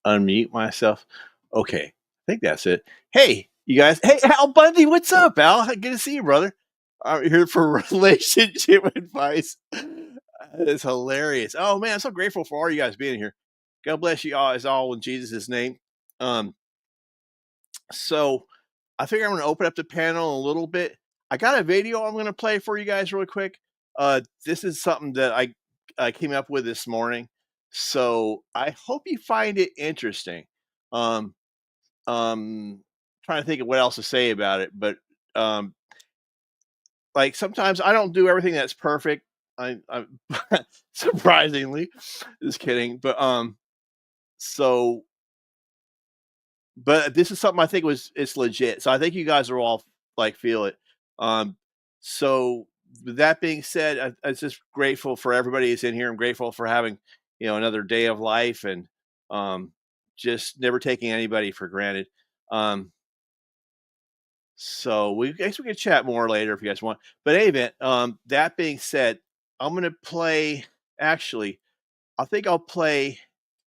unmute myself. Okay, I think that's it. Hey, you guys. Hey, Al Bundy, what's up, Al? Good to see you, brother. I'm here for relationship advice. It's hilarious. Oh man, I'm so grateful for all you guys being here. God bless you all, as all in Jesus' name. Um, so I figure I'm going to open up the panel a little bit. I got a video I'm going to play for you guys really quick. This is something that I came up with this morning. So I hope you find it interesting. Um, Trying to think of what else to say about it, but um, like sometimes I don't do everything that's perfect. I surprisingly, just kidding. So but this is something I think it's legit. So I think you guys are all like feel it. Um, so with that being said, I'm just grateful for everybody who's in here. I'm grateful for having another day of life and um, just never taking anybody for granted. Um, so we guess we can chat more later if you guys want. But anyway, that being said, I'm gonna play. Actually, I think I'll play.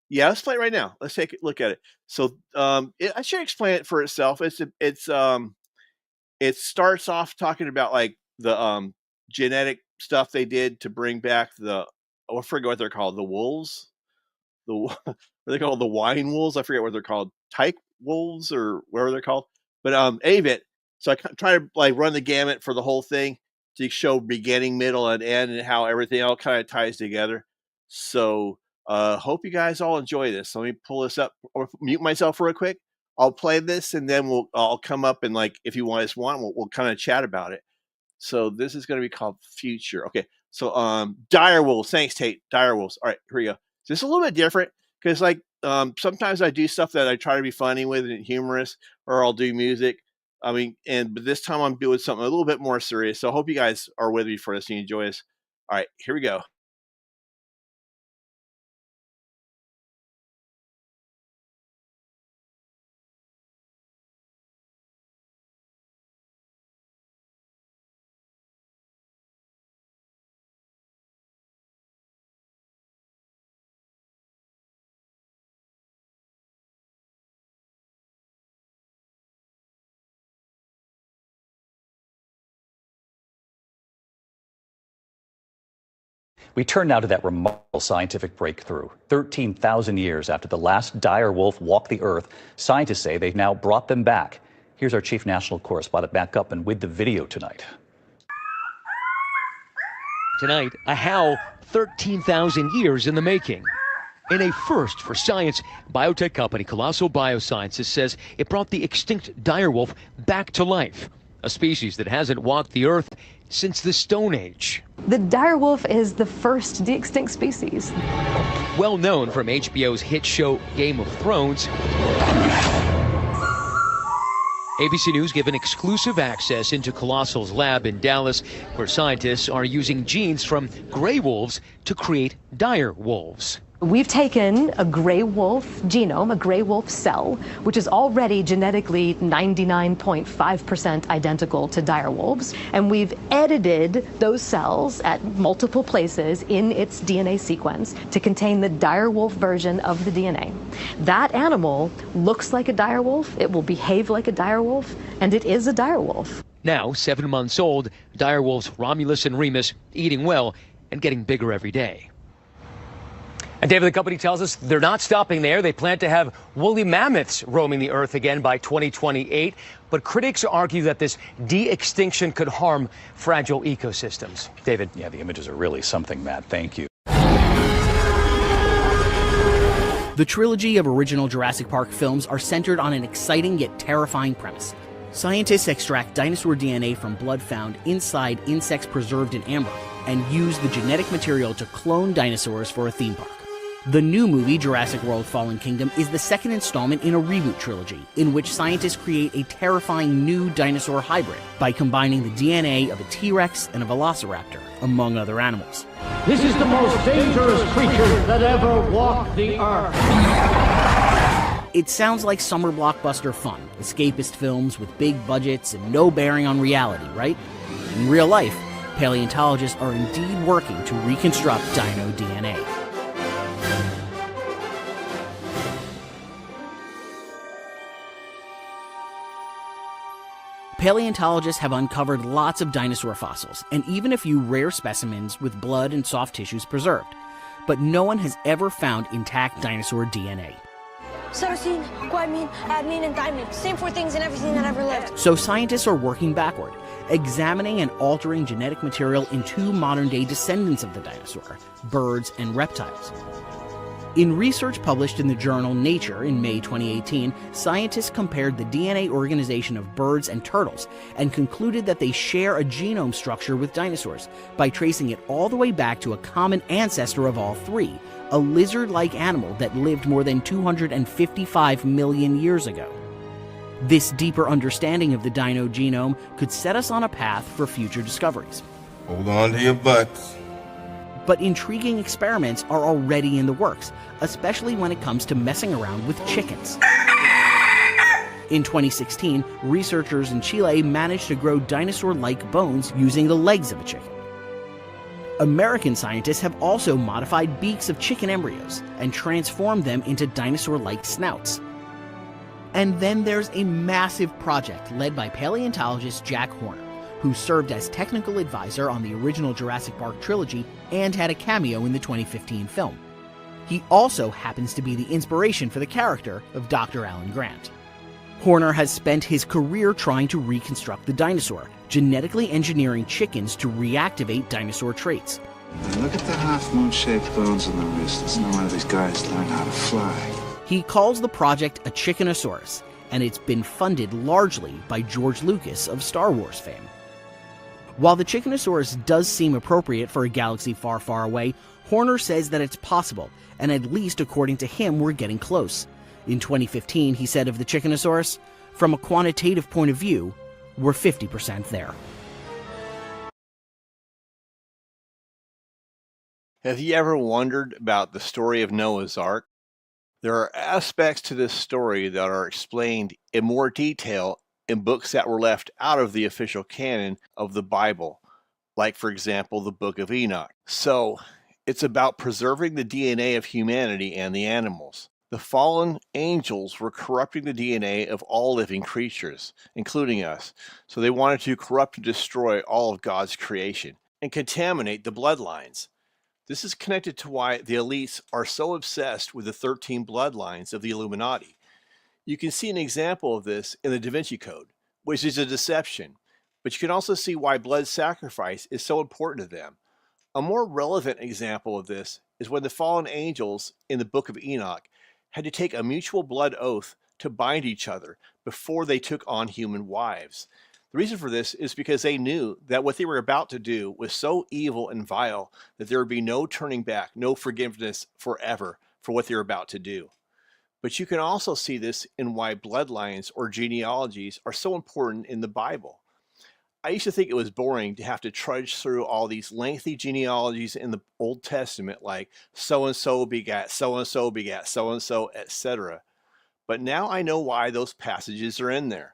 Yeah, let's play it right now. Let's take a look at it. So, I should explain it for itself. It starts off talking about like the genetic stuff they did to bring back I forget what they're called, the wolves, what are they called, the wine wolves? I forget what they're called, tyke wolves or whatever they're called. But Avit. So I try to like run the gamut for the whole thing to show beginning, middle, and end, and how everything all kind of ties together. So hope you guys all enjoy this. Let me pull this up or mute myself real quick. I'll play this and then I'll come up and like if you guys want, we'll kind of chat about it. So this is going to be called Future. Okay. So dire wolves. Thanks, Tate. Dire wolves. All right, here we go. So it's a little bit different because like sometimes I do stuff that I try to be funny with and humorous, or I'll do music. But this time I'm doing something a little bit more serious. So I hope you guys are with me for this and you enjoy this. All right, here we go. We turn now to that remarkable scientific breakthrough. 13,000 years after the last dire wolf walked the earth, scientists say they've now brought them back. Here's our chief national correspondent back up and with the video tonight. Tonight, a howl 13,000 years in the making. In a first for science, biotech company Colossal Biosciences says it brought the extinct direwolf back to life, a species that hasn't walked the earth since the Stone Age. The direwolf is the first de-extinct species. Well known from HBO's hit show Game of Thrones, ABC News given exclusive access into Colossal's lab in Dallas, where scientists are using genes from gray wolves to create dire wolves. We've taken a gray wolf genome, a gray wolf cell, which is already genetically 99.5% identical to dire wolves, and we've edited those cells at multiple places in its DNA sequence to contain the dire wolf version of the DNA. That animal looks like a dire wolf, it will behave like a dire wolf, and it is a dire wolf. Now, 7 months old, dire wolves Romulus and Remus eating well and getting bigger every day. And David, the company tells us they're not stopping there. They plan to have woolly mammoths roaming the earth again by 2028. But critics argue that this de-extinction could harm fragile ecosystems. David? Yeah, the images are really something, Matt. Thank you. The trilogy of original Jurassic Park films are centered on an exciting yet terrifying premise. Scientists extract dinosaur DNA from blood found inside insects preserved in amber and use the genetic material to clone dinosaurs for a theme park. The new movie, Jurassic World Fallen Kingdom, is the second installment in a reboot trilogy, in which scientists create a terrifying new dinosaur hybrid by combining the DNA of a T-Rex and a Velociraptor, among other animals. This is the most dangerous creature that ever walked the earth. It sounds like summer blockbuster fun, escapist films with big budgets and no bearing on reality, right? In real life, paleontologists are indeed working to reconstruct dino DNA. Paleontologists have uncovered lots of dinosaur fossils, and even a few rare specimens with blood and soft tissues preserved. But no one has ever found intact dinosaur DNA. Cytosine, guanine, adenine, and thymine. Same four things in everything that ever lived. So scientists are working backward, examining and altering genetic material in two modern-day descendants of the dinosaur, birds and reptiles. In research published in the journal Nature in May 2018, scientists compared the DNA organization of birds and turtles and concluded that they share a genome structure with dinosaurs by tracing it all the way back to a common ancestor of all three, a lizard-like animal that lived more than 255 million years ago. This deeper understanding of the dino genome could set us on a path for future discoveries. Hold on to your butts. But intriguing experiments are already in the works, especially when it comes to messing around with chickens. In 2016, researchers in Chile managed to grow dinosaur-like bones using the legs of a chicken. American scientists have also modified beaks of chicken embryos and transformed them into dinosaur-like snouts. And then there's a massive project led by paleontologist Jack Horner, who served as technical advisor on the original Jurassic Park trilogy and had a cameo in the 2015 film. He also happens to be the inspiration for the character of Dr. Alan Grant. Horner has spent his career trying to reconstruct the dinosaur, genetically engineering chickens to reactivate dinosaur traits. Now look at the half-moon-shaped bones on the wrist. It's no wonder these guys learn how to fly. He calls the project a Chickenosaurus, and it's been funded largely by George Lucas of Star Wars fame. While the Chickenosaurus does seem appropriate for a galaxy far, far away, Horner says that it's possible, and at least according to him, we're getting close. In 2015, he said of the Chickenosaurus, "From a quantitative point of view, we're 50% there." Have you ever wondered about the story of Noah's Ark? There are aspects to this story that are explained in more detail in books that were left out of the official canon of the Bible, like, for example, the Book of Enoch. So, it's about preserving the DNA of humanity and the animals. The fallen angels were corrupting the DNA of all living creatures, including us, so they wanted to corrupt and destroy all of God's creation and contaminate the bloodlines. This is connected to why the elites are so obsessed with the 13 bloodlines of the Illuminati. You can see an example of this in the Da Vinci Code, which is a deception, but you can also see why blood sacrifice is so important to them. A more relevant example of this is when the fallen angels in the Book of Enoch had to take a mutual blood oath to bind each other before they took on human wives. The reason for this is because they knew that what they were about to do was so evil and vile that there would be no turning back, no forgiveness forever for what they were about to do. But you can also see this in why bloodlines or genealogies are so important in the Bible. I used to think it was boring to have to trudge through all these lengthy genealogies in the Old Testament, like so-and-so begat so-and-so begat so-and-so, etc. But now I know why those passages are in there.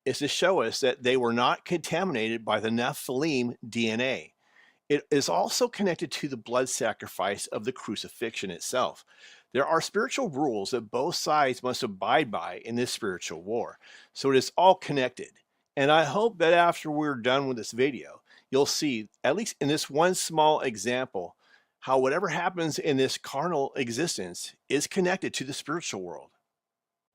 It's to show us that they were not contaminated by the Nephilim DNA. It is also connected to the blood sacrifice of the crucifixion itself. There are spiritual rules that both sides must abide by in this spiritual war. So it is all connected. And I hope that after we're done with this video, you'll see, at least in this one small example, how whatever happens in this carnal existence is connected to the spiritual world.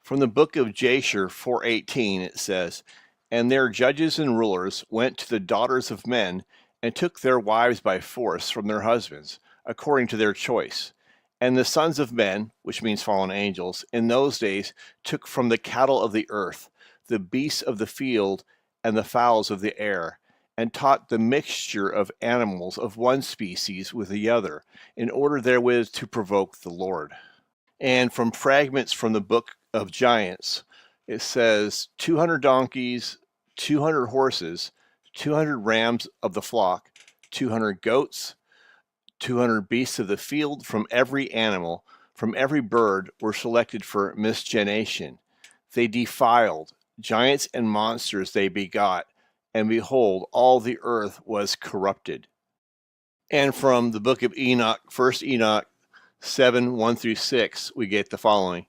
From the book of Jasher 4:18, it says, "And their judges and rulers went to the daughters of men and took their wives by force from their husbands, according to their choice. And the sons of men," which means fallen angels, "in those days took from the cattle of the earth, the beasts of the field, and the fowls of the air, and taught the mixture of animals of one species with the other, in order therewith to provoke the Lord." And from fragments from the book of Giants, it says 200 donkeys, 200 horses, 200 rams of the flock, 200 goats, 200 beasts of the field from every animal, from every bird were selected for miscegenation. They defiled, giants and monsters they begot, and behold, all the earth was corrupted. And from the book of Enoch, 1 Enoch 7:1-6, we get the following.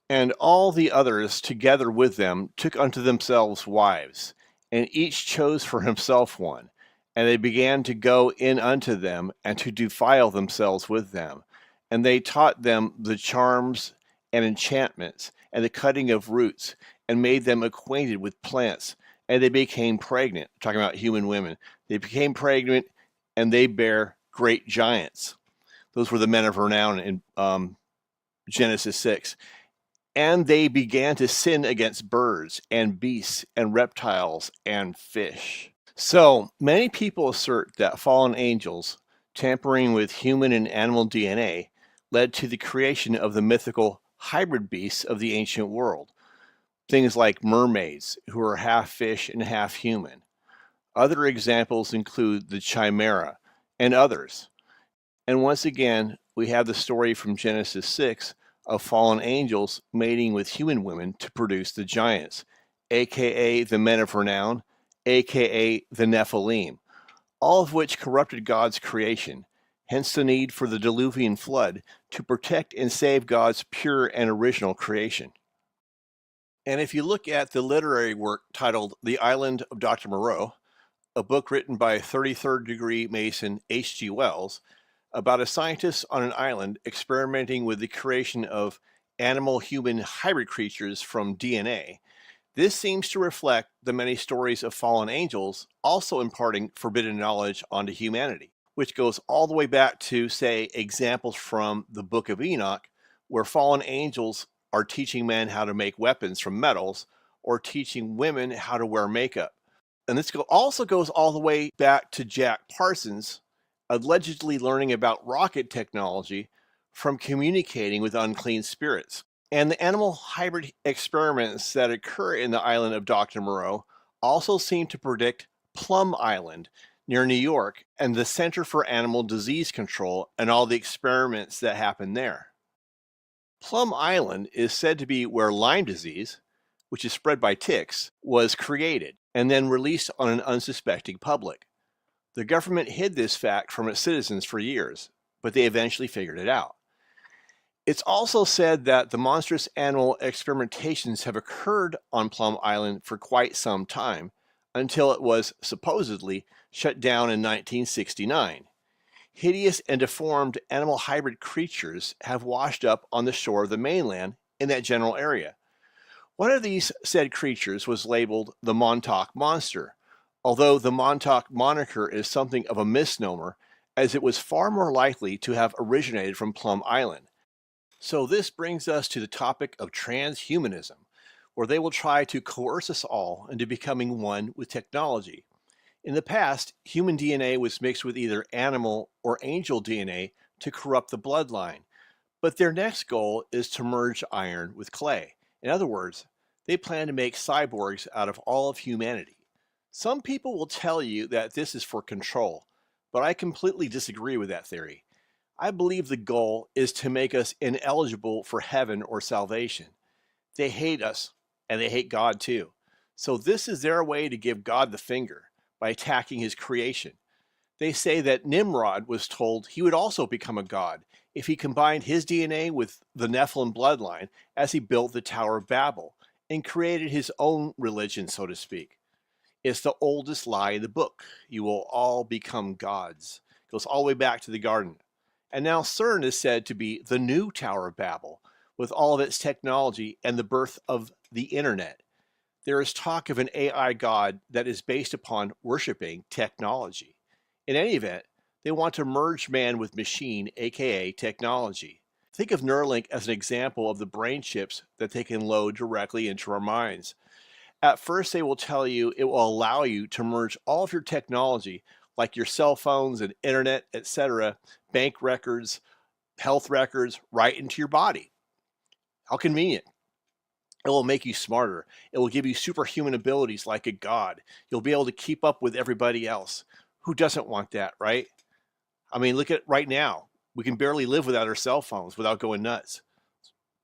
"And all the others together with them took unto themselves wives, and each chose for himself one. And they began to go in unto them, and to defile themselves with them. And they taught them the charms and enchantments, and the cutting of roots, and made them acquainted with plants. And they became pregnant, talking about human women. They became pregnant, and they bare great giants. Those were the men of renown in Genesis 6. And they began to sin against birds and beasts and reptiles and fish. So many people assert that fallen angels tampering with human and animal DNA led to the creation of the mythical hybrid beasts of the ancient world. Things like mermaids, who are half fish and half human. Other examples include the chimera and others. And once again, we have the story from Genesis 6 of fallen angels mating with human women to produce the giants, aka the men of renown, aka the Nephilim, all of which corrupted God's creation, hence the need for the Diluvian flood to protect and save God's pure and original creation. And if you look at the literary work titled The Island of Dr. Moreau, a book written by 33rd degree Mason H.G. Wells, about a scientist on an island experimenting with the creation of animal-human hybrid creatures from DNA, this seems to reflect the many stories of fallen angels also imparting forbidden knowledge onto humanity, which goes all the way back to, say, examples from the Book of Enoch, where fallen angels are teaching men how to make weapons from metals or teaching women how to wear makeup. And this also goes all the way back to Jack Parsons, allegedly learning about rocket technology from communicating with unclean spirits. And the animal hybrid experiments that occur in the island of Dr. Moreau also seem to predict Plum Island near New York and the Center for Animal Disease Control and all the experiments that happen there. Plum Island is said to be where Lyme disease, which is spread by ticks, was created and then released on an unsuspecting public. The government hid this fact from its citizens for years, but they eventually figured it out. It's also said that the monstrous animal experimentations have occurred on Plum Island for quite some time, until it was supposedly shut down in 1969. Hideous and deformed animal hybrid creatures have washed up on the shore of the mainland in that general area. One of these said creatures was labeled the Montauk Monster, although the Montauk moniker is something of a misnomer, as it was far more likely to have originated from Plum Island. So this brings us to the topic of transhumanism, where they will try to coerce us all into becoming one with technology. In the past, human DNA was mixed with either animal or angel DNA to corrupt the bloodline, but their next goal is to merge iron with clay. In other words, they plan to make cyborgs out of all of humanity. Some people will tell you that this is for control, but I completely disagree with that theory. I believe the goal is to make us ineligible for heaven or salvation. They hate us, and they hate God too. So this is their way to give God the finger by attacking his creation. They say that Nimrod was told he would also become a god if he combined his DNA with the Nephilim bloodline as he built the Tower of Babel and created his own religion, so to speak. It's the oldest lie in the book. You will all become gods. It goes all the way back to the garden. And now CERN is said to be the new Tower of Babel, with all of its technology and the birth of the internet. There is talk of an AI god that is based upon worshiping technology. In any event, they want to merge man with machine, aka technology. Think of Neuralink as an example of the brain chips that they can load directly into our minds. At first, they will tell you it will allow you to merge all of your technology, like your cell phones and internet, etc., bank records, health records, right into your body. How convenient. It will make you smarter. It will give you superhuman abilities like a god. You'll be able to keep up with everybody else. Who doesn't want that, right? I mean, look at right now. We can barely live without our cell phones without going nuts.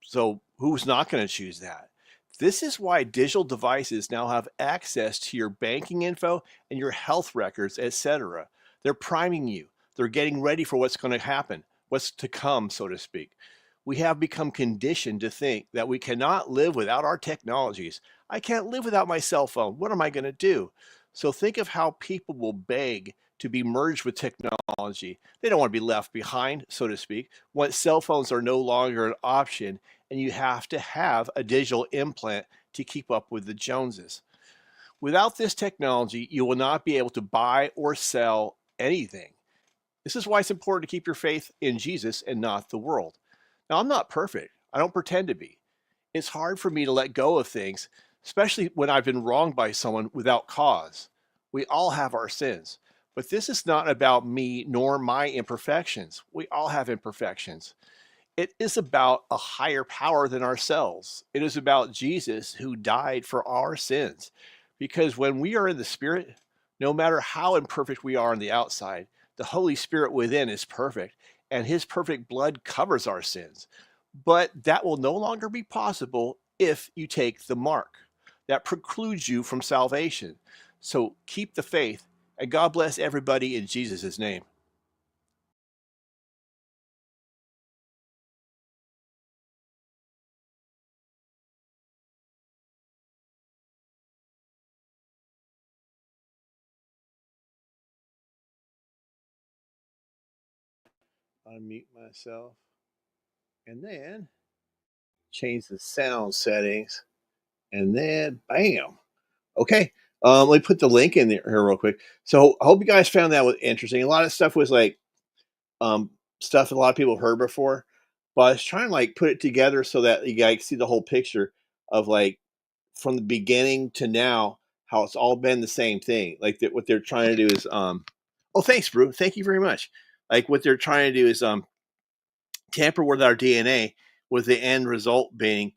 So who's not going to choose that? This is why digital devices now have access to your banking info and your health records, etc. They're priming you. They're getting ready for what's going to happen, what's to come, so to speak. We have become conditioned to think that we cannot live without our technologies. I can't live without my cell phone. What am I going to do? So think of how people will beg to be merged with technology. They don't want to be left behind, so to speak. Once cell phones are no longer an option, and you have to have a digital implant to keep up with the Joneses. Without this technology, you will not be able to buy or sell anything. This is why it's important to keep your faith in Jesus and not the world. Now, I'm not perfect. I don't pretend to be. It's hard for me to let go of things, especially when I've been wronged by someone without cause. We all have our sins, but this is not about me nor my imperfections. We all have imperfections. It is about a higher power than ourselves. It is about Jesus who died for our sins. Because when we are in the Spirit, no matter how imperfect we are on the outside, the Holy Spirit within is perfect, and his perfect blood covers our sins. But that will no longer be possible if you take the mark. That precludes you from salvation. So keep the faith, and God bless everybody in Jesus' name. Unmute myself, and then change the sound settings, and then bam. Okay. Let me put the link in there here real quick. So I hope you guys found that was interesting. A lot of stuff was like stuff a lot of people have heard before, but I was trying to like put it together so that you guys see the whole picture of like from the beginning to now how it's all been the same thing. Like that, what they're trying to do is oh, thanks, Brew. Thank you very much. Like what they're trying to do is tamper with our DNA, with the end result being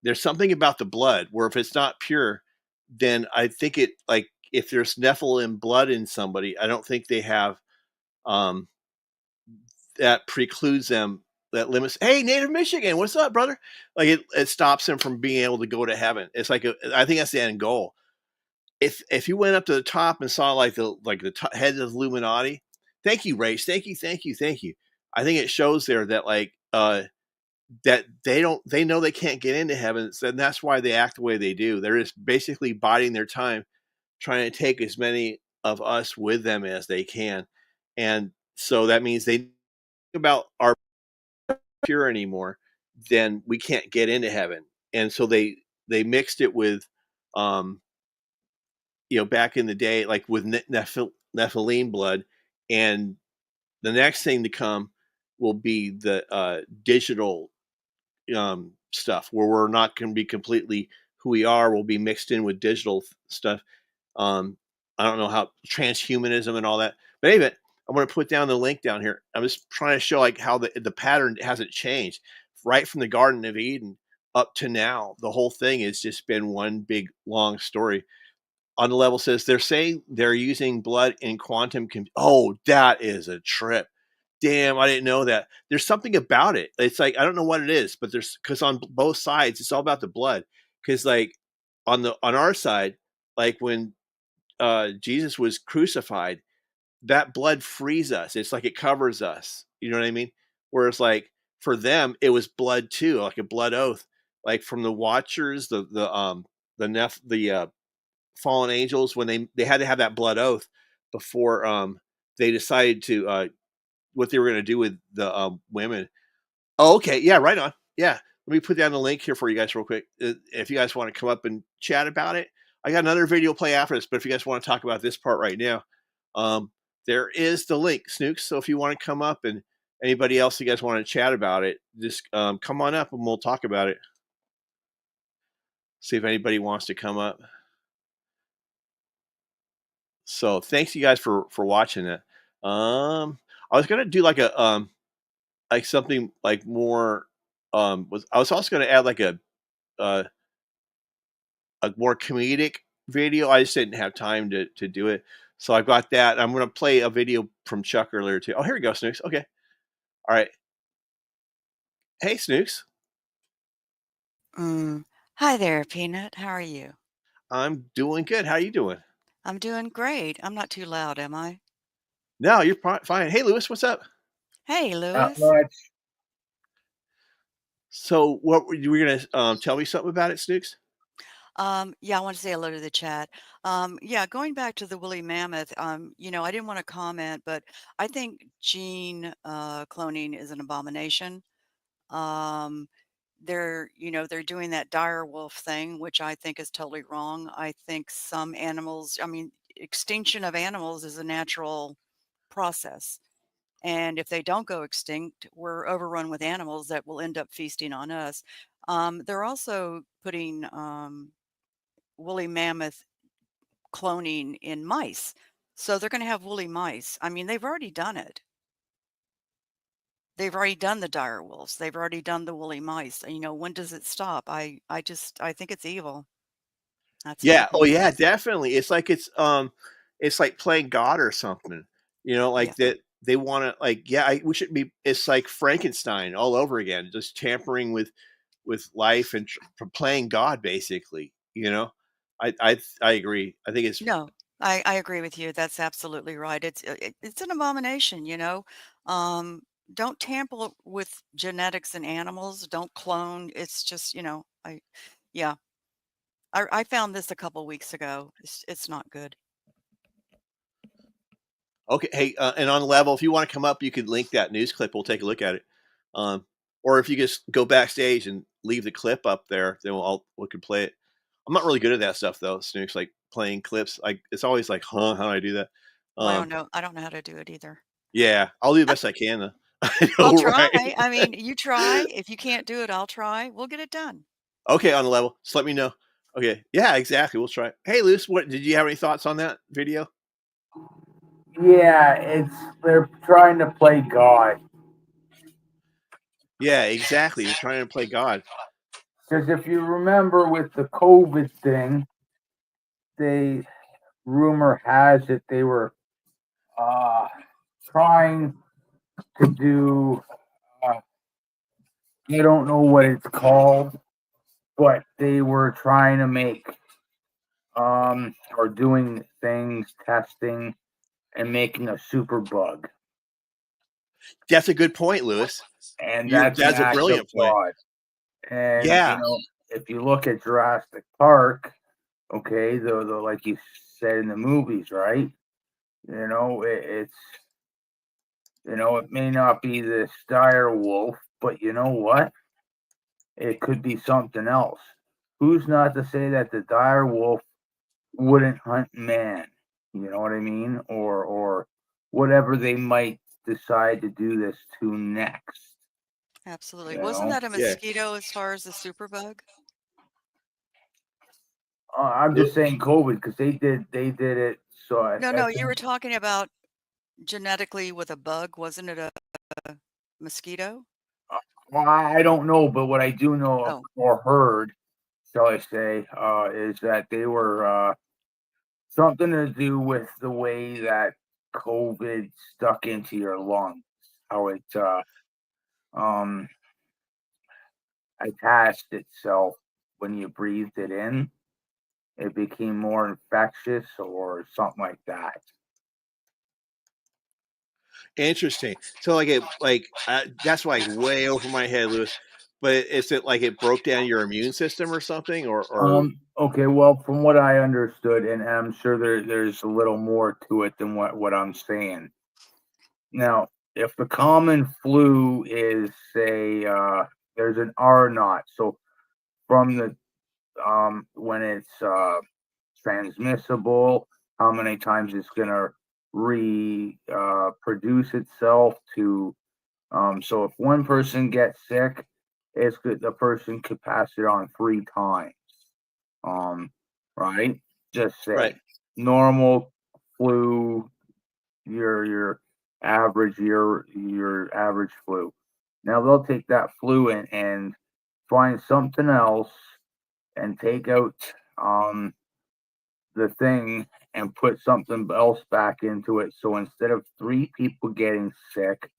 there's something about the blood where if it's not pure, then I think it like if there's Nephilim blood in somebody, I don't think they have um, that precludes them, that limits. Hey, Native Michigan, what's up, brother? Like it stops them from being able to go to heaven. It's like I think that's the end goal. If you went up to the top and saw like the head of the Illuminati, thank you, Rach, thank you. I think it shows there that like that they know they can't get into heaven, and that's why they act the way they do. They're just basically biding their time, trying to take as many of us with them as they can, and so that means they think about our pure anymore, then we can't get into heaven, and so they mixed it with, back in the day, like with Nephilim blood, and the next thing to come will be the digital stuff where we're not going to be completely who we are. We'll be mixed in with digital stuff. I don't know how transhumanism and all that, but anyway, I'm going to put down the link down here. I'm just trying to show like how the pattern hasn't changed right from the Garden of Eden up to now. The whole thing has just been one big long story. On the level says they're saying they're using blood in quantum. Oh, that is a trip. Damn, I didn't know that. There's something about it. It's like I don't know what it is, but there's because on both sides it's all about the blood. Because like on our side, like when Jesus was crucified, that blood frees us. It's like it covers us. You know what I mean? Whereas like for them, it was blood too, like a blood oath. Like from the Watchers, the fallen angels, when they had to have that blood oath before they decided to what they were going to do with the women. Oh, okay. Yeah, right on. Yeah. Let me put down the link here for you guys real quick. If you guys want to come up and chat about it, I got another video play after this, but if you guys want to talk about this part right now, there is the link, Snooks. So if you want to come up and anybody else you guys want to chat about it, just come on up and we'll talk about it. See if anybody wants to come up. So thanks you guys for watching it. I was gonna do like a like something like more I was also gonna add like a more comedic video. I just didn't have time to do it. So I've got that. I'm gonna play a video from Chuck earlier too. Oh, here we go, Snooks. Okay. All right. Hey, Snooks. Hi there, Peanut. How are you? I'm doing good. How are you doing? I'm doing great. I'm not too loud, am I? No, you're fine. Hey, Lewis, what's up? Hey, Not Lewis. much. So what were you gonna tell me something about it, Snooks? Yeah, I want to say hello to the chat. Yeah, going back to the woolly mammoth, I didn't want to comment, but I think gene cloning is an abomination. Um, they're doing that dire wolf thing, which I think is totally wrong. I think some animals, I mean, extinction of animals is a natural process. And if they don't go extinct, we're overrun with animals that will end up feasting on us. They're also putting woolly mammoth cloning in mice. So they're going to have woolly mice. I mean, they've already done it. They've already done the dire wolves. They've already done the woolly mice. When does it stop? I think it's evil. That's my Yeah. Oh, opinion. yeah, definitely. It's like playing God or something. Yeah. Like that they want to like. Yeah, we should be. It's like Frankenstein all over again, just tampering with life and playing God, basically. I agree. I think it's No, I agree with you. That's absolutely right. It's an abomination. Um, don't tamper with genetics in animals. Don't clone. It's just, yeah. I found this a couple weeks ago. It's not good. okay. Hey, and on level, if you want to come up, you could link that news clip. We'll take a look at it. Um, or if you just go backstage and leave the clip up there, then we can play it. I'm not really good at that stuff though, Snooks. Like playing clips, like it's always like, huh? How do I do that? Well, I don't Um, know. I don't know how to do it either. yeah, I'll do the best I can. Though. I I'll know, try. right? I mean, you try. If you can't do it, I'll try. We'll get it done. Okay, on the level. Just let me know. Okay, yeah, exactly. We'll try. Hey, Luce, what did you have any thoughts on that video? Yeah, they're trying to play God. Yeah, exactly. They're trying to play God. Because if you remember with the COVID thing, rumor has it they were trying to do, I don't know what it's called, but they were trying to make, or doing things, testing, and making a super bug. That's a good point, Lewis. And that's an That's a act of brilliant point. God. And, Yeah. if you look at Jurassic Park, okay, the like you said in the movies, right? It may not be this dire wolf, but you know what? It could be something else. Who's not to say that the dire wolf wouldn't hunt man? You know what I mean? Or whatever they might decide to do this to next. Absolutely. You Wasn't know? that a Yeah. mosquito as far as the superbug? I'm just saying COVID because they did it. So No, you were talking about genetically with a bug. Wasn't it a mosquito? Well, I don't know, but what I do know Oh, or heard, shall I say, is that they were something to do with the way that COVID stuck into your lungs, how it um attached itself when you breathed it in. It became more infectious or something like that. Interesting. So that's like way over my head, Lewis. But is it like it broke down your immune system or something, or Okay, well, from what I understood, and I'm sure there's a little more to it than what I'm saying. Now, if the common flu is, say, there's an R naught, so from the when it's transmissible, how many times it's gonna produce itself to so if one person gets sick, it's good the person could pass it on 3 times. Right? Just say right? normal flu, your average your average flu. Now they'll take that flu and find something else and take out the thing and put something else back into it. So instead of 3 people getting sick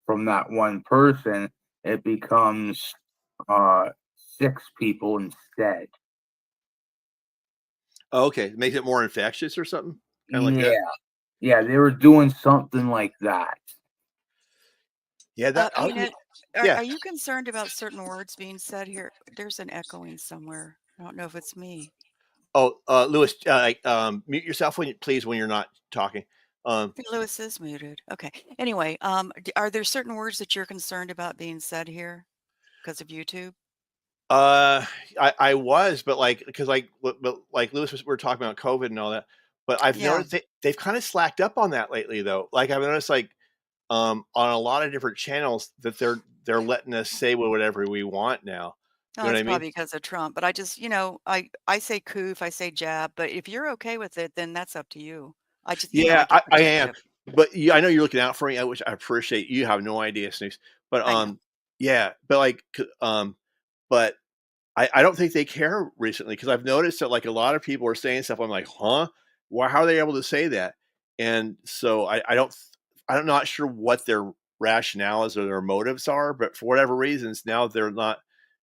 from that one person, it becomes 6 people instead. Oh, okay, makes it more infectious or something, kind of like Yeah. that. Yeah, they were doing something like that. Yeah, that. Peanut. Are, Yeah. are you concerned about certain words being said here? There's an echoing somewhere. I don't know if it's me. Oh, Lewis, mute yourself please when you're not talking. Lewis is muted. Okay. Anyway, are there certain words that you're concerned about being said here because of YouTube? I was, but like, because but like Lewis we're talking about COVID and all that. But I've Yeah. noticed they've kind of slacked up on that lately, though. Like I've noticed, like on a lot of different channels that they're letting us say whatever we want now. No, You know what it's I mean? probably because of Trump. But I just, I say coof, I say jab. But if you're okay with it, then that's up to you. I just, Yeah, I get I am. protective. But yeah, I know you're looking out for me, which I appreciate. You have no idea, Snoops. But I know. yeah, but like, but I don't think they care recently because I've noticed that like a lot of people are saying stuff. I'm like, huh? Why? How are they able to say that? And so I'm not sure what their rationale is or their motives are, but for whatever reasons, now they're not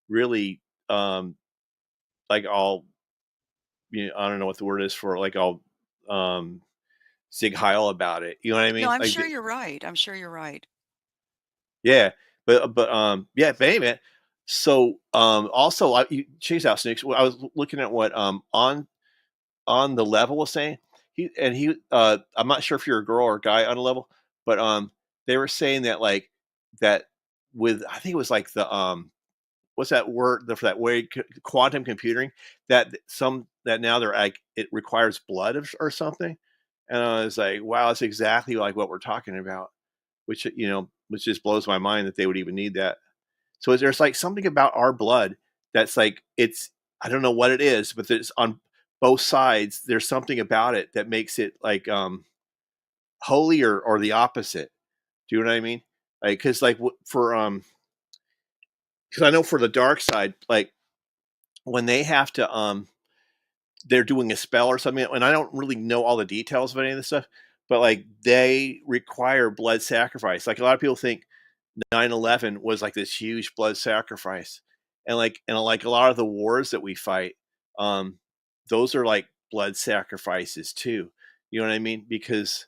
really like all, I don't know what the word is for, like all Sig Heil about it. You know what I No, mean? I'm Like, sure you're right. I'm sure you're right. yeah, yeah, but anyway, so also check this out, Snakes. I was looking at what on the level was saying. I'm not sure if you're a girl or a guy on a level, but they were saying that like that with, I think it was like the what's that word for that way, quantum computing, that now they're like it requires blood or something. And I was like, wow, that's exactly like what we're talking about, which which just blows my mind that they would even need that. So there's like something about our blood that's like, I don't know what it is, but there's on both sides. There's something about it that makes it like holy or the opposite. Do you know what I mean? Like, because like for because I know for the dark side, like when they have to they're doing a spell or something, and I don't really know all the details of any of this stuff, but like they require blood sacrifice. Like a lot of people think 9/11 was like this huge blood sacrifice, and like a lot of the wars that we fight, those are like blood sacrifices too. You know what I mean? Because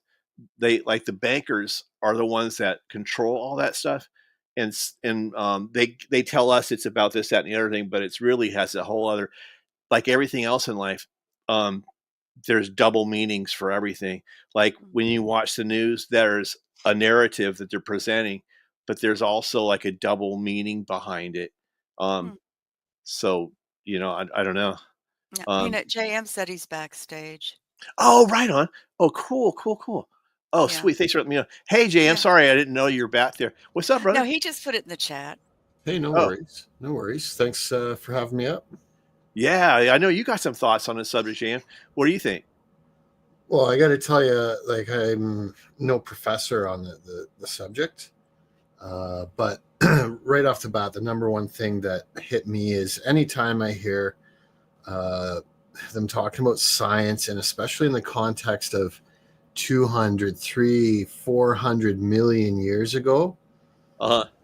they, like, the bankers are the ones that control all that stuff, and they tell us it's about this, that, and the other thing, but it's really has a whole other, like everything else in life. Um, there's double meanings for everything. Like when you watch the news, there's a narrative that they're presenting, but there's also like a double meaning behind it. So I don't know. JM said he's backstage. Oh, right on. Oh, cool. Oh, Yeah. sweet. Thanks for letting me know. Hey, Jay, I'm sorry I didn't know you were back there. What's up, brother? No, he just put it in the chat. Hey, no worries. No worries. Thanks for having me up. Yeah, I know you got some thoughts on this subject, Jam. What do you think? Well, I got to tell you, like, I'm no professor on the subject, but right off the bat, the number one thing that hit me is anytime I hear them talking about science, and especially in the context of 200, 300, 400 million years ago,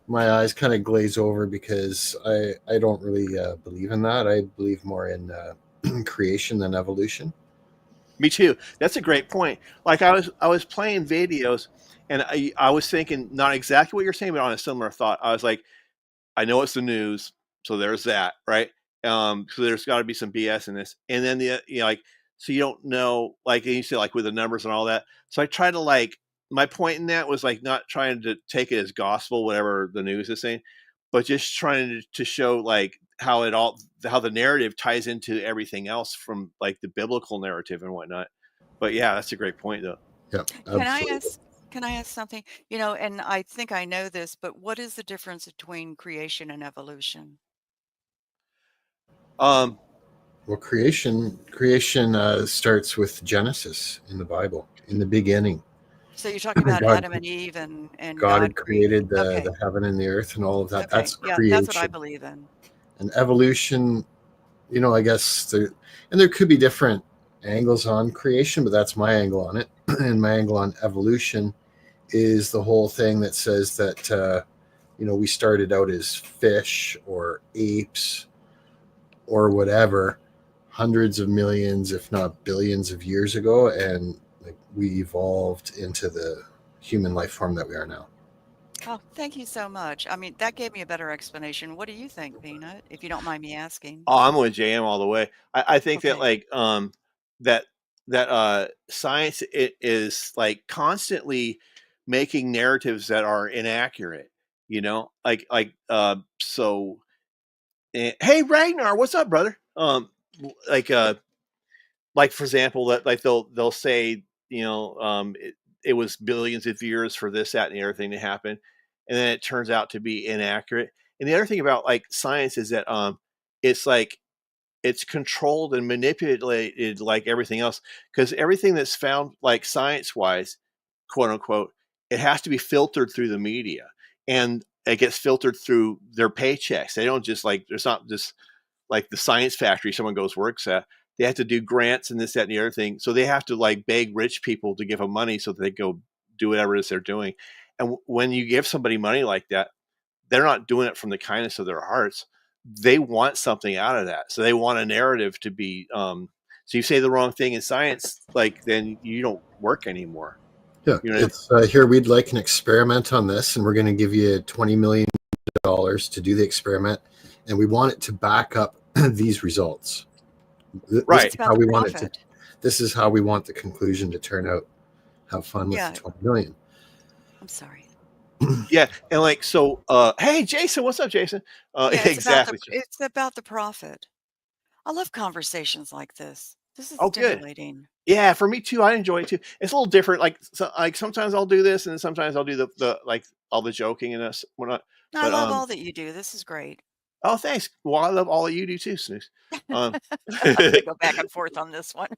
my eyes kind of glaze over because I don't really believe in that. I believe more in creation than evolution. Me too. That's a great point. Like I was playing videos, and I was thinking not exactly what you're saying, but on a similar thought. I was like, I know it's the news, so there's that, right? So there's got to be some BS in this, and then like, so you don't know, like, and you say like with the numbers and all that. So I try to, like, my point in that was like not trying to take it as gospel, whatever the news is saying, but just trying to show like how the narrative ties into everything else from like the biblical narrative and whatnot. But yeah, that's a great point though. Yeah. Can I ask something? And I think I know this, but what is the difference between creation and evolution? Well, creation starts with Genesis in the Bible, in the beginning. So you're talking about Adam and Eve and God had created the heaven and the earth and all of that. Okay. That's creation. That's what I believe in. And evolution, I guess there could be different angles on creation, but that's my angle on it. And my angle on evolution is the whole thing that says that we started out as fish or apes or whatever hundreds of millions, if not billions of years ago, and we evolved into the human life form that we are now. Oh, thank you so much. I mean, that gave me a better explanation. What do you think, Peanut, if you don't mind me asking? Oh, I'm with JM all the way. I think that Okay. like that science is like constantly making narratives that are inaccurate. You know, so. Hey Ragnar, what's up, brother? Like like for example, that like they'll say, it was billions of years for this, that, and the other thing to happen, and then it turns out to be inaccurate. And the other thing about like science is that it's like it's controlled and manipulated like everything else, because everything that's found like science wise, quote unquote, it has to be filtered through the media, and it gets filtered through their paychecks. They don't just like there's not just like the science factory someone goes works at. They have to do grants and this, that, and the other thing. So they have to like beg rich people to give them money so that they go do whatever it is they're doing. And when you give somebody money like that, they're not doing it from the kindness of their hearts. They want something out of that. So they want a narrative to be, so you say the wrong thing in science, like then you don't work anymore. Yeah, You know, it's here. We'd like an experiment on this, and we're going to give you $20 million to do the experiment, and we want it to back up these results. Right. It's about the profit. This is how we want the conclusion to turn out. Have fun with the 20 million. I'm sorry. Yeah, and like so. Hey, Jason, what's up, Jason? Yeah, Exactly. It's about the profit. I love conversations like this. This is Oh, good. stimulating. Yeah, for me too. I enjoy it too. It's a little different. Like sometimes I'll do this, and then sometimes I'll do the like all the joking and us whatnot. I But love all that you do. This is great. oh, thanks. Well, I love all that you do too, Snooze. I'm gonna go back and forth on this one.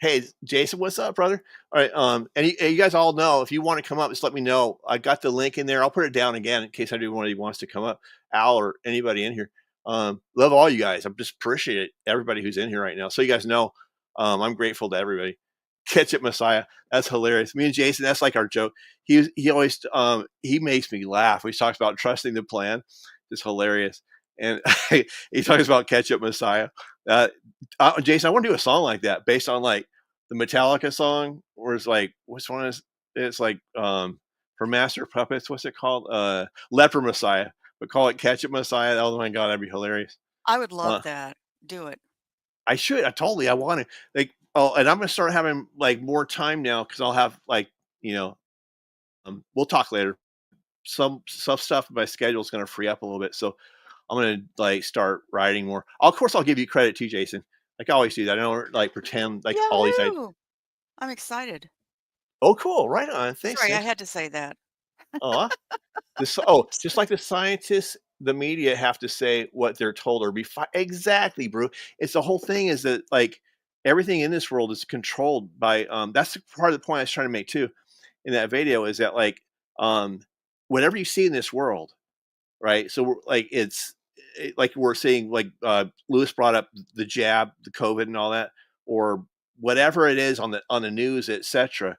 Hey, Jason, what's up, brother? All right. And you guys all know if you want to come up, just let me know. I got the link in there. I'll put it down again in case anybody wants to come up. Al or anybody in here. Love all you guys. I just appreciate everybody who's in here right now. So you guys know, I'm grateful to everybody. Ketchup Messiah. That's hilarious. Me and Jason, that's like our joke. He always he makes me laugh. He talks about trusting the plan. It's hilarious. And he talks about Ketchup Messiah. Jason, I want to do a song like that based on like the Metallica song, where it's like, which one is it's like for Master of Puppets, what's it called? Leper Messiah, but call it Ketchup Messiah. Oh my god, that'd be hilarious. I would love that. Do it. I should. I want to. Like, oh, and I'm gonna start having like more time now because I'll have like, we'll talk later. Some stuff in my schedule is gonna free up a little bit, so I'm gonna like start writing more. Of course, I'll give you credit too, Jason. Like I always do that. I don't like pretend like all these. I'm excited. Oh, cool! Right on. Thanks. Sorry, I Thanks. had to say that. Just like the scientists, the media have to say what they're told or be exactly, bro. It's the whole thing is that like everything in this world is controlled by. That's part of the point I was trying to make too in that video is that like whatever you see in this world, right? So like like we're seeing like Lewis brought up the jab, the COVID, and all that, or whatever it is on the news, etc.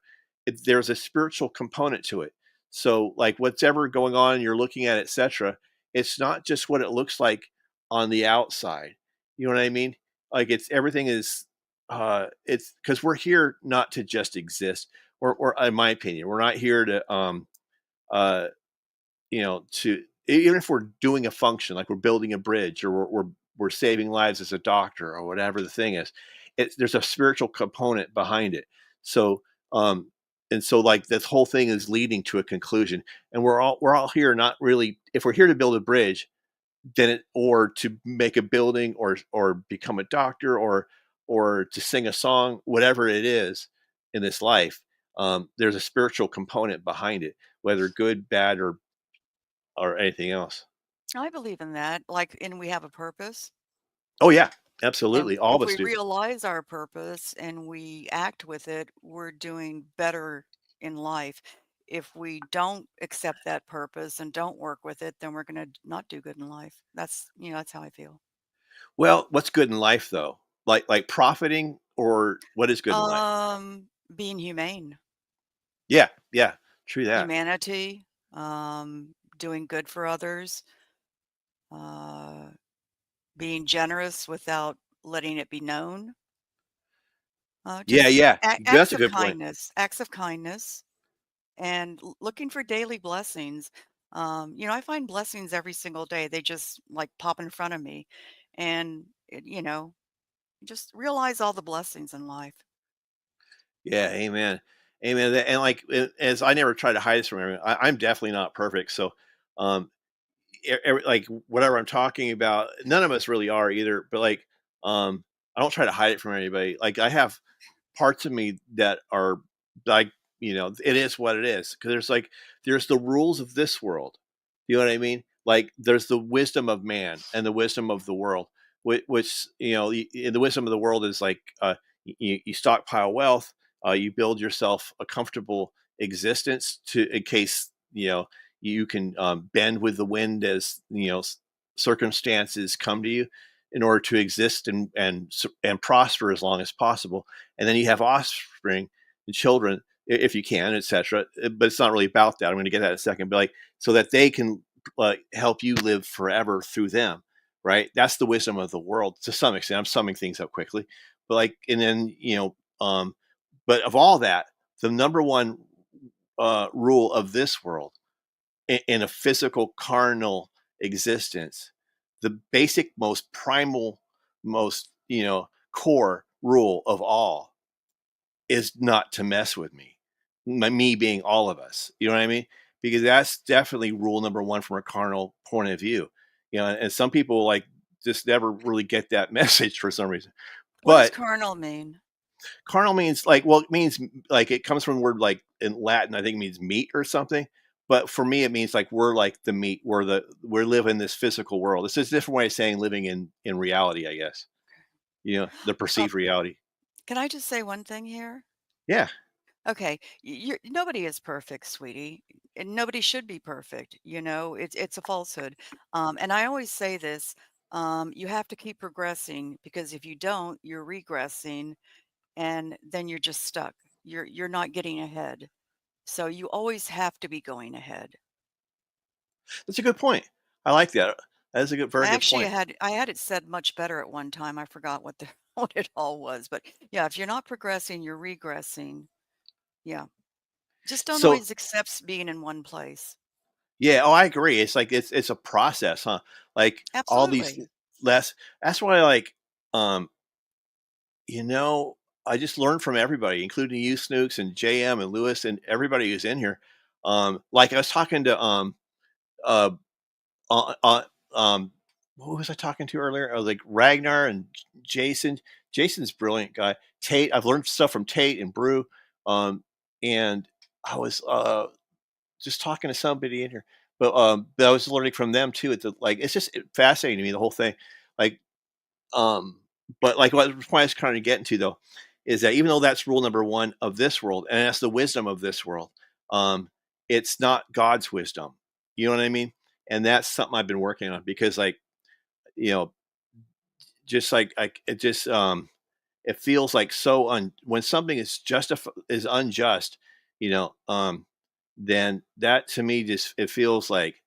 There's a spiritual component to it. So like what's ever going on, you're looking at, etc. It's not just what it looks like on the outside. You know what I mean? Like it's everything is. It's because we're here not to just exist, or in my opinion, we're not here to to even if we're doing a function like we're building a bridge or we're saving lives as a doctor or whatever the thing is, there's a spiritual component behind it. So and so like this whole thing is leading to a conclusion, and we're all here not really, if we're here to build a bridge, then or to make a building or become a doctor or to sing a song, whatever it is in this life, there's a spiritual component behind it, whether good, bad, or anything else. I believe in that. Like, and we have a purpose. Oh yeah, And absolutely. All of if us we do. realize our purpose and we act with it, we're doing better in life. If we don't accept that purpose and don't work with it, then we're going to not do good in life. That's how I feel. Well, what's good in life though? Like profiting, or what is good in life? Being humane, Yeah, yeah, true that. humanity, doing good for others, being generous without letting it be known. Yeah, Just yeah. acts That's a of good point. kindness, acts of kindness. and looking for daily blessings. I find blessings every single day. They just like pop in front of me, and just realize all the blessings in life. Yeah, amen, amen. And like as I never try to hide this from everyone, I'm definitely not perfect. So, um, like whatever I'm talking about, none of us really are either. But like, I don't try to hide it from anybody. Like I have parts of me that are like, it is what it is. Because there's the rules of this world. You know what I mean? Like there's the wisdom of man and the wisdom of the world, which the wisdom of the world is like you stockpile wealth, you build yourself a comfortable existence in case you can bend with the wind as circumstances come to you in order to exist and prosper as long as possible. And then you have offspring and children if you can, etc. But it's not really about that. I'm going to get that in a second. But like so that they can help you live forever through them, right? That's the wisdom of the world to some extent. I'm summing things up quickly, but like, and then but of all that, the number one rule of this world in a physical carnal existence, the basic, most primal, most core rule of all is not to mess with me. Me being all of us, you know what I mean? Because that's definitely rule number one from a carnal point of view. And some people like just never really get that message for some reason. What does But carnal mean? carnal means like, well, it means like it comes from a word like in Latin, I think it means meat or something. But for me, it means like we're like the meat. We're living in this physical world. It's just a different way of saying living in reality, I guess. The Well, perceived reality. can I just say one thing here? Yeah. Okay, nobody is perfect, sweetie, and nobody should be perfect. It's a falsehood. And I always say this: you have to keep progressing because if you don't, you're regressing, and then you're just stuck. You're not getting ahead. So you always have to be going ahead. That's a good point. I like that. That is very I good actually point. had it said much better at one time. I forgot what the what it all was, but yeah, if you're not progressing, you're regressing. Yeah. Just don't So always accept being in one place. yeah, oh, I agree. It's like it's a process, huh? Like all these Absolutely. less. That's why, like, um, you know, I just learned from everybody, including you, Snooks, and JM and Lewis, and everybody who's in here. Like I was talking to uh, uh, uh what was I talking to earlier? I was like Ragnar and Jason. Jason's a brilliant guy. Tate, I've learned stuff from Tate and Brew. And I was just talking to somebody in here, but I was learning from them too. It's just fascinating to me, the whole thing. Like, um, but like what I was kind of getting to though is that even though that's rule number one of this world, and that's the wisdom of this world, um, it's not God's wisdom. You know what I mean? And that's something I've been working on because, like, you know, just like it just it feels like when something is is unjust, you know, then that to me just it feels like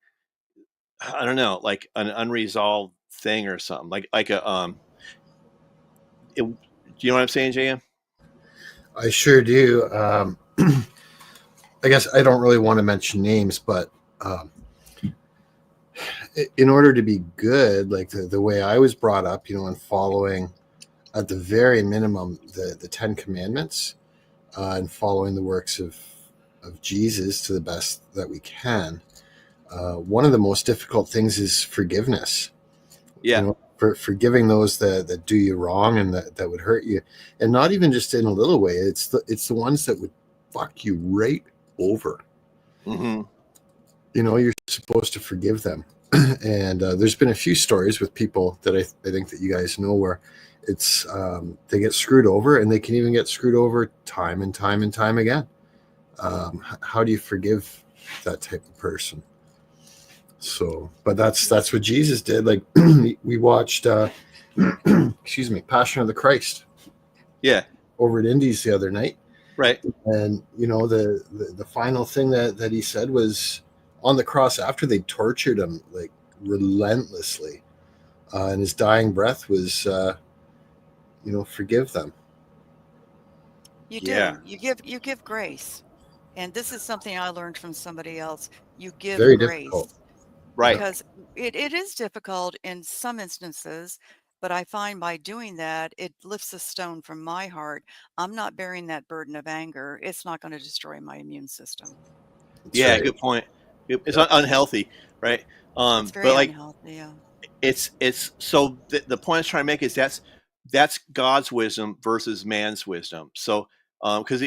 I don't know, like an unresolved thing or something, like a do you know what I'm saying, JM? I sure do. I guess I don't really want to mention names, but in order to be good, like the way I was brought up, and following at the very minimum the Ten Commandments and following the works of Jesus to the best that we can. One of the most difficult things is forgiveness. Yeah. For forgiving those that do you wrong and that would hurt you, and not even just in a little way. It's the ones that would fuck you right over. Mm-hmm. You're supposed to forgive them. And there's been a few stories with people that I think that you guys know where it's they get screwed over, and they can even get screwed over time and time and time again. How do you forgive that type of person? So, but that's what Jesus did. Like we watched, excuse me, Passion of the Christ. Yeah. Over at Indies the other night. Right. And the final thing that he said was on the cross after they tortured him like relentlessly, and his dying breath was, forgive them. You do. You give grace. And this is something I learned from somebody else. You give Very grace. difficult. Right. Because it is difficult in some instances, but I find by doing that, it lifts a stone from my heart. I'm not bearing that burden of anger. It's not going to destroy my immune system. That's Yeah, right. good point. It's unhealthy, right? It's very But like unhealthy. Yeah. it's so the point I was trying to make is that's God's wisdom versus man's wisdom. So because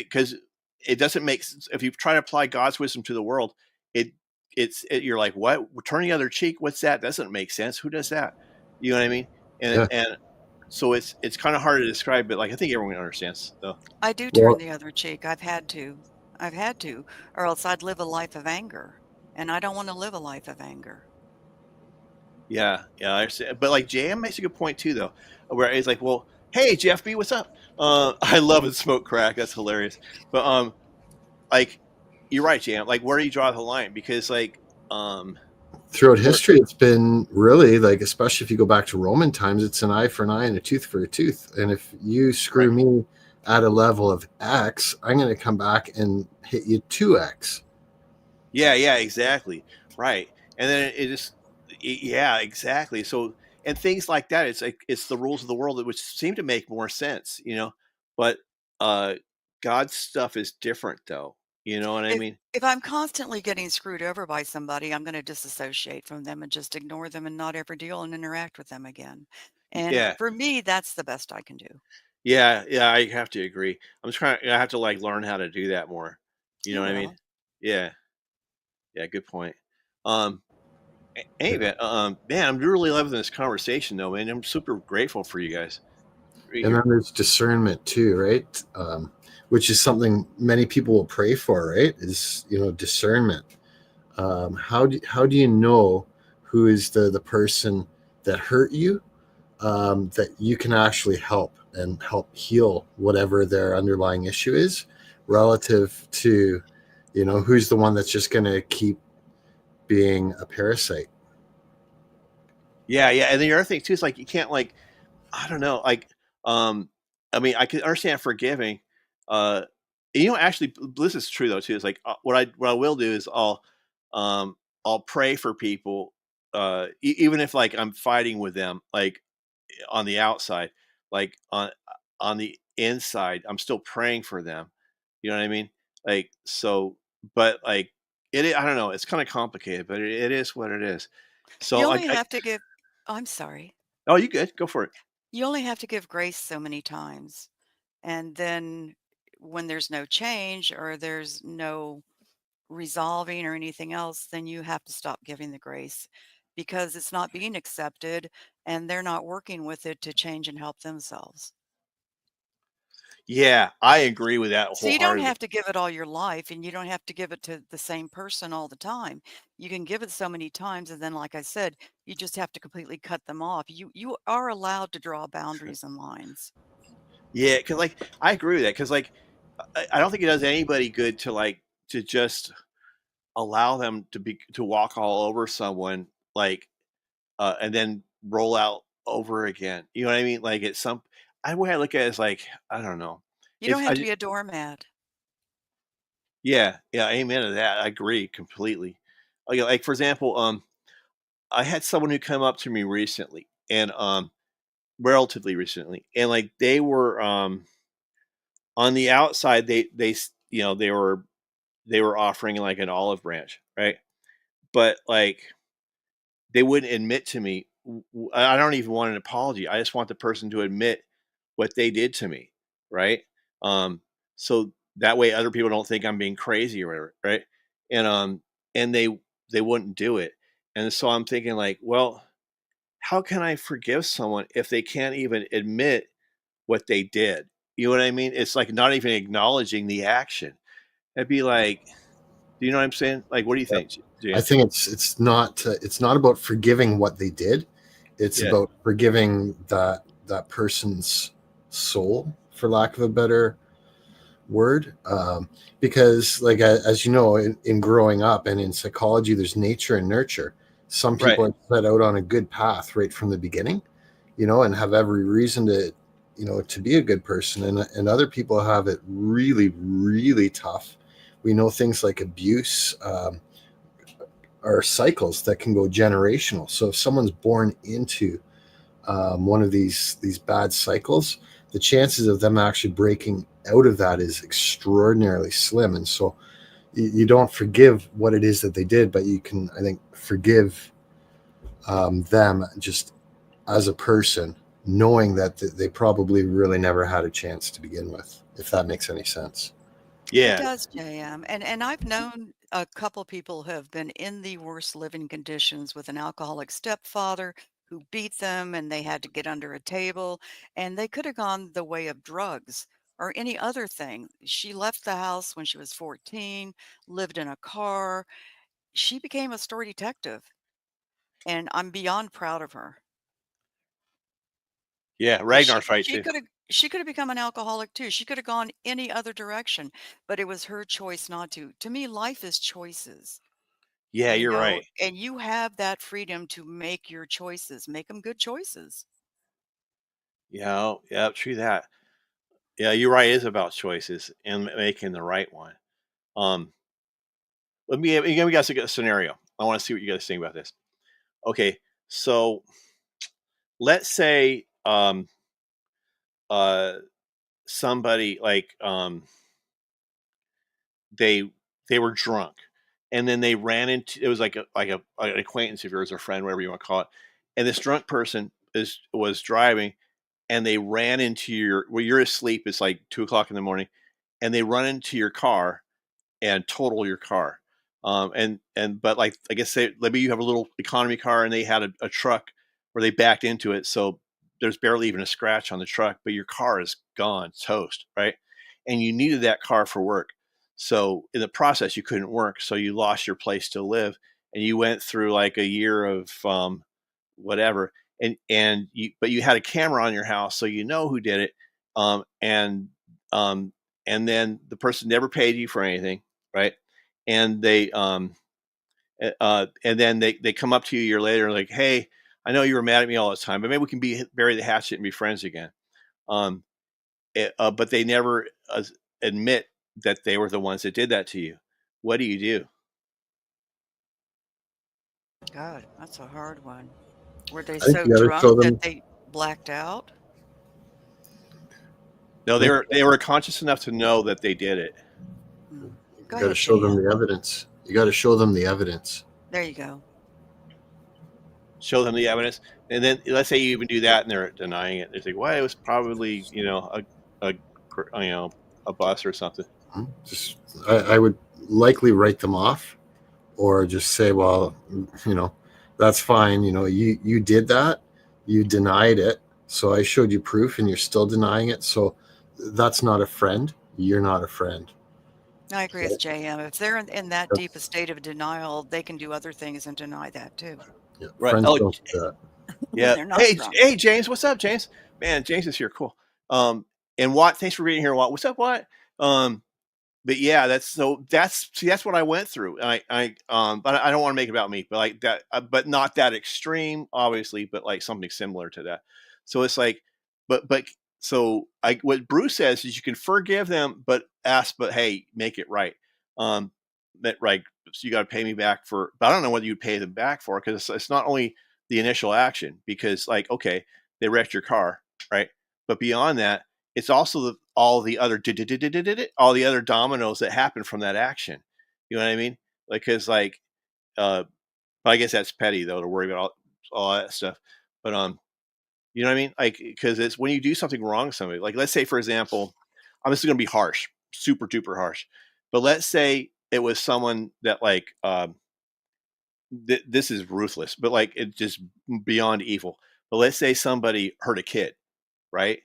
it doesn't make sense if you try to apply God's wisdom to the world, you're like, what? Turn the other cheek? What's that? Doesn't make sense. Who does that? You know what I mean? Yeah. And so it's kind of hard to describe, but like I think everyone understands though. I do turn Well, the other cheek. I've had to, or else I'd live a life of anger, and I don't want to live a life of anger. Yeah, I understand. But like JM makes a good point too, though, where he's like, "Well, hey JFB, what's up?" I love it, smoke crack. That's hilarious. But like you're right, JM. Like, where do you draw the line? Because like, throughout history, it's been really like, especially if you go back to Roman times, it's an eye for an eye and a tooth for a tooth. And if you screw me at a level of X, I'm going to come back and hit you 2X. yeah, exactly, right. And then yeah, exactly. So and things like that, it's like it's the rules of the world that which seem to make more sense, But God's stuff is different, though. You know what I mean? If I'm constantly getting screwed over by somebody, I'm going to disassociate from them and just ignore them and not ever deal and interact with them again. And Yeah. for me, that's the best I can do. Yeah, I have to agree. I have to like learn how to do that more. You know You what I mean? will. Yeah. Yeah, good point. Anyway, man, I'm really loving this conversation though, man. I'm super grateful for you guys. And then there's discernment too, right? Which is something many people will pray for, right? Is discernment. How do you know who is the person that hurt you, that you can actually help and help heal whatever their underlying issue is, relative to who's the one that's just going to keep being a parasite. Yeah, and the other thing too is like you can't like I don't know like I mean I can understand forgiving. Actually this is true though too. It's like what I will do is I'll pray for people even if like I'm fighting with them like on the outside, like on the inside I'm still praying for them. You know what I mean? Like so, but like I don't know. It's kind of complicated, but it is what it is. So You only have to give, I'm sorry. Oh, you good? Go for it. You only have to give grace so many times. And then when there's no change or there's no resolving or anything else, then you have to stop giving the grace because it's not being accepted and they're not working with it to change and help themselves. Yeah, I agree with that So you don't wholeheartedly. have to give it all your life and you don't have to give it to the same person all the time. You can give it so many times and then like I said, you just have to completely cut them off. You are allowed to draw boundaries and lines. Yeah, because like I agree with that because like I don't think it does anybody good to just allow them to walk all over someone like and then roll out over again. You know what I mean? Like it's the way I look at it is like I don't know. You don't have to be a doormat. Yeah, amen to that. I agree completely. Like for example, I had someone who come up to me recently, and relatively recently, and like they were on the outside, they were offering like an olive branch, right? But like they wouldn't admit to me. I don't even want an apology. I just want the person to admit what they did to me, right? So that way other people don't think I'm being crazy or whatever, right? And they wouldn't do it. And so I'm thinking like, well, how can I forgive someone if they can't even admit what they did? You know what I mean? It's like not even acknowledging the action. It'd be like, do you know what I'm saying? Like, what do you think, James? I think it's not about forgiving what they did. It's about forgiving that person's soul, for lack of a better word. Because like, as you know, in growing up and in psychology, there's nature and nurture. Some people are set out on a good path right from the beginning, and have every reason to, to be a good person. And other people have it really, really tough We know things like abuse are cycles that can go generational. So if someone's born into one of these bad cycles, the chances of them actually breaking out of that is extraordinarily slim. And so you don't forgive what it is that they did, but you can, I think, forgive them just as a person, knowing that they probably really never had a chance to begin with, if that makes any sense. It does, JM. And I've known a couple people who have been in the worst living conditions with an alcoholic stepfather who beat them and they had to get under a table, and they could have gone the way of drugs or any other thing. She left the house when she was 14, lived in a car. She became a story detective, and I'm beyond proud of her. Yeah, But Ragnar's right too. she could have become an alcoholic too. She could have gone any other direction, but it was her choice not to. To me, life is choices, Yeah, you you're know, right. and you have that freedom to make your choices, make them good choices. Yeah, yeah, true that. Yeah, you're right. It is about choices and making the right one. Um, let me give you guys a scenario. I want to see what you guys think about this. Okay, so let's say somebody like they were drunk, and then they ran into, it was like an acquaintance of yours or friend, whatever you want to call it, and this drunk person was driving, and they ran into your, well, you're asleep, it's like 2 o'clock in the morning, and they run into your car and total your car. But like, I guess maybe you have a little economy car and they had a truck where they backed into it, so there's barely even a scratch on the truck, but your car is gone, toast, right? And you needed that car for work. So in the process, you couldn't work, so you lost your place to live, and you went through like a year of whatever, but you had a camera on your house, so you know who did it, um, and um, and then the person never paid you for anything, right? And and then they come up to you a year later, like, hey, I know you were mad at me all this time, but maybe we can bury the hatchet and be friends again. Um, but they never admit that they were the ones that did that to you. What do you do? God, that's a hard one. Were they I think so you gotta show drunk them. that they blacked out? No, they were conscious enough to know that they did it. You Go got to ahead, show them JM. the evidence. You got to show them the evidence. There you go. Show them the evidence, and then let's say you even do that, and they're denying it. They say, "Well, it was probably a a bus or something." Just I would likely write them off, or just say, well, that's fine. You did that, you denied it, so I showed you proof, and you're still denying it. So that's not a friend. You're not a friend. I agree with JM. If they're in that deep a state of denial, they can do other things and deny that too. Yeah, Right. friends don't do that. Yeah. They're not Hey, drunk. hey, James. What's up, James? Man, James is here. Cool. And Watt, thanks for being here, Watt. What's up, Watt? But yeah, that's what I went through. But I don't want to make it about me, but like that, but not that extreme, obviously, but like something similar to that. So it's like, so what Bruce says is you can forgive them, but hey, make it right. That right. So you got to pay me back for, but I don't know whether you pay them back for, because it's not only the initial action, because like, okay, they wrecked your car, right? But beyond that, it's also all the other dominoes that happen from that action. You know what I mean? Like, cause like, but I guess that's petty though, to worry about all that stuff. But, you know what I mean? Like, cause it's when you do something wrong to somebody, like, let's say, for example, I'm just going to be harsh, super duper harsh, but let's say it was someone that like, this is ruthless, but like, it's just beyond evil. But let's say somebody hurt a kid, right?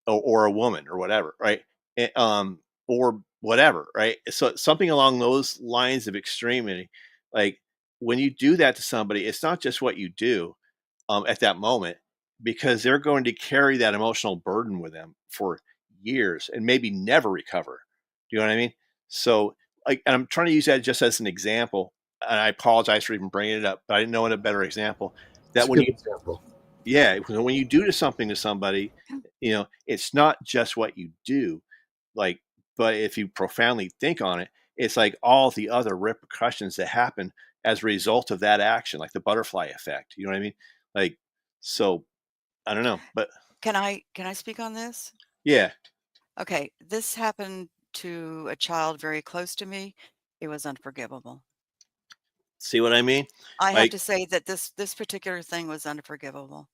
Or a woman or whatever, right? Or whatever, right? So something along those lines of extremity, like when you do that to somebody, it's not just what you do at that moment, because they're going to carry that emotional burden with them for years and maybe never recover. Do you know what I mean? So, like, and I'm trying to use that just as an example, and I apologize for even bringing it up, but I didn't know a better example. That when you, example. yeah, when you do something to somebody, it's not just what you do, like, but if you profoundly think on it, It's like all the other repercussions that happen as a result of that action, like the butterfly effect. You know what I mean? Like, so I don't know, but Can I speak on this? yeah. Okay, this happened to a child very close to me. It was unforgivable. See what I mean? I have Like, to say that this particular thing was unforgivable.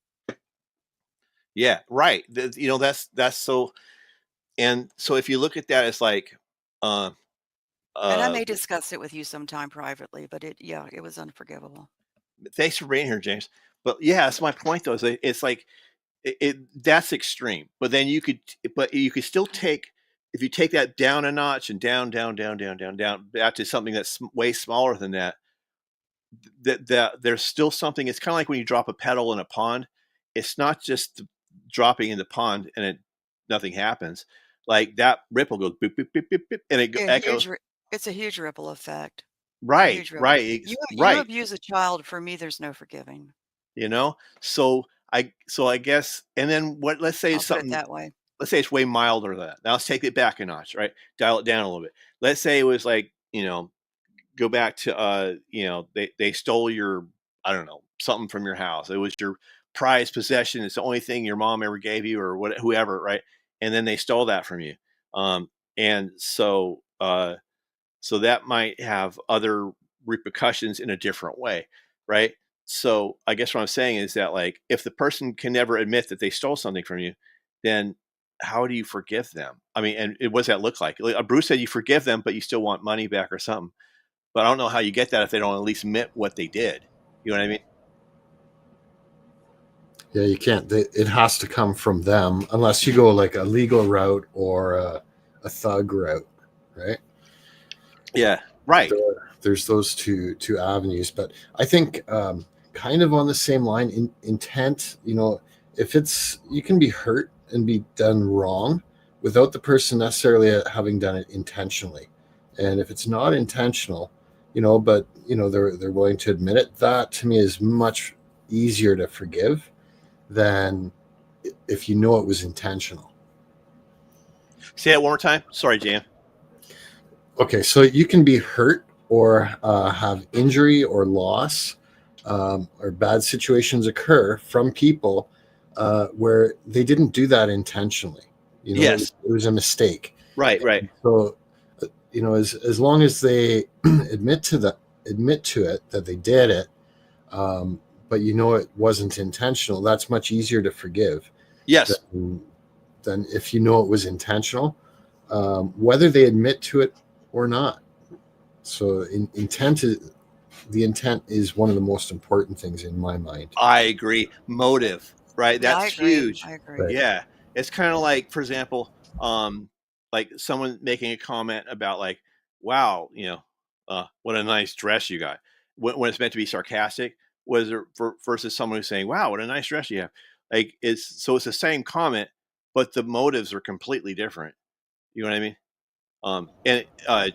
yeah, right. That's so. And so if you look at that as like, uh, And I uh, may discuss it with you sometime privately, but yeah, it was unforgivable. thanks for being here, James. But yeah, that's my point though. Is that it's like that's extreme. But then but you could still take if you take that down a notch and down, down, down, down, down, down, back to something that's way smaller than that. That there's still something. It's kind of like when you drop a pedal in a pond. It's not just dropping in the pond and nothing happens. Like that ripple goes beep beep beep beep beep, and it A huge, echoes. it's a huge ripple effect. A Right, huge ripple. right, You right. abuse a child, for me, there's no forgiving. You know, so I guess, and then what? Let's say I'll it's put it something. that way. Let's say it's way milder than that. Now let's take it back a notch, right? Dial it down a little bit. Let's say it was like, go back to they stole your, I don't know, something from your house. It was your prized possession. It's the only thing your mom ever gave you or whoever, right? And then they stole that from you. And so that might have other repercussions in a different way, right? So I guess what I'm saying is that, like, if the person can never admit that they stole something from you, then how do you forgive them? I mean, and what does that look like? Bruce said you forgive them, but you still want money back or something. But I don't know how you get that if they don't at least admit what they did. You know what I mean? Yeah, you can't. It has to come from them unless you go like a legal route or a thug route, right? Yeah, right. There's those two avenues, but I think kind of on the same line, intent. If you can be hurt and be done wrong without the person necessarily having done it intentionally, and if it's not intentional, but they're willing to admit it, that to me is much easier to forgive than if it was intentional. Say that one more time. Sorry, Jan. Okay, so you can be hurt or have injury or loss or bad situations occur from people where they didn't do that intentionally. Yes. It was a mistake. Right. So, as long as they admit to it that they did it, but it wasn't intentional, that's much easier to forgive. Yes. Than if it was intentional, whether they admit to it or not. So the intent is one of the most important things in my mind. I agree. Motive, right? That's huge. I agree. Right. Yeah. It's kind of like, for example, like someone making a comment about like, wow, what a nice dress you got. When it's meant to be sarcastic, versus someone who's saying, wow, what a nice dress you have. Like it's the same comment, but the motives are completely different. You know what I mean? And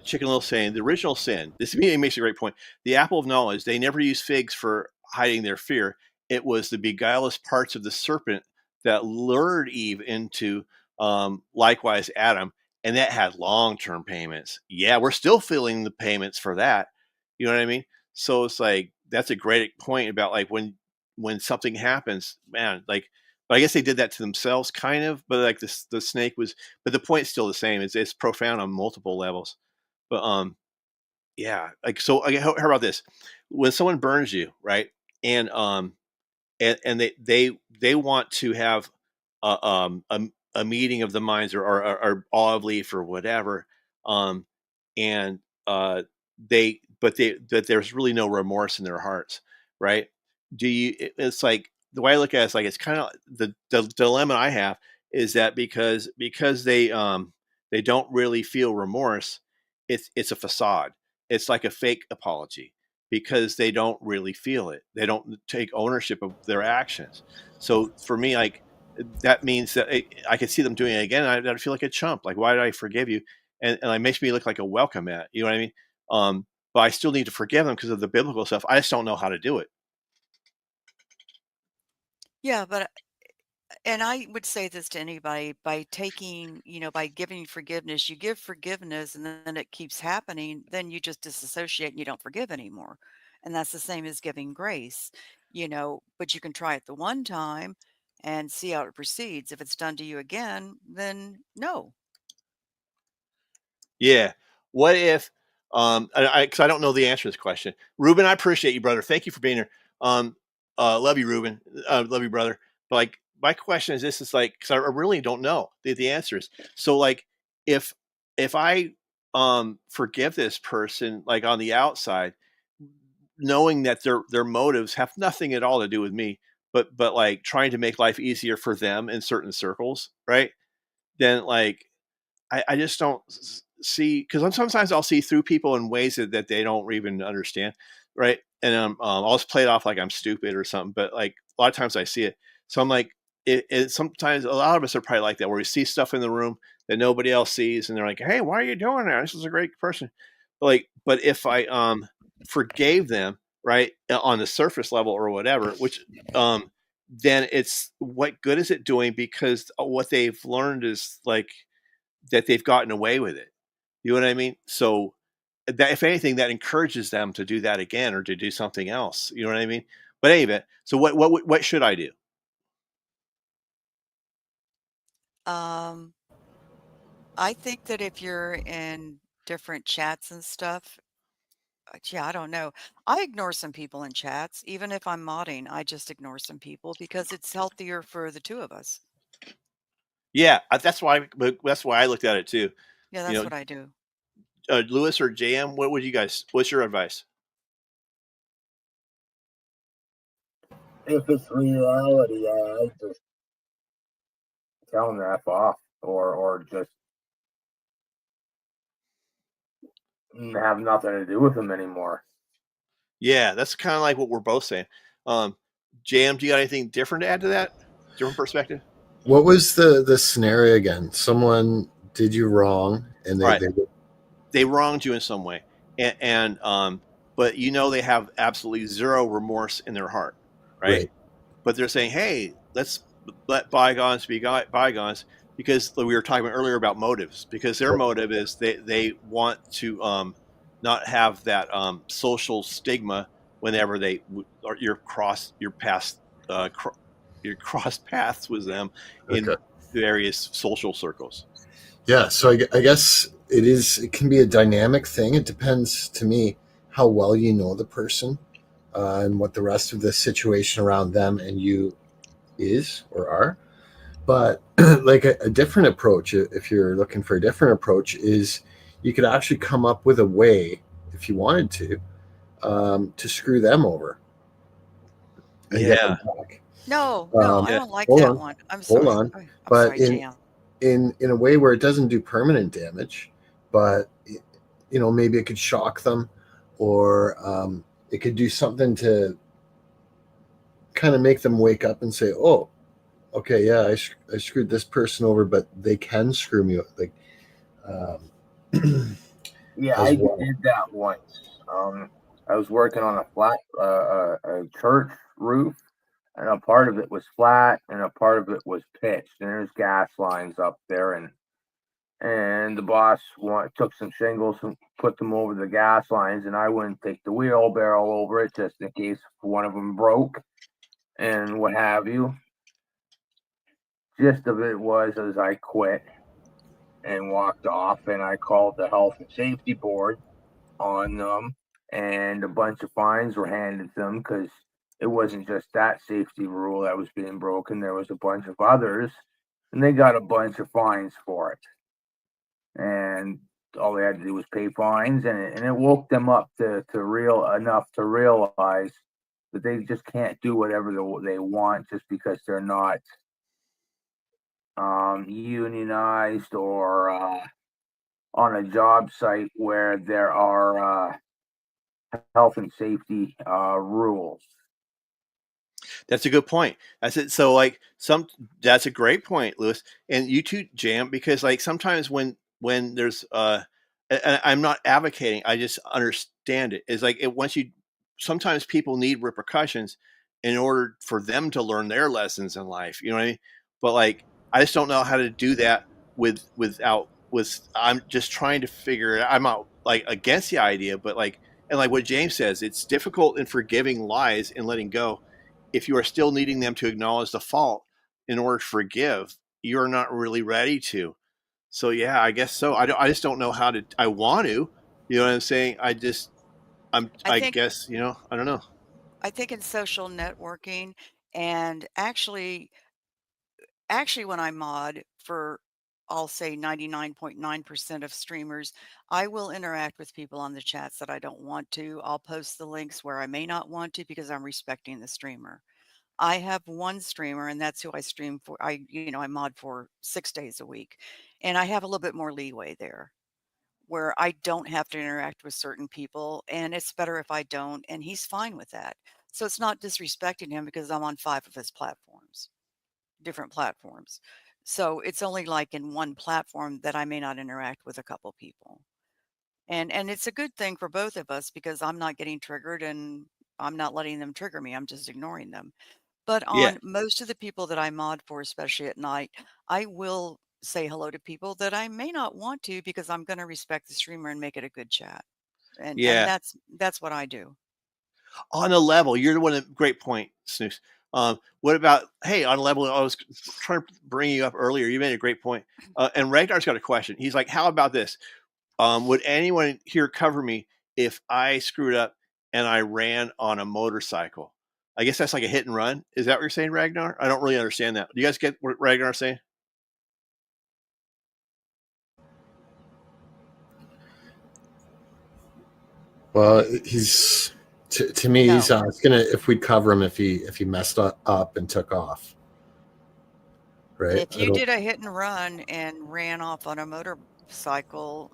Chicken Little saying the original sin. This makes a great point. The apple of knowledge. They never used figs for hiding their fear. It was the beguileless parts of the serpent that lured Eve into likewise Adam, and that had long-term payments. Yeah, we're still feeling the payments for that. You know what I mean? So it's like that's a great point about like when something happens, man. Like, but I guess they did that to themselves, kind of. But like the snake was, but the point's still the same. It's profound on multiple levels. But yeah. Like so, how about this? When someone burns you, right? And and they want to have a meeting of the minds or olive leaf or whatever, and but there's really no remorse in their hearts, right? It's like the way I look at it is like it's kind of the dilemma I have is that because they don't really feel remorse, it's a facade. It's like a fake apology because they don't really feel it. They don't take ownership of their actions. So for me, like that means that I could see them doing it again. I'd feel like a chump. Like, why did I forgive you? And it makes me look like a welcome mat. You know what I mean? But I still need to forgive them because of the biblical stuff. I just don't know how to do it. Yeah, but And I would say this to anybody, by taking, by giving forgiveness, you give forgiveness and then it keeps happening, then you just disassociate and you don't forgive anymore. And that's the same as giving grace, but you can try it the one time and see how it proceeds. If it's done to you again, then no. Yeah. What if, because I don't know the answer to this question. Ruben, I appreciate you, brother. Thank you for being here. Love you, Ruben. Love you, brother. But like, my question is this: is like, because I really don't know the answers. So like, if I forgive this person, like on the outside, knowing that their motives have nothing at all to do with me, but like trying to make life easier for them in certain circles, right? Then like, I just don't see, because sometimes I'll see through people in ways that they don't even understand, right? And I'll just play it off like I'm stupid or something. But like a lot of times I see it, so I'm like, sometimes a lot of us are probably like that, where we see stuff in the room that nobody else sees, and they're like, "Hey, why are you doing that? This is a great person." But if I forgave them, right, on the surface level or whatever, which then it's, what good is it doing? Because what they've learned is like that they've gotten away with it. You know what I mean? So that, if anything, that encourages them to do that again or to do something else. You know what I mean? But anyway, so what should I do? Um, I think that if you're in different chats and stuff, yeah, I don't know. I ignore some people in chats, even if I'm modding. I just ignore some people because it's healthier for the two of us. Yeah, that's why I looked at it too. Yeah, You that's know, what I do. Lewis or JM, what would you guys? What's your advice? If it's reality, I just tell them to F off, or just have nothing to do with them anymore. Yeah, that's kind of like what we're both saying. JM, do you got anything different to add to that? Different perspective? What was the scenario again? Someone did you wrong, and Right. They wronged you in some way, and but they have absolutely zero remorse in their heart, right? But they're saying, "Hey, let's let bygones be bygones," because we were talking about earlier about motives. Because their motive is they want to not have that social stigma whenever you're past your cross paths with them in various social circles. Yeah, so I guess it can be a dynamic thing. It depends, to me, how well you know the person and what the rest of the situation around them and you is or are. But like a different approach, if you're looking for a different approach, is you could actually come up with a way, if you wanted to screw them over. And get them back. No, I don't like that one. I'm sorry. Hold on. I'm But sorry, JM. in a way where it doesn't do permanent damage, but maybe it could shock them, or it could do something to kind of make them wake up and say, "Oh, okay, yeah, I screwed this person over, but they can screw me." Like, yeah, I did that once. I was working on a flat a church roof, and a part of it was flat and a part of it was pitched, and there's gas lines up there, and the boss took some shingles and put them over the gas lines, and I wouldn't take the wheelbarrow over it just in case one of them broke and what have you. Gist of it was, as I quit and walked off, and I called the health and safety board on them, and a bunch of fines were handed to them because it wasn't just that safety rule that was being broken. There was a bunch of others, and they got a bunch of fines for it. And all they had to do was pay fines, and it woke them up to realize that they just can't do whatever they want just because they're not unionized or on a job site where there are health and safety rules. That's a good point. That's it. So like that's a great point, Lewis. And you too, Jam, because like sometimes when there's and I'm not advocating, I just understand it. It's like sometimes people need repercussions in order for them to learn their lessons in life. You know what I mean? but like I just don't know how to do that without with. I'm just trying to figure it out. I'm not like against the idea, but like and like what James says, it's difficult in forgiving lies and letting go if you are still needing them to acknowledge the fault in order to forgive. You're not really ready to. So yeah, I guess so. I just don't know how to. I want to. You know what I'm saying? I think guess I don't know. I think in social networking and actually when I mod for, I'll say 99.9% of streamers, I will interact with people on the chats that I don't want to. I'll post the links where I may not want to because I'm respecting the streamer. I have one streamer and that's who I stream for. I mod for 6 days a week. And I have a little bit more leeway there where I don't have to interact with certain people and it's better if I don't, and he's fine with that. So it's not disrespecting him because I'm on 5 of his platforms, different platforms. So it's only like in one platform that I may not interact with a couple people. And it's a good thing for both of us because I'm not getting triggered and I'm not letting them trigger me. I'm just ignoring them. But Yeah, on most of the people that I mod for, especially at night, I will say hello to people that I may not want to because I'm going to respect the streamer and make it a good chat. And yeah. that's what I do. On a level, you're the one. Great point, Snooze. What about hey? On a level, I was trying to bring you up earlier. You made a great point. And Ragnar's got a question. He's like, "How about this? Would anyone here cover me if I screwed up and I ran on a motorcycle?" I guess that's like a hit and run. Is that what you're saying, Ragnar? I don't really understand that. Do you guys get what Ragnar's saying? Well, he's to me, No. he's it's gonna if we'd cover him if he messed up and took off, right? If you did a hit and run and ran off on a motorcycle,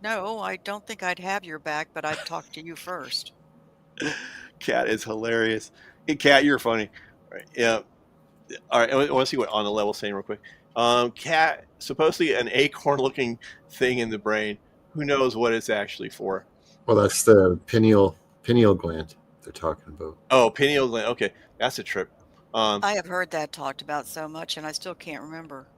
no, I don't think I'd have your back, but I'd talk to you first. Cat is hilarious. Hey, Cat, you're funny. Right? Yeah. All right. I want to see what on the level saying real quick. Cat, supposedly an acorn-looking thing in the brain. Who knows what it's actually for? Well, that's the pineal gland they're talking about. Oh, pineal gland. Okay, that's a trip. I have heard that talked about so much, and I still can't remember.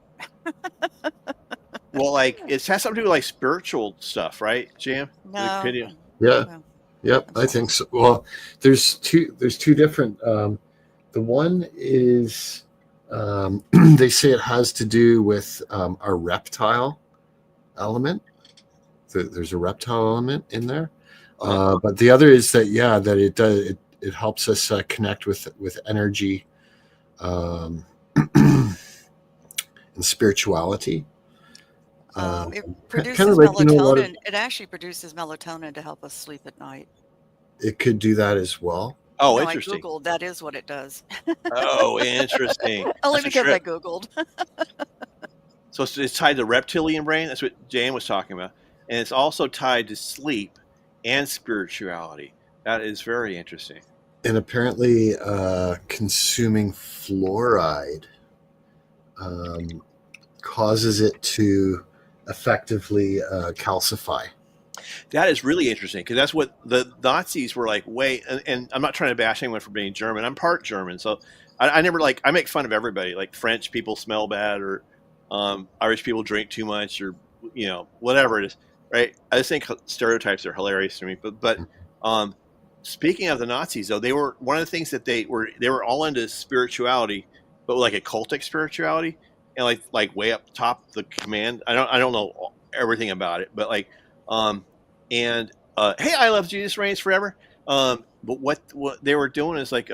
Well, like it has something to do with like spiritual stuff, right, Jam? Like No. Yeah. No. Yep, I think so. Well, there's two different. The one is they say it has to do with our reptile element. There's a reptile element in there, but the other is that that it does it helps us connect with energy and spirituality. It produces kind of like, melatonin. It actually produces melatonin to help us sleep at night. it could do that as well. Oh, No, interesting. I Googled. That is what it does. Oh, interesting. Only That's a because I trip. Googled. So it's tied to reptilian brain. That's what Jan was talking about, and it's also tied to sleep and spirituality. That is very interesting. And apparently, consuming fluoride causes it to effectively calcify. That is really interesting because that's what the Nazis were like. And I'm not trying to bash anyone for being German. I'm part German, so I never I make fun of everybody. Like French people smell bad, or Irish people drink too much, or whatever it is. Right? I just think stereotypes are hilarious to me. But speaking of the Nazis, though, they were one of the things that they were all into spirituality, but like a cultic spirituality, and like way up top the command. I don't know everything about it, but like hey, I love Jesus reigns forever. But what they were doing is like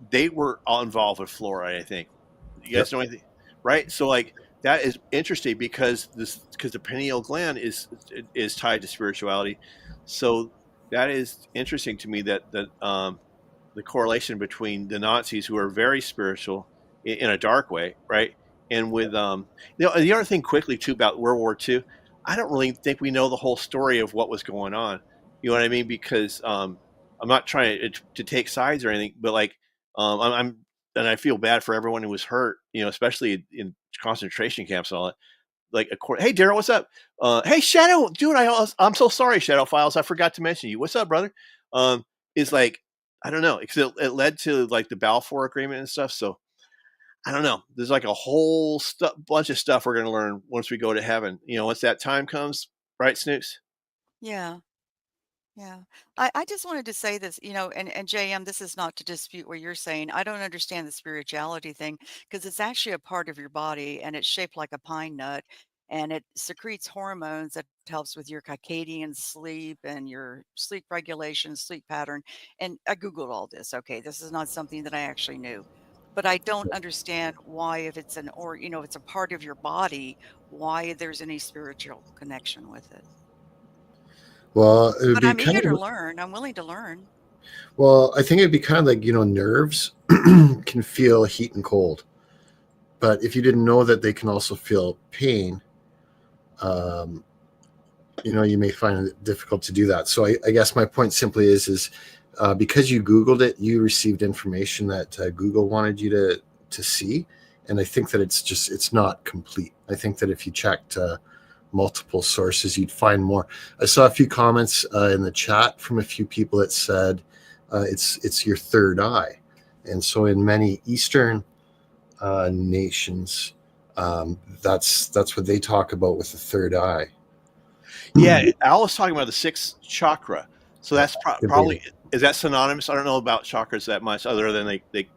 they were all involved with fluoride. I think you guys know anything, right? So like that is interesting because the pineal gland is tied to spirituality. So that is interesting to me that the correlation between the Nazis, who are very spiritual in a dark way, right, and with the other thing quickly too about World War II. I don't really think we know the whole story of what was going on. You know what I mean? Because I'm not trying to take sides or anything, but like I'm and I feel bad for everyone who was hurt. Especially in concentration camps and all that. Like, hey, Daryl, what's up? Hey, Shadow, dude, I'm so sorry, Shadow Files. I forgot to mention you. What's up, brother? Is like I don't know, because it led to like the Balfour Agreement and stuff. So I don't know. There's like a whole bunch of stuff we're going to learn once we go to heaven. Once that time comes, right, Snooks? Yeah. Yeah. I just wanted to say this, and JM, this is not to dispute what you're saying. I don't understand the spirituality thing because it's actually a part of your body and it's shaped like a pine nut and it secretes hormones that helps with your circadian sleep and your sleep regulation, sleep pattern. And I Googled all this. Okay. This is not something that I actually knew, but I don't understand why, if it's it's a part of your body, why there's any spiritual connection with it. Well, it would But be I'm kind eager to of, learn. I'm willing to learn. well, I think it'd be kind of like, nerves can feel heat and cold. But if you didn't know that they can also feel pain, you may find it difficult to do that. So I guess my point simply is because you Googled it, you received information that Google wanted you to see. And I think that it's not complete. I think that if you checked multiple sources, you'd find more. I saw a few comments in the chat from a few people that said it's your third eye. And so in many Eastern nations, that's what they talk about with the third eye. Yeah, Al was talking about the sixth chakra. So that's probably, is that synonymous? I don't know about chakras that much, other than they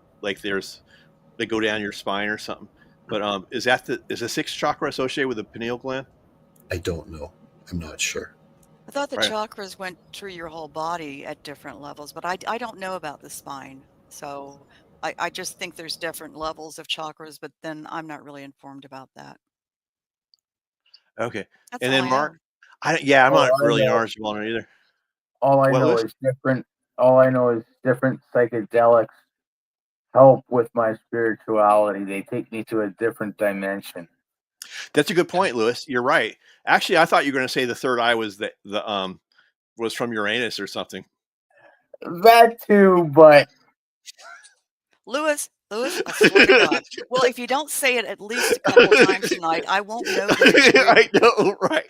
go down your spine or something. But is the sixth chakra associated with the pineal gland? I don't know. I'm not sure. I thought the chakras went through your whole body at different levels, but I don't know about the spine. So I just think there's different levels of chakras, but then I'm not really informed about that. Okay. That's And all then I Mark, know. I'm not really knowledgeable on it either. All I know is different psychedelics help with my spirituality. They take me to a different dimension. That's a good point, Lewis. You're right. Actually, I thought you were going to say the third eye was was from Uranus or something. That too, but Lewis, I swear to God. Well, if you don't say it at least a couple times tonight, I won't know that it's you. I know, right?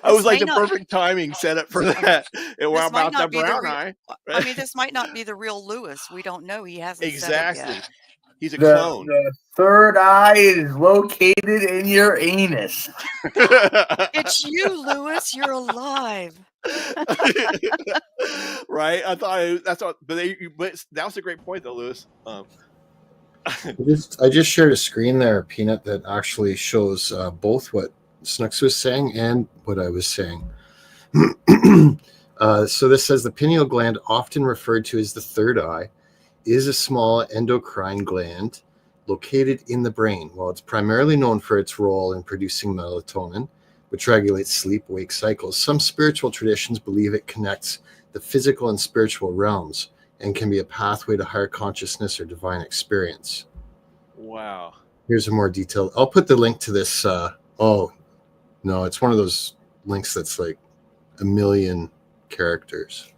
I was like the perfect timing set up for that. And what about the brown eye? I mean, this might not be the real Lewis. We don't know. He hasn't Exactly. said it yet. He's a clone. The third eye is located in your anus. It's you, Lewis. You're alive. Right? I thought that's what, but that was a great point, though, Lewis. I just shared a screen there, Peanut, that actually shows both what Snooks was saying and what I was saying. So this says the pineal gland, often referred to as the third eye, is a small endocrine gland located in the brain. While it's primarily known for its role in producing melatonin, which regulates sleep-wake cycles, some spiritual traditions believe it connects the physical and spiritual realms and can be a pathway to higher consciousness or divine experience. Wow. Here's a more detailed. I'll put the link to this. Oh, no, it's one of those links that's like 1 million characters.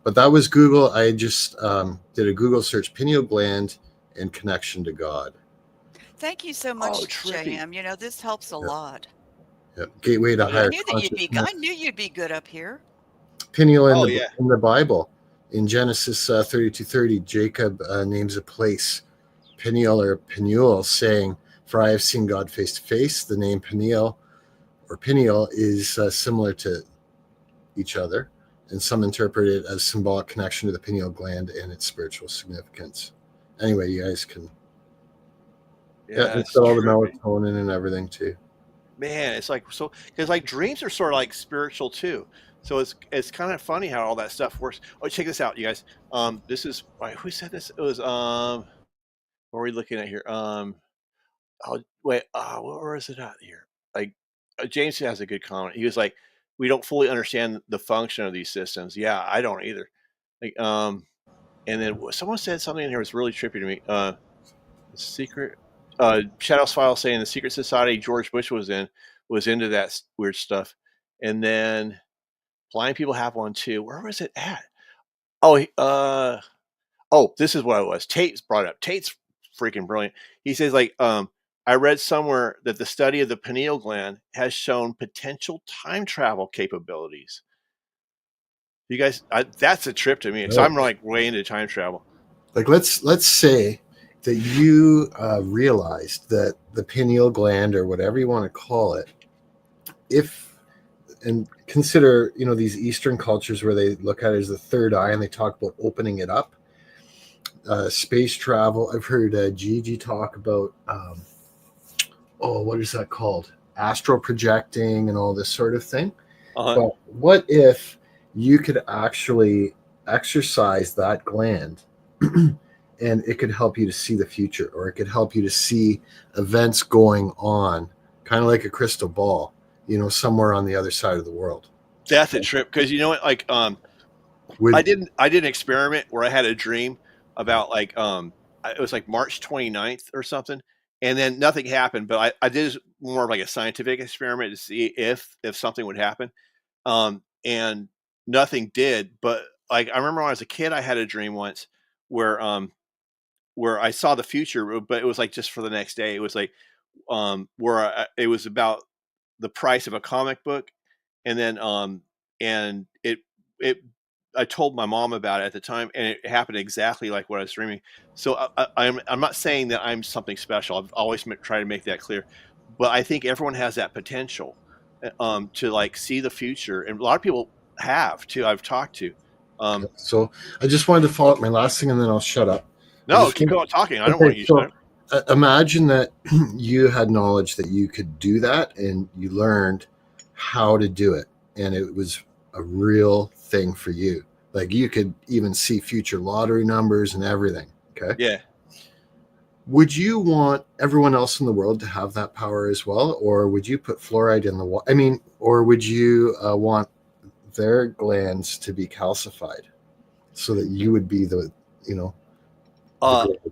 But that was Google. I just did a Google search, pineal gland and connection to God. Thank you so much, JM. This helps a lot. Yep. Gateway to higher consciousness. I knew you'd be good up here. Pineal in the Bible. In Genesis 32:30, Jacob names a place Peniel or Penuel, saying, "For I have seen God face to face." The name Peniel or Peniel is similar to each other, and some interpret it as symbolic connection to the pineal gland and its spiritual significance. Anyway, you guys can it's got all the melatonin and everything too. Man, it's like so because like dreams are sort of like spiritual too. So it's kind of funny how all that stuff works. Oh, check this out, you guys. This is who said this? It was what are we looking at here? Oh wait, where is it at here? Like James has a good comment. He was like, we don't fully understand the function of these systems. Yeah, I don't either. Like and then someone said something in here was really trippy to me. The secret Shadows File saying the secret society George Bush was into that weird stuff. And then blind people have one too. Where was it at? Oh, this is what it was. Tate's brought it up. Tate's freaking brilliant. He says like, I read somewhere that the study of the pineal gland has shown potential time travel capabilities. You guys, that's a trip to me because I'm like way into time travel. Like let's say that you realized that the pineal gland, or whatever you want to call it, and consider, these Eastern cultures where they look at it as the third eye and they talk about opening it up. Space travel. I've heard Gigi talk about, what is that called? Astral projecting and all this sort of thing. But what if you could actually exercise that gland and it could help you to see the future, or it could help you to see events going on, kind of like a crystal ball, somewhere on the other side of the world. That's a trip, because you know what, like I did an experiment where I had a dream about it was like March 29th or something, and then nothing happened, but I did more of like a scientific experiment to see if something would happen, and nothing did. But like I remember when I was a kid, I had a dream once where I saw the future, but it was like just for the next day. It was like it was about the price of a comic book, and then and it I told my mom about it at the time, and it happened exactly like what I was dreaming. So I'm not saying that I'm something special. I've always tried to make that clear, but I think everyone has that potential to like see the future, and a lot of people have too. I've talked to. So I just wanted to follow up my last thing, and then I'll shut up. No, keep going talking. I don't want you to. Imagine that you had knowledge that you could do that, and you learned how to do it, and it was a real thing for you. Like you could even see future lottery numbers and everything. Okay. Yeah. Would you want everyone else in the world to have that power as well, or would you put fluoride in the water? I mean, or would you want their glands to be calcified so that you would be the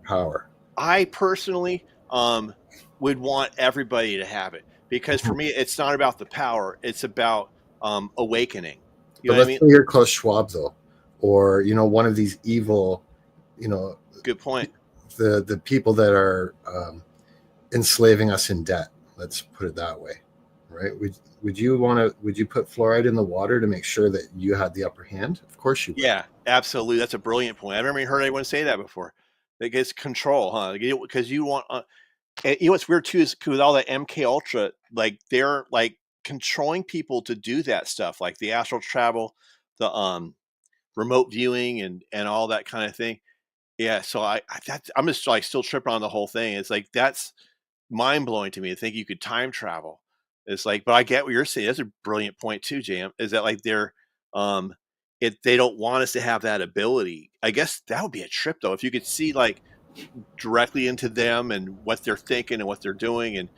power? I personally would want everybody to have it, because for me, it's not about the power; it's about awakening. You know what I mean? Say you're Klaus Schwab, though, or one of these evil, Good point. The people that are enslaving us in debt. Let's put it that way, right? Would you put fluoride in the water to make sure that you had the upper hand? Of course you would. Yeah, absolutely. That's a brilliant point. I've never even heard anyone say that before. It gets control, huh? Because you want. And what's weird too is with all that MK Ultra, like they're like controlling people to do that stuff, like the astral travel, the remote viewing, and all that kind of thing. Yeah, so I'm just like still tripping on the whole thing. It's like that's mind blowing to me to think you could time travel. It's like, but I get what you're saying. That's a brilliant point too, Jam. Is that like they're they don't want us to have that ability. I guess that would be a trip though, if you could see like directly into them and what they're thinking and what they're doing, and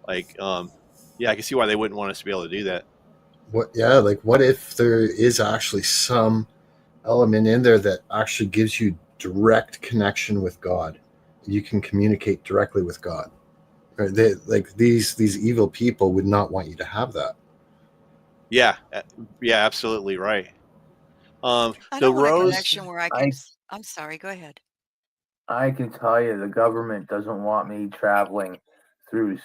like yeah, I can see why they wouldn't want us to be able to do that. What if there is actually some element in there that actually gives you direct connection with God? You can communicate directly with God. Right? These evil people would not want you to have that. Yeah, absolutely right. I The don't want a rose. connection where I can. I'm sorry. Go ahead. I can tell you the government doesn't want me traveling through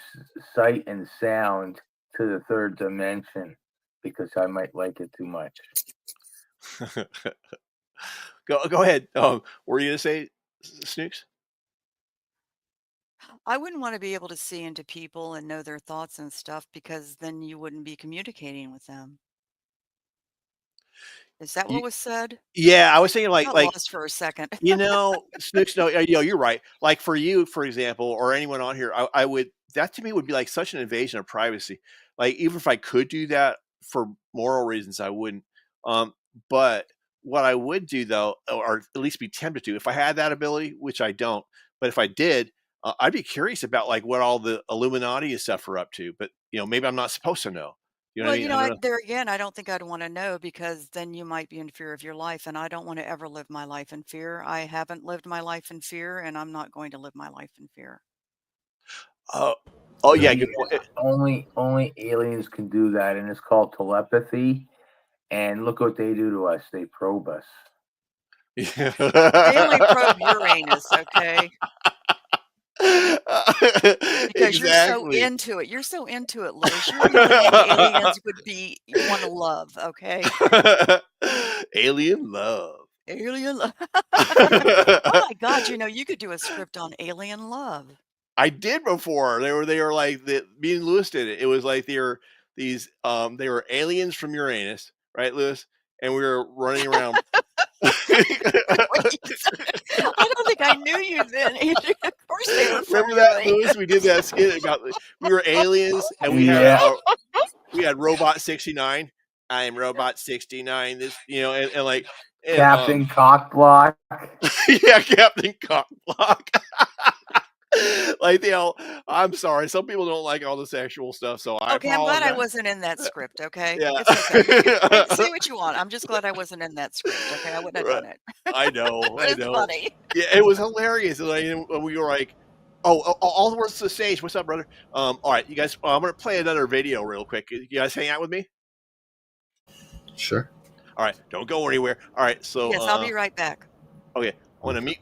sight and sound to the third dimension because I might like it too much. Go ahead. What were you gonna say, Snooks? I wouldn't want to be able to see into people and know their thoughts and stuff, because then you wouldn't be communicating with them. Is that what was said? Yeah, I was thinking I got like lost for a second. Snooks. No, you're right. Like for you, for example, or anyone on here, I would, that to me would be like such an invasion of privacy. Like even if I could do that for moral reasons, I wouldn't. But what I would do though, or at least be tempted to, if I had that ability, which I don't, but if I did, I'd be curious about like what all the Illuminati and stuff are up to. But maybe I'm not supposed to know. You know Well, what I mean? I don't know. there again, I don't think I'd want to know, because then you might be in fear of your life, and I don't want to ever live my life in fear. I haven't lived my life in fear, and I'm not going to live my life in fear. Oh yeah, good point. Only aliens can do that, and it's called telepathy. And look what they do to us. They probe us. They only probe Uranus, okay? Because you're so Exactly. into it. You're so into it, Liz. You're the only aliens would be you want to love, okay? Alien love. Alien love. Oh my God, you could do a script on alien love. I did before. They were like me and Lewis did it. It was like they were aliens from Uranus, right, Lewis? And we were running around. I don't think I knew you then, Adrian. Of course they were. Remember that, Lewis? We did that skit about we were aliens and we had Robot 69. I am Robot 69. This, and like Captain Cockblock. Yeah, Captain Cockblock. Like I'm sorry, some people don't like all the sexual stuff, so I I'm glad I wasn't in that script. Okay, it's okay. Say what you want. I'm just glad I wasn't in that script. Okay, I wouldn't have done it. I know. I know. Funny. Yeah, it was hilarious. Like, we were like, all the words to the stage. What's up, brother? All right, you guys. I'm gonna play another video real quick. You guys hang out with me? Sure. All right, don't go anywhere. All right, so yes, I'll be right back. Okay, I want to meet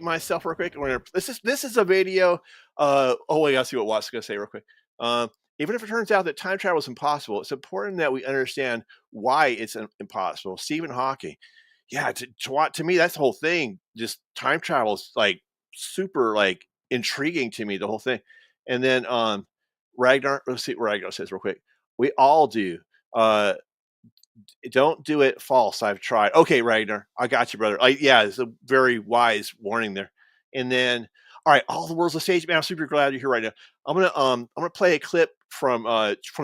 myself real quick. This is a video. Wait, I'll see what Watt's gonna say real quick. Even if it turns out that time travel is impossible, it's important that we understand why it's impossible. Stephen Hawking. Yeah, to me, that's the whole thing. Just time travel is like super like intriguing to me, the whole thing. And then Ragnar, let's see what Ragnar says real quick. We all do. Don't do it false. I've tried. Okay, Ragnar, I got you, brother. Yeah, it's a very wise warning there. And then, all right, all the world's a stage. Man, I'm super glad you're here right now. I'm gonna play a clip from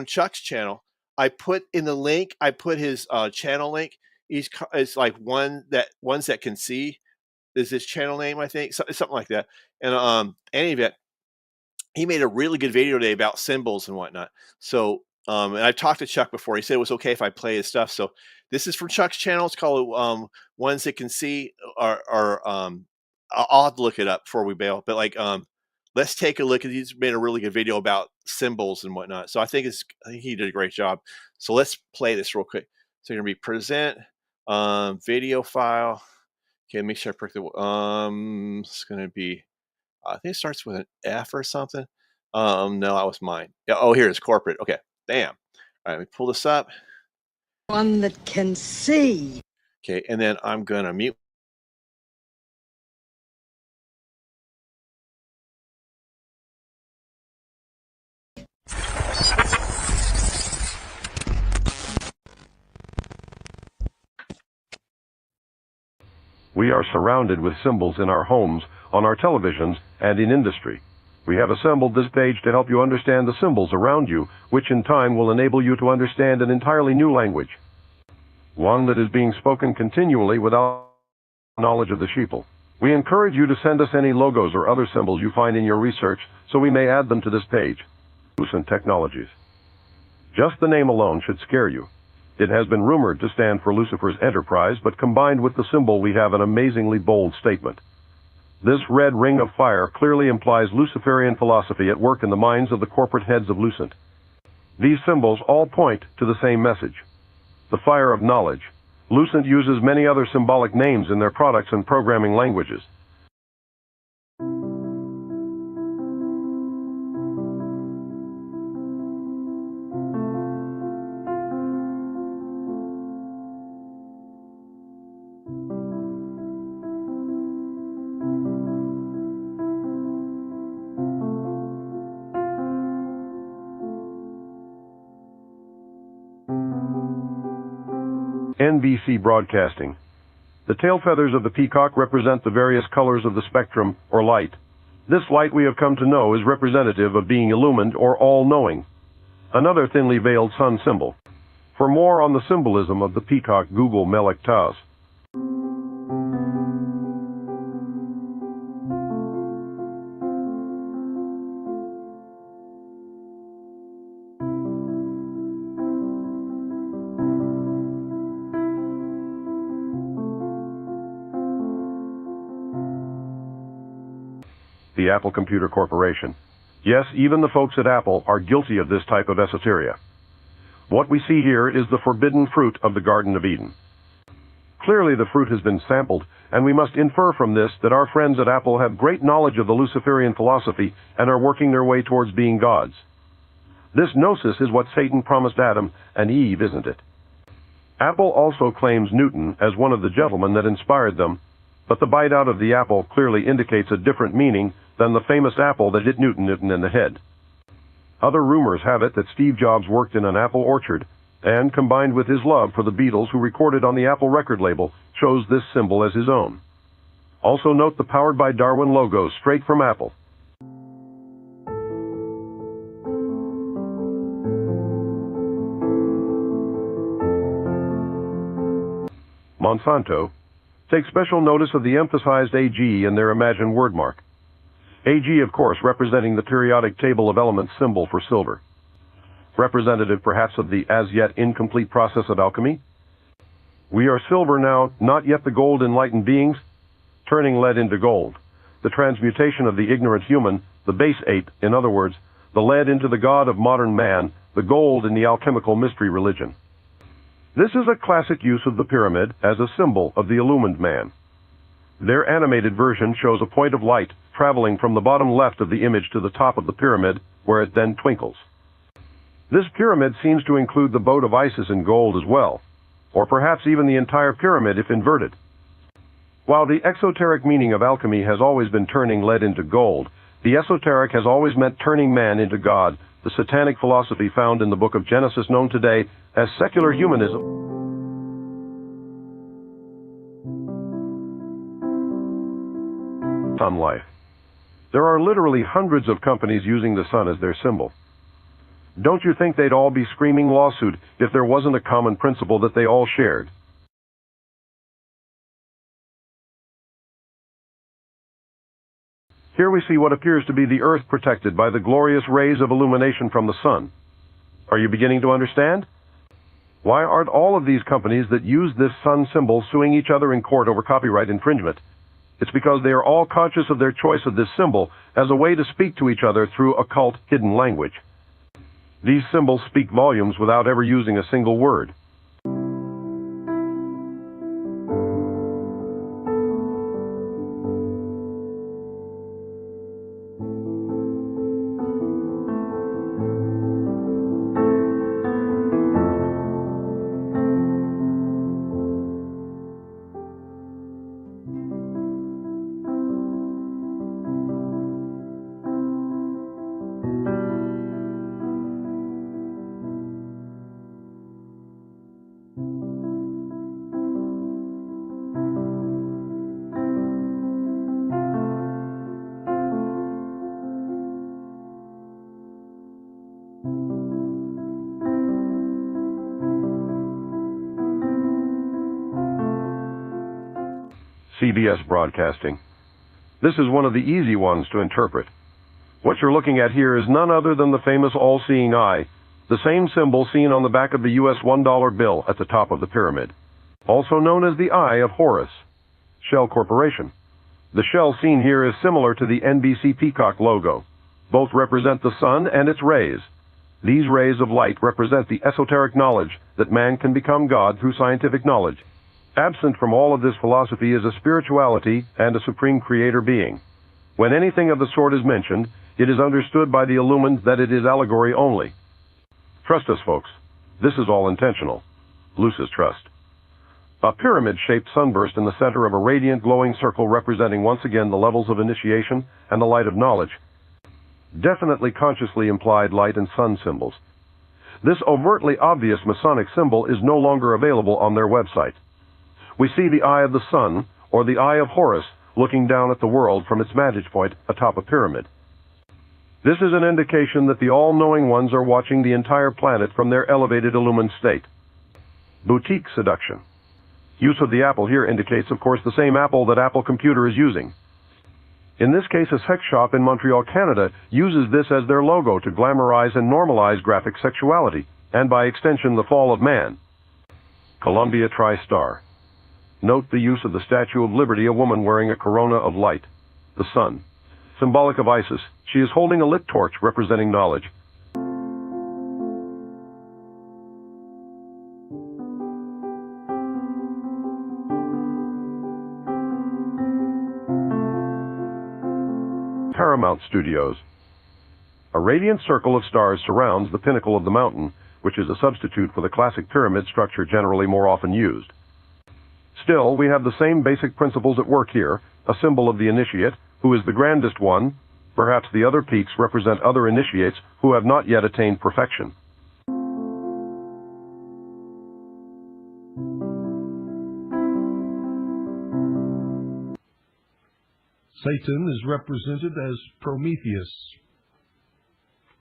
Chuck's channel. I put in the link. I put his channel link. It's like ones that can see is his channel name, I think, something like that. And any event, he made a really good video today about symbols and whatnot. So and I've talked to Chuck before. He said it was okay if I play his stuff. So this is from Chuck's channel. It's called Ones That Can See. I'll have to look it up before we bail. But like, let's take a look. He's made a really good video about symbols and whatnot. So I think he did a great job. So let's play this real quick. So you're gonna be present video file. Okay, make sure I pick the. It's gonna be. I think it starts with an F or something. No, that was mine. Yeah. Oh, here it's corporate. Okay. Bam. All right, let me pull this up. One that can see. Okay, and then I'm gonna mute. We are surrounded with symbols in our homes, on our televisions, and in industry. We have assembled this page to help you understand the symbols around you, which in time will enable you to understand an entirely new language. One that is being spoken continually without knowledge of the sheeple. We encourage you to send us any logos or other symbols you find in your research so we may add them to this page. Lucent Technologies. Just the name alone should scare you. It has been rumored to stand for Lucifer's enterprise, but combined with the symbol we have an amazingly bold statement. This red ring of fire clearly implies Luciferian philosophy at work in the minds of the corporate heads of Lucent. These symbols all point to the same message. The fire of knowledge. Lucent uses many other symbolic names in their products and programming languages. NBC Broadcasting. The tail feathers of the peacock represent the various colors of the spectrum, or light. This light we have come to know is representative of being illumined or all-knowing. Another thinly veiled sun symbol. For more on the symbolism of the peacock, Google Melek Taz. The Apple Computer Corporation. Yes, even the folks at Apple are guilty of this type of esoteria. What we see here is the forbidden fruit of the Garden of Eden. Clearly the fruit has been sampled, and we must infer from this that our friends at Apple have great knowledge of the Luciferian philosophy and are working their way towards being gods. This gnosis is what Satan promised Adam and Eve, isn't it? Apple also claims Newton as one of the gentlemen that inspired them, but the bite out of the apple clearly indicates a different meaning than the famous apple that hit Newton in the head. Other rumors have it that Steve Jobs worked in an apple orchard, and combined with his love for the Beatles, who recorded on the Apple record label, chose this symbol as his own. Also note the Powered by Darwin logo straight from Apple. Monsanto, take special notice of the emphasized AG in their imagined wordmark. AG, of course, representing the periodic table of elements symbol for silver. Representative perhaps of the as yet incomplete process of alchemy? We are silver now, not yet the gold enlightened beings, turning lead into gold. The transmutation of the ignorant human, the base ape, in other words, the lead into the god of modern man, the gold in the alchemical mystery religion. This is a classic use of the pyramid as a symbol of the illumined man. Their animated version shows a point of light traveling from the bottom left of the image to the top of the pyramid, where it then twinkles. This pyramid seems to include the boat of Isis in gold as well, or perhaps even the entire pyramid if inverted. While the exoteric meaning of alchemy has always been turning lead into gold, the esoteric has always meant turning man into God, the satanic philosophy found in the book of Genesis known today as secular humanism. Sun life. There are literally hundreds of companies using the sun as their symbol. Don't you think they'd all be screaming lawsuit if there wasn't a common principle that they all shared? Here we see what appears to be the earth protected by the glorious rays of illumination from the sun. Are you beginning to understand? Why aren't all of these companies that use this sun symbol suing each other in court over copyright infringement? It's because they are all conscious of their choice of this symbol as a way to speak to each other through occult hidden language. These symbols speak volumes without ever using a single word. CBS Broadcasting. This is one of the easy ones to interpret. What you're looking at here is none other than the famous all-seeing eye, the same symbol seen on the back of the U.S. $1 bill at the top of the pyramid, also known as the Eye of Horus. Shell Corporation. The shell seen here is similar to the NBC Peacock logo. Both represent the sun and its rays. These rays of light represent the esoteric knowledge that man can become God through scientific knowledge. Absent from all of this philosophy is a spirituality and a supreme creator being. When anything of the sort is mentioned, it is understood by the illumined that it is allegory only. Trust us, folks. This is all intentional. Lucis trust. A pyramid-shaped sunburst in the center of a radiant glowing circle representing once again the levels of initiation and the light of knowledge. Definitely consciously implied light and sun symbols. This overtly obvious Masonic symbol is no longer available on their website. We see the Eye of the Sun, or the Eye of Horus, looking down at the world from its vantage point atop a pyramid. This is an indication that the all-knowing ones are watching the entire planet from their elevated illumined state. Boutique seduction. Use of the apple here indicates, of course, the same apple that Apple Computer is using. In this case, a sex shop in Montreal, Canada, uses this as their logo to glamorize and normalize graphic sexuality, and by extension, the fall of man. Columbia TriStar. Note the use of the Statue of Liberty, a woman wearing a corona of light, the sun. Symbolic of Isis, she is holding a lit torch representing knowledge. Paramount Studios. A radiant circle of stars surrounds the pinnacle of the mountain, which is a substitute for the classic pyramid structure generally more often used. Still, we have the same basic principles at work here, a symbol of the initiate, who is the grandest one. Perhaps the other peaks represent other initiates who have not yet attained perfection. Satan is represented as Prometheus.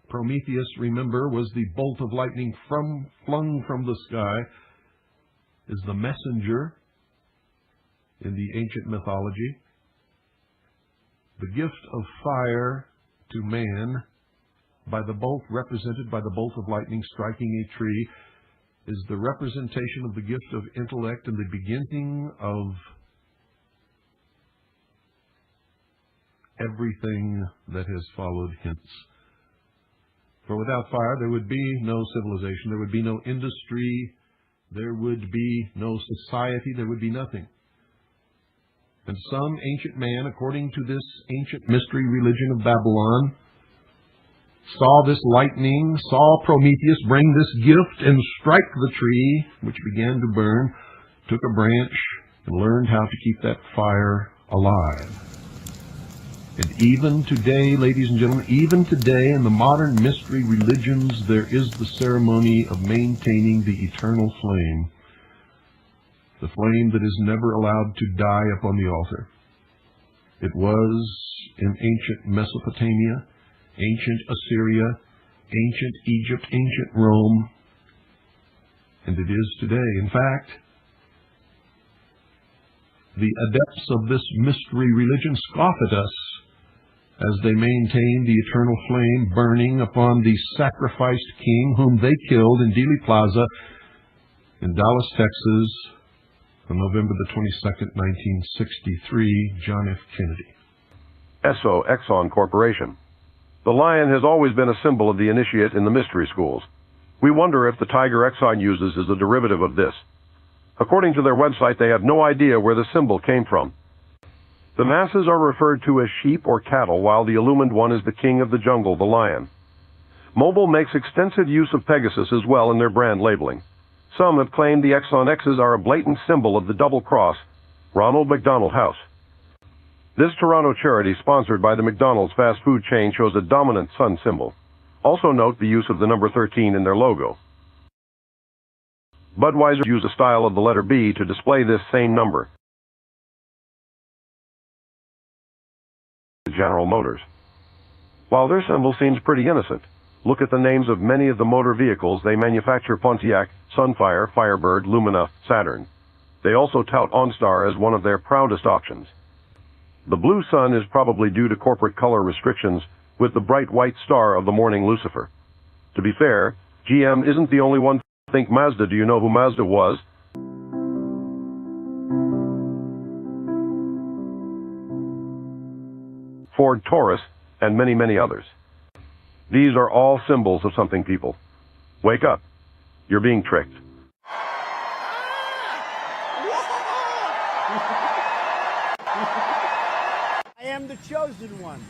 Prometheus, remember, was the bolt of lightning flung from the sky, is the messenger in the ancient mythology. The gift of fire to man by the bolt represented by the bolt of lightning striking a tree is the representation of the gift of intellect and the beginning of everything that has followed hence. For without fire there would be no civilization, there would be no industry, there would be no society, there would be nothing. And some ancient man, according to this ancient mystery religion of Babylon, saw this lightning, saw Prometheus bring this gift and strike the tree, which began to burn, took a branch, and learned how to keep that fire alive. And even today, ladies and gentlemen, even today in the modern mystery religions, there is the ceremony of maintaining the eternal flame, the flame that is never allowed to die upon the altar. It was in ancient Mesopotamia, ancient Assyria, ancient Egypt, ancient Rome, and it is today. In fact, the adepts of this mystery religion scoff at us as they maintain the eternal flame burning upon the sacrificed king whom they killed in Dealey Plaza in Dallas, Texas, on November the 22nd, 1963, John F. Kennedy. Esso Exxon Corporation. The lion has always been a symbol of the initiate in the mystery schools. We wonder if the tiger Exxon uses is a derivative of this. According to their website, they have no idea where the symbol came from. The masses are referred to as sheep or cattle, while the illumined one is the king of the jungle, the lion. Mobil makes extensive use of Pegasus as well in their brand labeling. Some have claimed the Exxon X's are a blatant symbol of the double cross, Ronald McDonald House. This Toronto charity, sponsored by the McDonald's fast food chain, shows a dominant sun symbol. Also note the use of the number 13 in their logo. Budweiser used a style of the letter B to display this same number. General Motors. While their symbol seems pretty innocent, look at the names of many of the motor vehicles they manufacture: Pontiac, Sunfire, Firebird, Lumina, Saturn. They also tout OnStar as one of their proudest options. The blue sun is probably due to corporate color restrictions, with the bright white star of the morning Lucifer. To be fair, GM isn't the only one. Think Mazda. Do you know who Mazda was? Ford Taurus, and many, many others. These are all symbols of something, people. Wake up. You're being tricked. I am the chosen one.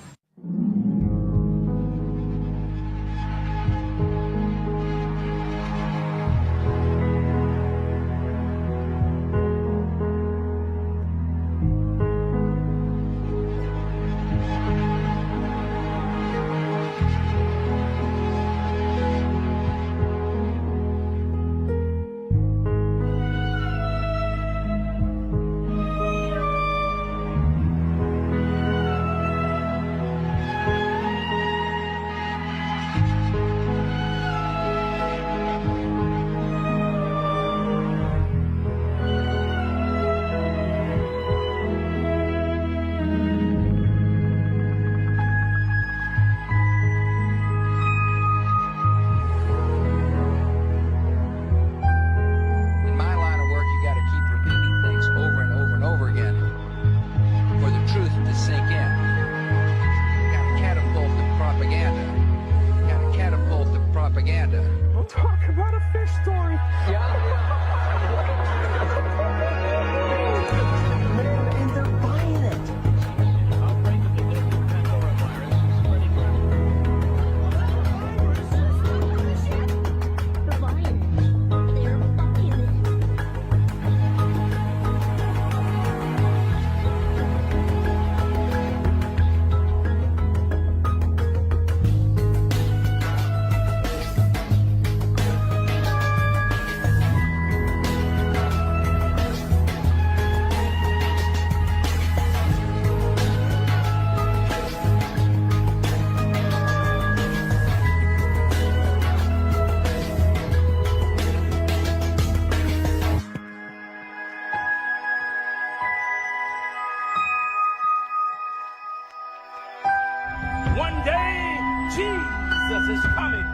One day, Jesus is coming.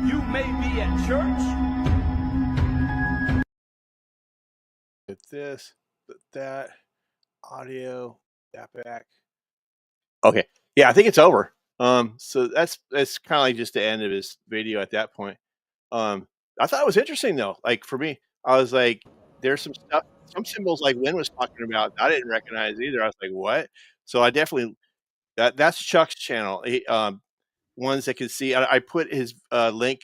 You may be at church. With this, with that, audio, that back. Okay. Yeah, I think it's over. So that's kind of like just the end of his video at that point. I thought it was interesting though. Like for me, I was like, there's some stuff, some symbols like Lynn was talking about, I didn't recognize either. I was like, what? So I definitely that's Chuck's channel. Ones that can see. I put his link.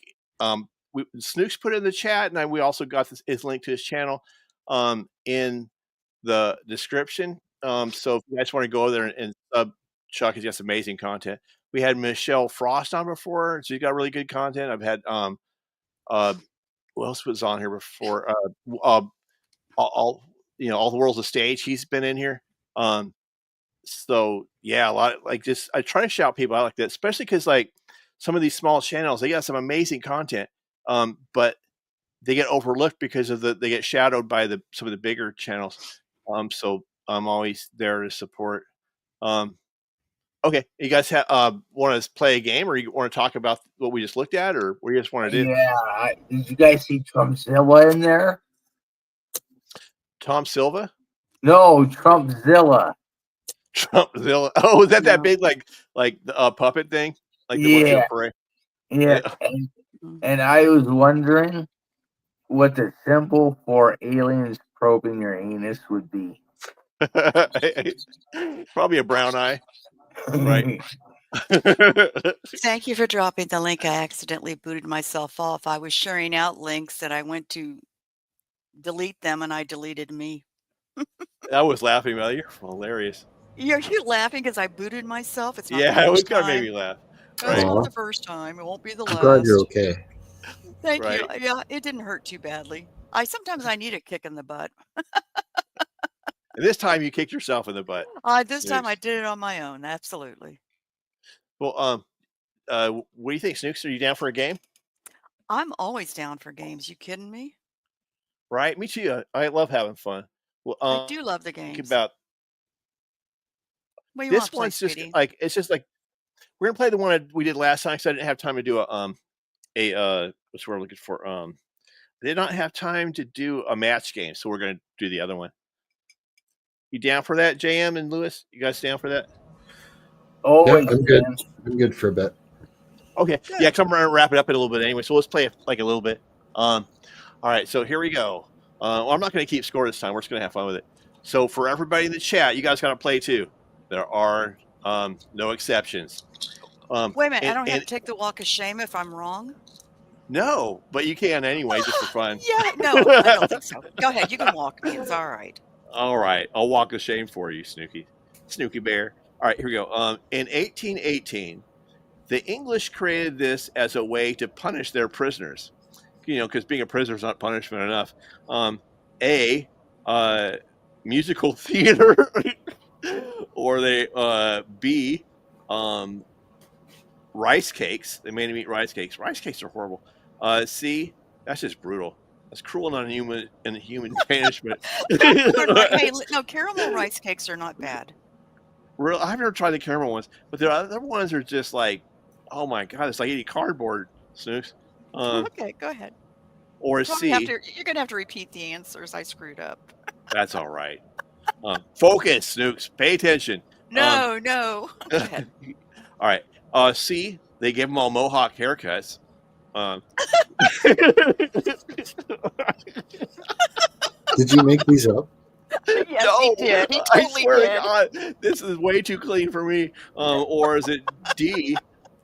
Snooks put it in the chat, and we also got his link to his channel in the description. So if you guys want to go there and sub Chuck, he's got some amazing content. We had Michelle Frost on before, so he's got really good content. I've had who else was on here before? All the world's a stage. He's been in here. So yeah, a lot of, like, just I try to shout people out like that, especially because like some of these small channels, they got some amazing content, but they get overlooked because of they get shadowed by some of the bigger channels. So I'm always there to support. Okay, you guys want to play a game, or you want to talk about what we just looked at, or what you just want to do? Yeah, did you guys see Trumpzilla in there? Tom Silva? No, Trumpzilla. Trumpzilla. Oh, is that big like the puppet thing? Like the parade? Yeah. And I was wondering what the symbol for aliens probing your anus would be. Probably a brown eye. Right. Thank you for dropping the link. I accidentally booted myself off. I was sharing out links and I went to delete them and I deleted me. I was laughing about it. You're hilarious. You're laughing because I booted myself? It's not yeah, the it was first kind of time. made me laugh. It's not the first time. It won't be the I'm last. glad you're okay. Thank you. Yeah, it didn't hurt too badly. Sometimes I need a kick in the butt. And this time you kicked yourself in the butt. This time I did it on my own. Absolutely. Well, what do you think, Snooks? Are you down for a game? I'm always down for games. You kidding me? Right, me too. I love having fun. Well, I do love the games. About what you this want to one's play, just sweetie? like we're gonna play the one we did last time because I didn't have time to do what's what we're looking for. I did not have time to do a match game, so we're gonna do the other one. You down for that, JM and Lewis? You guys down for that? Oh, yeah, I'm good. I'm good for a bit. Okay. Yeah, because I'm going to wrap it up in a little bit anyway. So let's play like a little bit. All right. So here we go. Well, I'm not going to keep score this time. We're just going to have fun with it. So for everybody in the chat, you guys got to play too. There are no exceptions. Wait a minute. I don't have to take the walk of shame if I'm wrong? No, but you can anyway, just for fun. Yeah. No, I don't think so. Go ahead. You can walk me. It's all right. All right. I'll walk of shame for you, Snooky Bear. All right, here we go. In 1818, the English created this as a way to punish their prisoners. Because being a prisoner is not punishment enough. A, musical theater, or B, rice cakes. They made him eat rice cakes. Rice cakes are horrible. C, that's just brutal. That's cruel and inhuman punishment. Hey, no, caramel rice cakes are not bad. I've never tried the caramel ones, but the other ones are just like, oh my god, it's like eating cardboard, Snooks. Okay, go ahead. Or C. You're going to have to repeat the answers. I screwed up. That's all right. Focus, Snooks. Pay attention. No. Go ahead. All right. C, they give them all mohawk haircuts. Did you make these up? Yes, no, he did. He totally I swear did. to God, this is way too clean for me. Or is it D,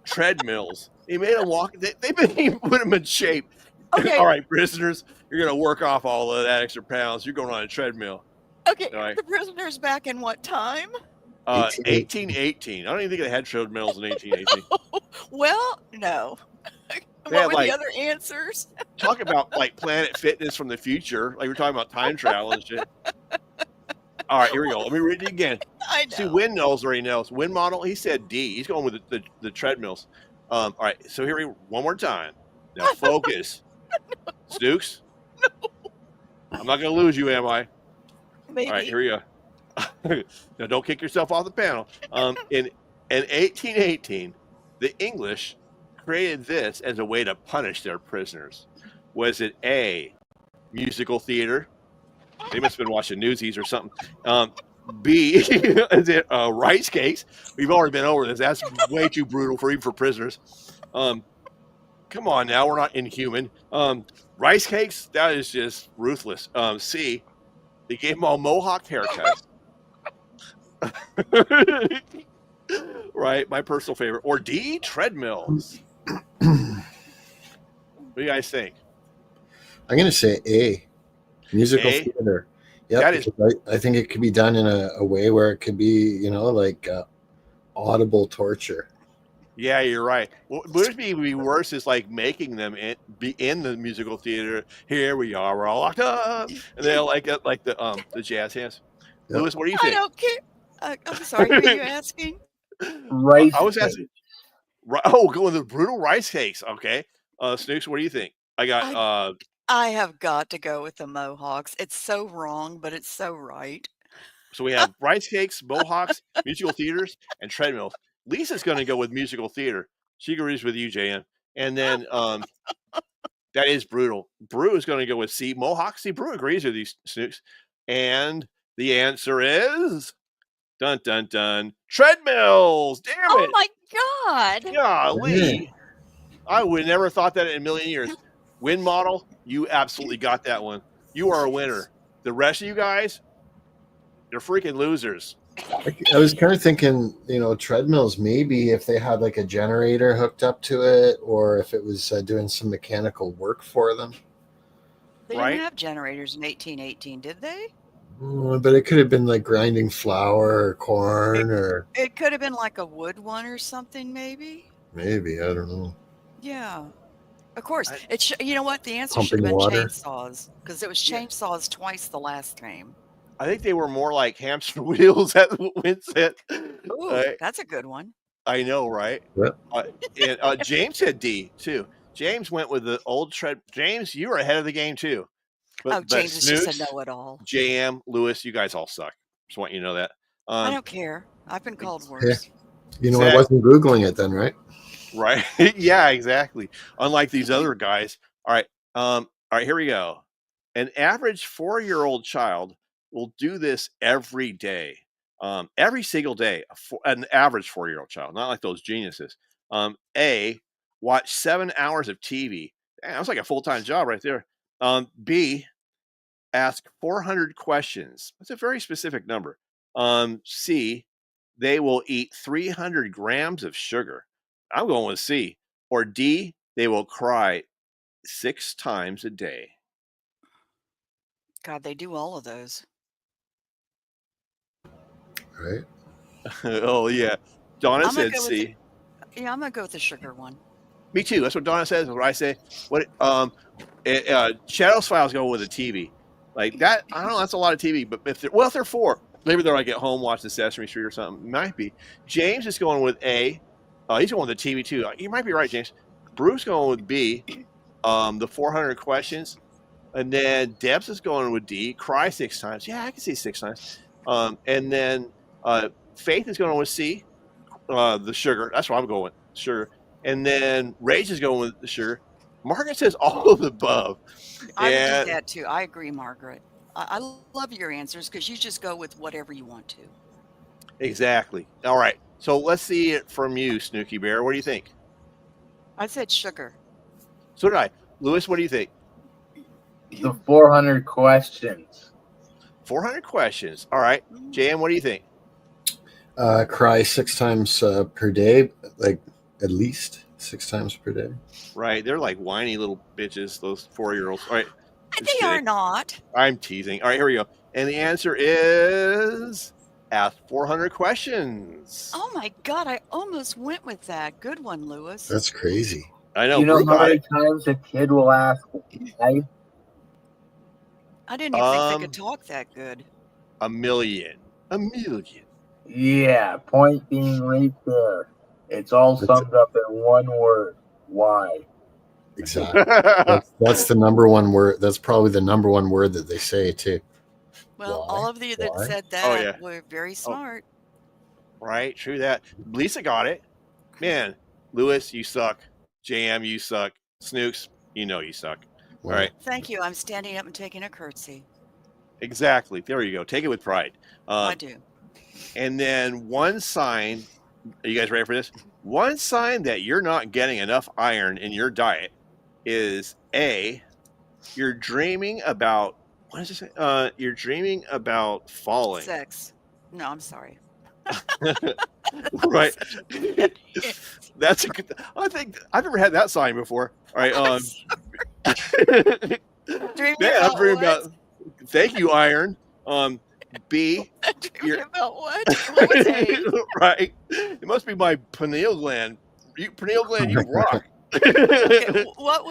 treadmills? He made them walk. They put them in shape. Okay. All right, prisoners, you're going to work off all of that extra pounds. You're going on a treadmill. Okay, All right. the prisoners back in what time? 1818. I don't even think they had treadmills in 1818. Well, no. They What had, were like, the other answers? Talk about like Planet Fitness from the future. Like we're talking about time travel and shit. All right, here we go. Let me read it again. I know. See, Win knows where he knows. Win model, he said D. He's going with the treadmills. All right, so here one more time. Now focus. Snooks? No. I'm not going to lose you, am I? Maybe. All right, here we go. Now don't kick yourself off the panel. In In 1818, the English created this as a way to punish their prisoners. Was it A, musical theater? They must have been watching Newsies or something. B, is it rice cakes? We've already been over this. That's way too brutal for even for prisoners. Come on now, we're not inhuman. Rice cakes? That is just ruthless. C, they gave them all mohawk haircuts. Right, my personal favorite. Or D, treadmills. What do you guys think? I'm going to say A, musical A? theater. Yeah, That is- I think it could be done in a way where it could be, like audible torture. Yeah, you're right. What would be worse is like making them be in the musical theater. Here we are, we're all locked up, and they're like the jazz hands. Yep. Lewis, what do you I think? don't care. I'm sorry, who are you asking? Rice I was asking. Going with the brutal rice cakes. Okay, Snooks, what do you think? I got. I have got to go with the Mohawks. It's so wrong, but it's so right. So we have rice cakes, mohawks, musical theaters, and treadmills. Lisa's going to go with musical theater. She agrees with you, JM. And then that is brutal. Brew is going to go with C, mohawks. See, Brew agrees with these, Snooks. And the answer is dun dun dun treadmills. Damn it! Oh my God! Golly, I would never have thought that in a million years. Win model, you absolutely got that one. You are a winner. The rest of you guys, you're freaking losers. I was kind of thinking, treadmills, maybe if they had like a generator hooked up to it, or if it was doing some mechanical work for them. They Right? didn't have generators in 1818, did they? But it could have been like grinding flour or corn, or It could have been like a wood one or something, maybe. maybe, I don't know. Yeah. Of course. You know what? The answer should Pumping have been water. chainsaws, because it was chainsaws twice the last time. I think they were more like hamster wheels at Winsett. Ooh, that's a good one. I know, right? Yep. And James said D too. James went with the old tread. James, you were ahead of the game too. James is just a Snooks, know-it-all. JM, Lewis, you guys all suck. Just want you to know that. I don't care. I've been called Yeah. worse. I wasn't Googling it then, right? Right? Yeah, exactly. Unlike these other guys. All right. All right, here we go. An average 4-year-old child will do this every day. Every single day. An average 4-year-old child, not like those geniuses. A, watch 7 hours of TV. Damn, that's like a full-time job right there. B, ask 400 questions. That's a very specific number. C, they will eat 300 grams of sugar. I'm going with C. Or D, they will cry 6 times a day. God, they do all of those. Right. Oh, yeah. Donna I'm gonna said go with C. Yeah, I'm gonna go with the sugar one. Me too. That's what Donna says. That's what I say. Shadows Files go with a TV like that. I don't know. That's a lot of TV. But if they're 4, maybe they're like at home watching Sesame Street or something. Might be. James is going with A. He's going with the TV too. You might be right, James. Bruce going with B. The 400 questions, and then Debs is going with D. Cry 6 times. Yeah, I can see 6 times. And then Faith is going with C. The sugar. That's what I'm going with. Sugar. And then Rage is going with the sugar. Margaret says all of the above. I would do that too. I agree, Margaret. I love your answers because you just go with whatever you want to. Exactly. All right. So let's see it from you, Snooky Bear. What do you think? I said sugar. So did I. Lewis, what do you think? The 400 questions. 400 questions. All right. JM, what do you think? Cry 6 times per day, like at least 6 times per day. Right. They're like whiny little bitches, those 4-year-olds. All right. They are not. I'm teasing. All right, here we go. And the answer is ask 400 questions. Oh my God, I almost went with that. Good one, Lewis. That's crazy. I know. You know Brew how got many it. times a kid will ask why? I didn't even think they could talk that good. A million. Yeah, point being right there. It's all summed up in one word. Why? Exactly. That's the number one word. That's probably the number one word that they say too. Well, Why? all of you that Why? said that Oh, yeah. were very smart. Right? True that. Lisa got it. Man, Lewis, you suck. JM, you suck. Snooks, you know you suck. All right. Thank you. I'm standing up and taking a curtsy. Exactly. There you go. Take it with pride. I do. And then one sign, are you guys ready for this? One sign that you're not getting enough iron in your diet is A, you're dreaming about, what does it say? You're dreaming about falling. Sex. No, I'm sorry. Right. That's a good, I think I've never had that sign before. All right. Dreaming Yeah, I'm about dreaming what? about, thank you, iron. B, Dreaming about what? What was A? right. It must be my pineal gland. Pineal gland, you rock. Okay, what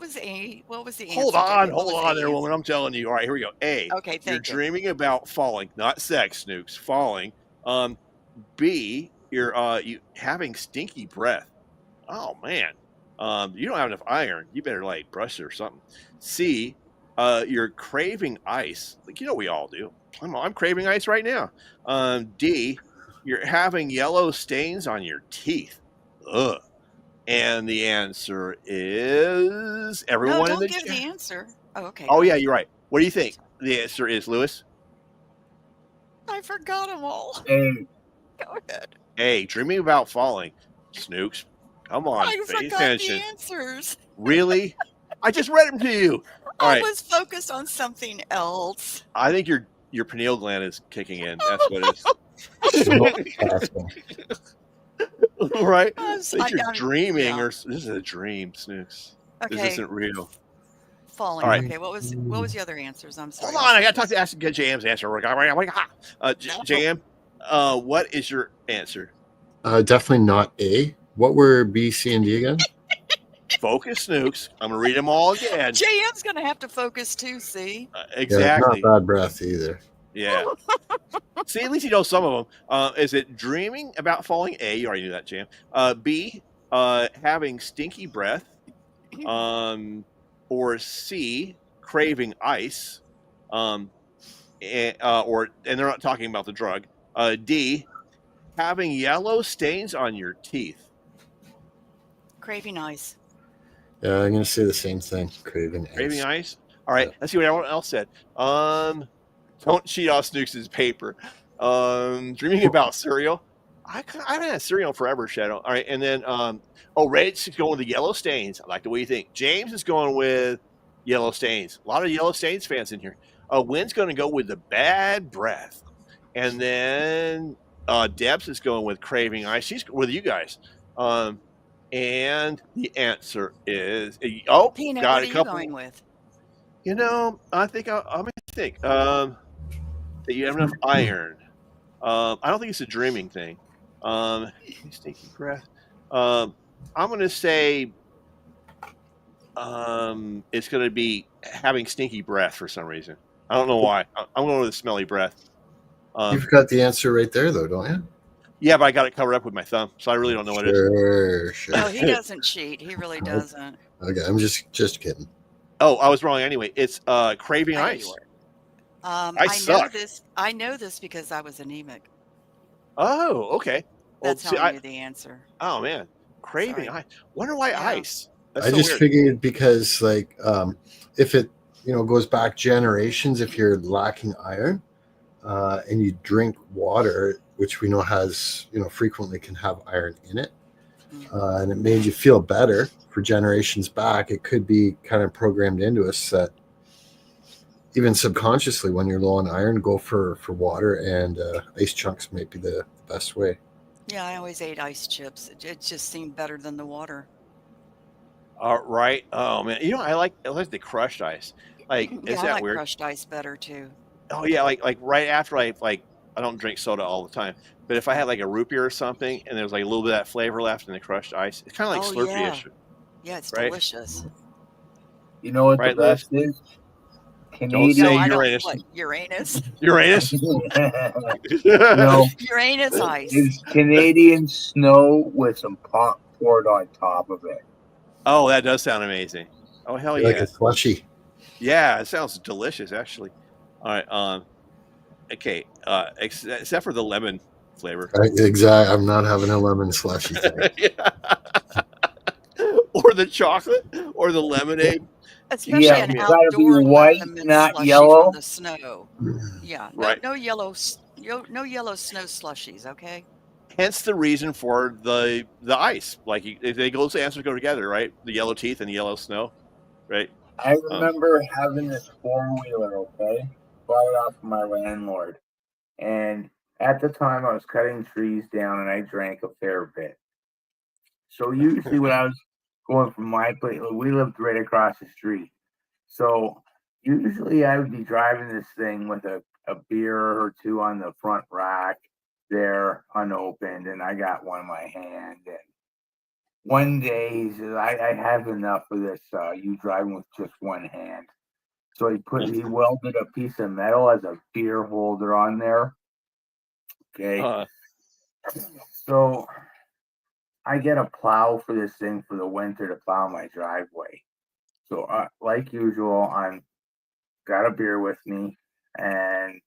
was A? What was the answer? Hold to on, it? What hold was on the there, answer? woman. I'm telling you. All right, here we go. A. Okay, You're thank you. dreaming about falling, not sex, Snooks. Falling. B. You're you having stinky breath. Oh man. You don't have enough iron. You better like brush it or something. C. You're craving ice. Like we all do. I'm craving ice right now. D. You're having yellow stains on your teeth. Ugh. And the answer is No, everyone in don't the give the chat. answer. Oh, okay. Oh go yeah, ahead. you're right. What do you think? The answer is Lewis. I forgot them all. A. Go ahead. A. Dreaming about falling. Snooks. Come on, I pay forgot attention. the answers. Really? I just read them to you. All I right. was focused on something else. I think your pineal gland is kicking in. That's what it is. Right? I think you're dreaming, or this is a dream, Snooks. This Okay. isn't real. Falling. All right. Okay. What was the other answers? I'm sorry. Hold on, I gotta talk to get JM's answer. JM, what is your answer? Definitely not A. What were B, C, and D again? Focus, Snooks. I'm gonna read them all again. JM's gonna have to focus too. See. Exactly. Yeah, not bad breath either. Yeah. See, at least you know some of them. Is it dreaming about falling? A, you already knew that, Jam. B, having stinky breath. Or C, craving ice. And they're not talking about the drug. D, having yellow stains on your teeth. Craving ice. Yeah, I'm gonna say the same thing. Craving ice. Craving ice. All right. Let's see what everyone else said. Don't cheat off Snooks' paper. Dreaming about cereal. I haven't had cereal forever, Shadow. All right, and then Red's going with the yellow stains. I like the way you think. James is going with yellow stains. A lot of yellow stains fans in here. Wynn's going to go with the bad breath, and then Debs is going with craving ice. She's with you guys. And the answer is Peanut, got what a are couple. you going with? I think I'm gonna think that you have enough iron. I don't think it's a dreaming thing. Stinky breath. I'm gonna say it's gonna be having stinky breath for some reason. I don't know why. I'm going with the smelly breath. You've got the answer right there, though, don't you? Yeah, but I got it covered up with my thumb, so I really don't know what it is. Sure. Oh, he doesn't cheat. He really doesn't. Okay, I'm just kidding. Oh, I was wrong anyway. It's craving I know ice. you were. Suck. I know this because I was anemic. Oh, okay. Well, That's how I knew the answer. Oh man, craving ice. Wonder why ice. That's I so just weird. figured because if it goes back generations, if you're lacking iron and you drink water, which we know has frequently can have iron in it, and it made you feel better for generations back, it could be kind of programmed into us that even subconsciously, when you're low on iron, go for water, and ice chunks might be the best way. Yeah, I always ate ice chips. It just seemed better than the water. Right. Oh man, I like the crushed ice. Like, Yeah, is I that like weird? crushed ice better too. Oh yeah, like right after I don't drink soda all the time, but if I had like a root beer or something, and there's like a little bit of that flavor left in the crushed ice, it's kind of like Oh, Slurpee-ish. Yeah, it's Right? delicious. You know what Right, the best Les? is? Don't say No, I don't. Uranus. What, Uranus? Uranus. No, Uranus ice. it's Canadian snow with some pop poured on top of it. Oh, that does sound amazing. Oh hell yeah. Like a slushy. Yeah, it sounds delicious, actually. All right. Okay. Except for the lemon flavor. Exactly. I'm not having a lemon slushy thing. Or the chocolate, or the lemonade. Especially Yeah, an it's gotta be outdoor white, lemon not slushy yellow. from the snow. Yeah, no, Right. no yellow, no yellow snow slushies. Okay. Hence the reason for the ice. Like if those answers go together, right? The yellow teeth and the yellow snow, right? I remember having this 4-wheeler, okay? Bought it off my landlord. And at the time, I was cutting trees down and I drank a fair bit. So usually when I was going from my place, we lived right across the street. So usually I would be driving this thing with a beer or two on the front rack there unopened, and I got one in my hand. And one day he says, I have enough of this, you driving with just one hand. So he welded a piece of metal as a beer holder on there. Okay. So I get a plow for this thing for the winter to plow my driveway. So like usual, I'm got a beer with me, and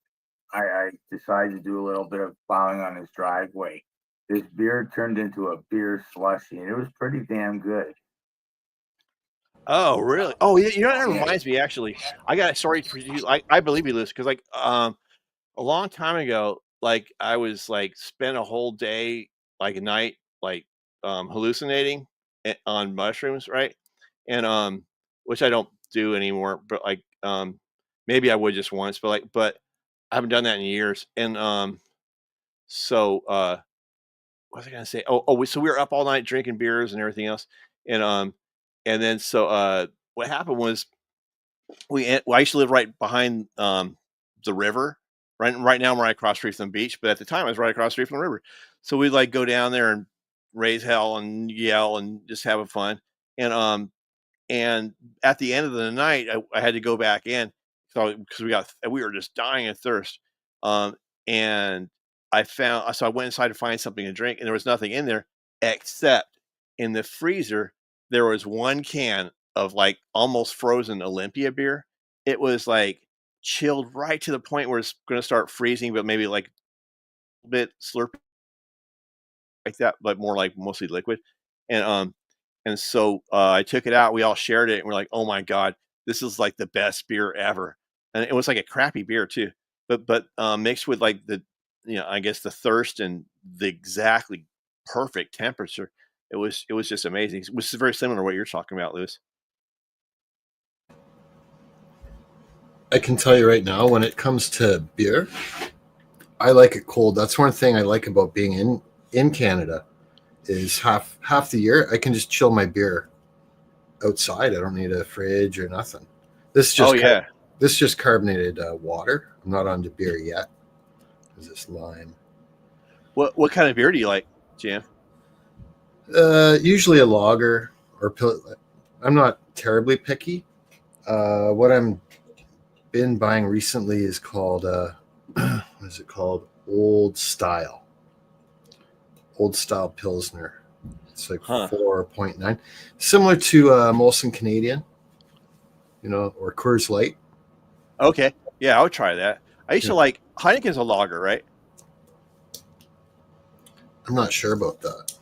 I decided to do a little bit of plowing on his driveway. This beer turned into a beer slushy, and it was pretty damn good. Oh, really? Oh, you know, that reminds me, actually. I got a story for you. I believe you, Liz, because like a long time ago, like I was like spent a whole day, like a night, like hallucinating on mushrooms, right? And which I don't do anymore, but like maybe I would just once, but I haven't done that in years. And so what was I gonna say? So we were up all night drinking beers and everything else, and then so what happened was I used to live right behind the river. Right now I'm right across the street from the beach, but at the time I was right across the street from the river. So we'd like go down there and raise hell and yell and just have fun. And at the end of the night, I had to go back in because we were just dying of thirst. And so I went inside to find something to drink, and there was nothing in there except in the freezer there was one can of like almost frozen Olympia beer. It was like chilled right to the point where it's going to start freezing, but maybe like a bit slurpy like that, but more like mostly liquid. And so I took it out. We all shared it, and we're like, "Oh my god, this is like the best beer ever!" And it was like a crappy beer too, but mixed with like I guess the thirst and the exactly perfect temperature. It was just amazing. It was very similar to what you're talking about, Lewis. I can tell you right now, when it comes to beer, I like it cold. That's one thing I like about being in Canada. Is half the year I can just chill my beer outside. I don't need a fridge or nothing. This is just carbonated water. I'm not on to beer yet. Is this lime? What kind of beer do you like, Jam? Usually a lager or I'm not terribly picky. What I'm been buying recently is called what is it called? Old Style Pilsner. It's like 4.9, similar to Molson Canadian, or Coors Light. Okay, yeah, I would try that. I used to like Heineken's a lager, right? I'm not sure about that.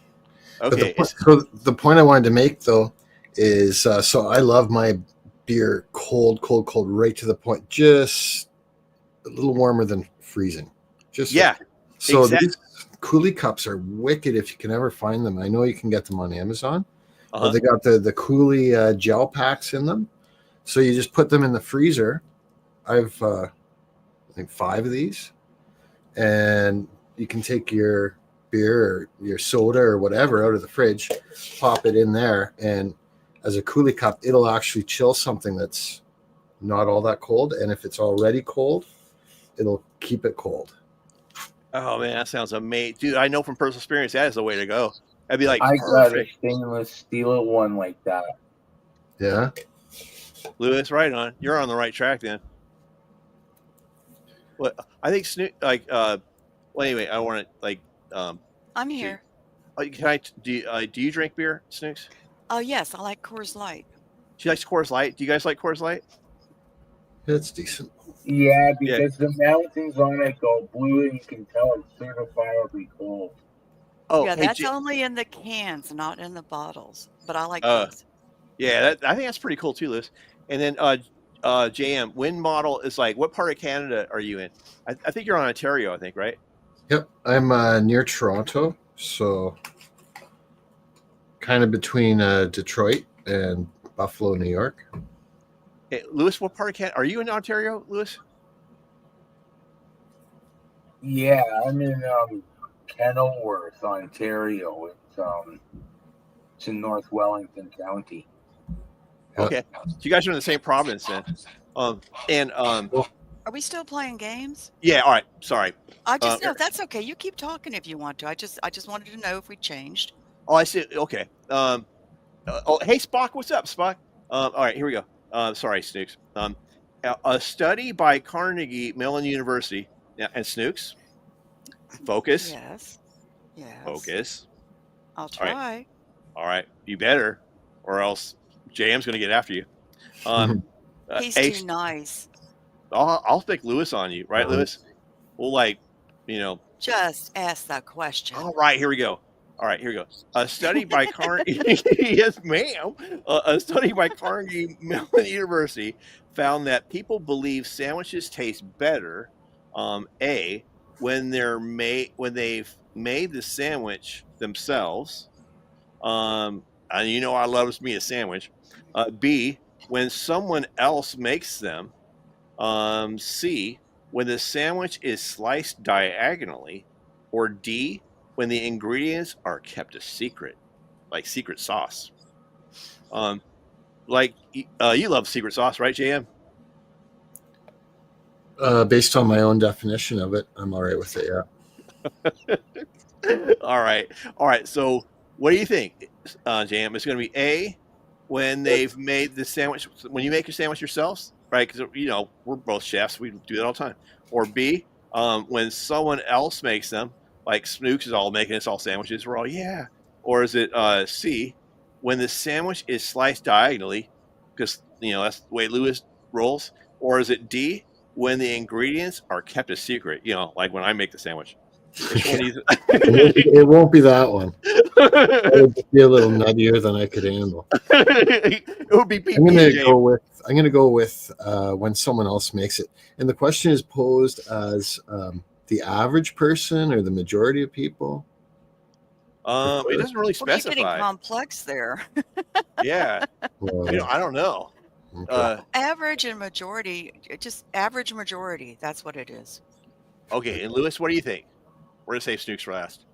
Okay. So the point I wanted to make though is so I love my beer cold, right to the point, just a little warmer than freezing. So exactly. These Coolie cups are wicked if you can ever find them. I know you can get them on Amazon. But they got the Coolie gel packs in them. So you just put them in the freezer. I've I think 5 of these. And you can take your beer or your soda or whatever out of the fridge, pop it in there, and as a Coolie cup, it'll actually chill something that's not all that cold. And if it's already cold, it'll keep it cold. Oh man, that sounds amazing, dude! I know from personal experience that is the way to go. I'd be like, I got a stainless steel one like that. Yeah, Lewis, right on. You're on the right track then. Well, I think well, anyway, I want to I'm here. Do you drink beer, Snooks? Oh yes, I like Coors Light. She likes Coors Light. Do you guys like Coors Light? It's decent. Yeah, because the mountains on it go blue, and you can tell it's certifiably cold. Oh, Yeah, hey, that's only in the cans, not in the bottles. But I like uh, both. yeah, I think that's pretty cool too, Liz. And then JM, wind model is like, what part of Canada are you in? I think you're on Ontario, I think, right? Yep, I'm near Toronto, so kind of between Detroit and Buffalo, New York. Hey, Lewis, what part of Canada are you in Ontario, Lewis? Yeah, I'm in Kenilworth, Ontario. It's in North Wellington County. Okay, so you guys are in the same province then. Are we still playing games? Yeah, all right. Sorry. I just no, that's okay. You keep talking if you want to. I just wanted to know if we changed. Oh, I see. Okay. Oh, hey, Spock. What's up, Spock? All right, here we go. Sorry, Snooks. A study by Carnegie Mellon University. Yeah, and Snooks. Focus. Yes. Yes. Focus. I'll try. All right. You better, or else JM's going to get after you. He's too nice. I'll pick Lewis on you, right, Lewis? We'll just ask that question. All right, here we go. All right, here we go. A study by Carnegie, yes, ma'am. A study by Carnegie Mellon University found that people believe sandwiches taste better. A, when they've made the sandwich themselves. And you know I love me a sandwich. B, when someone else makes them. C, when the sandwich is sliced diagonally. Or D, when the ingredients are kept a secret, like secret sauce. You love secret sauce, right, JM? Based on my own definition of it, I'm all right with it, yeah. All right. So what do you think, JM? It's going to be A, when they've made the sandwich, when you make your sandwich yourselves, right? Because, we're both chefs. We do that all the time. Or B, when someone else makes them, like Snooks is all making us all sandwiches. We're all, yeah. Or is it C, when the sandwich is sliced diagonally, because, that's the way Lewis rolls? Or is it D, when the ingredients are kept a secret, like when I make the sandwich? It won't be that one. It would be a little nuttier than I could handle. It would be I'm gonna go with when someone else makes it. And the question is posed as the average person or the majority of people. It doesn't really specify. You're getting complex there. Yeah. Well, I don't know. Okay. Average and majority, just average majority. That's what it is. Okay, and Lewis, what do you think? We're gonna save Snooks for last.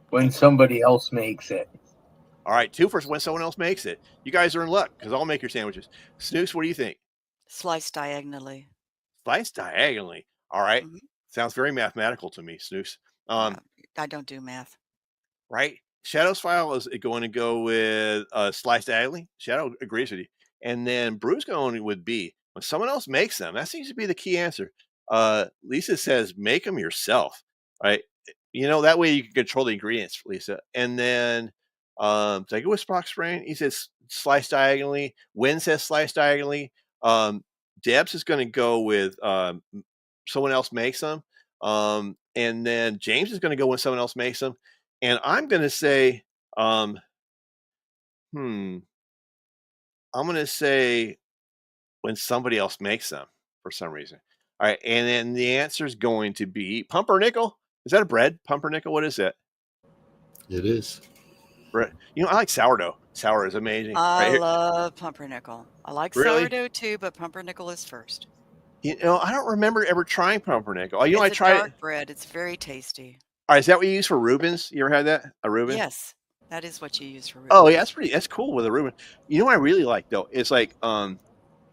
When somebody else makes it. All right, 2 for when someone else makes it. You guys are in luck because I'll make your sandwiches. Snooks, what do you think? Sliced diagonally. Sliced diagonally. All right. Mhm. Sounds very mathematical to me, Snooks. I don't do math. Right? Shadow's file is going to go with sliced diagonally. Shadow agrees with you. And then Bruce going with B. When someone else makes them, that seems to be the key answer. Lisa says, make them yourself. Right? That way you can control the ingredients, Lisa. And then did I go with Spock's brain? He says slice diagonally. Wynn says slice diagonally. Debs is going to go with someone else makes them. And then James is going to go when someone else makes them. And I'm going to say, I'm going to say when somebody else makes them for some reason. All right. And then the answer is going to be pumpernickel. Is that a bread? Pumpernickel? What is that? It is. Bread. I like sourdough. Sour is amazing. I love pumpernickel. I like sourdough too, but pumpernickel is first. I don't remember ever trying pumpernickel. I It's tried dark bread. It's very tasty. All right, is that what you use for Reubens? You ever had that? A Reuben? Yes, that is what you use for Reuben. Oh yeah, that's cool with a Reuben. What I really like though is like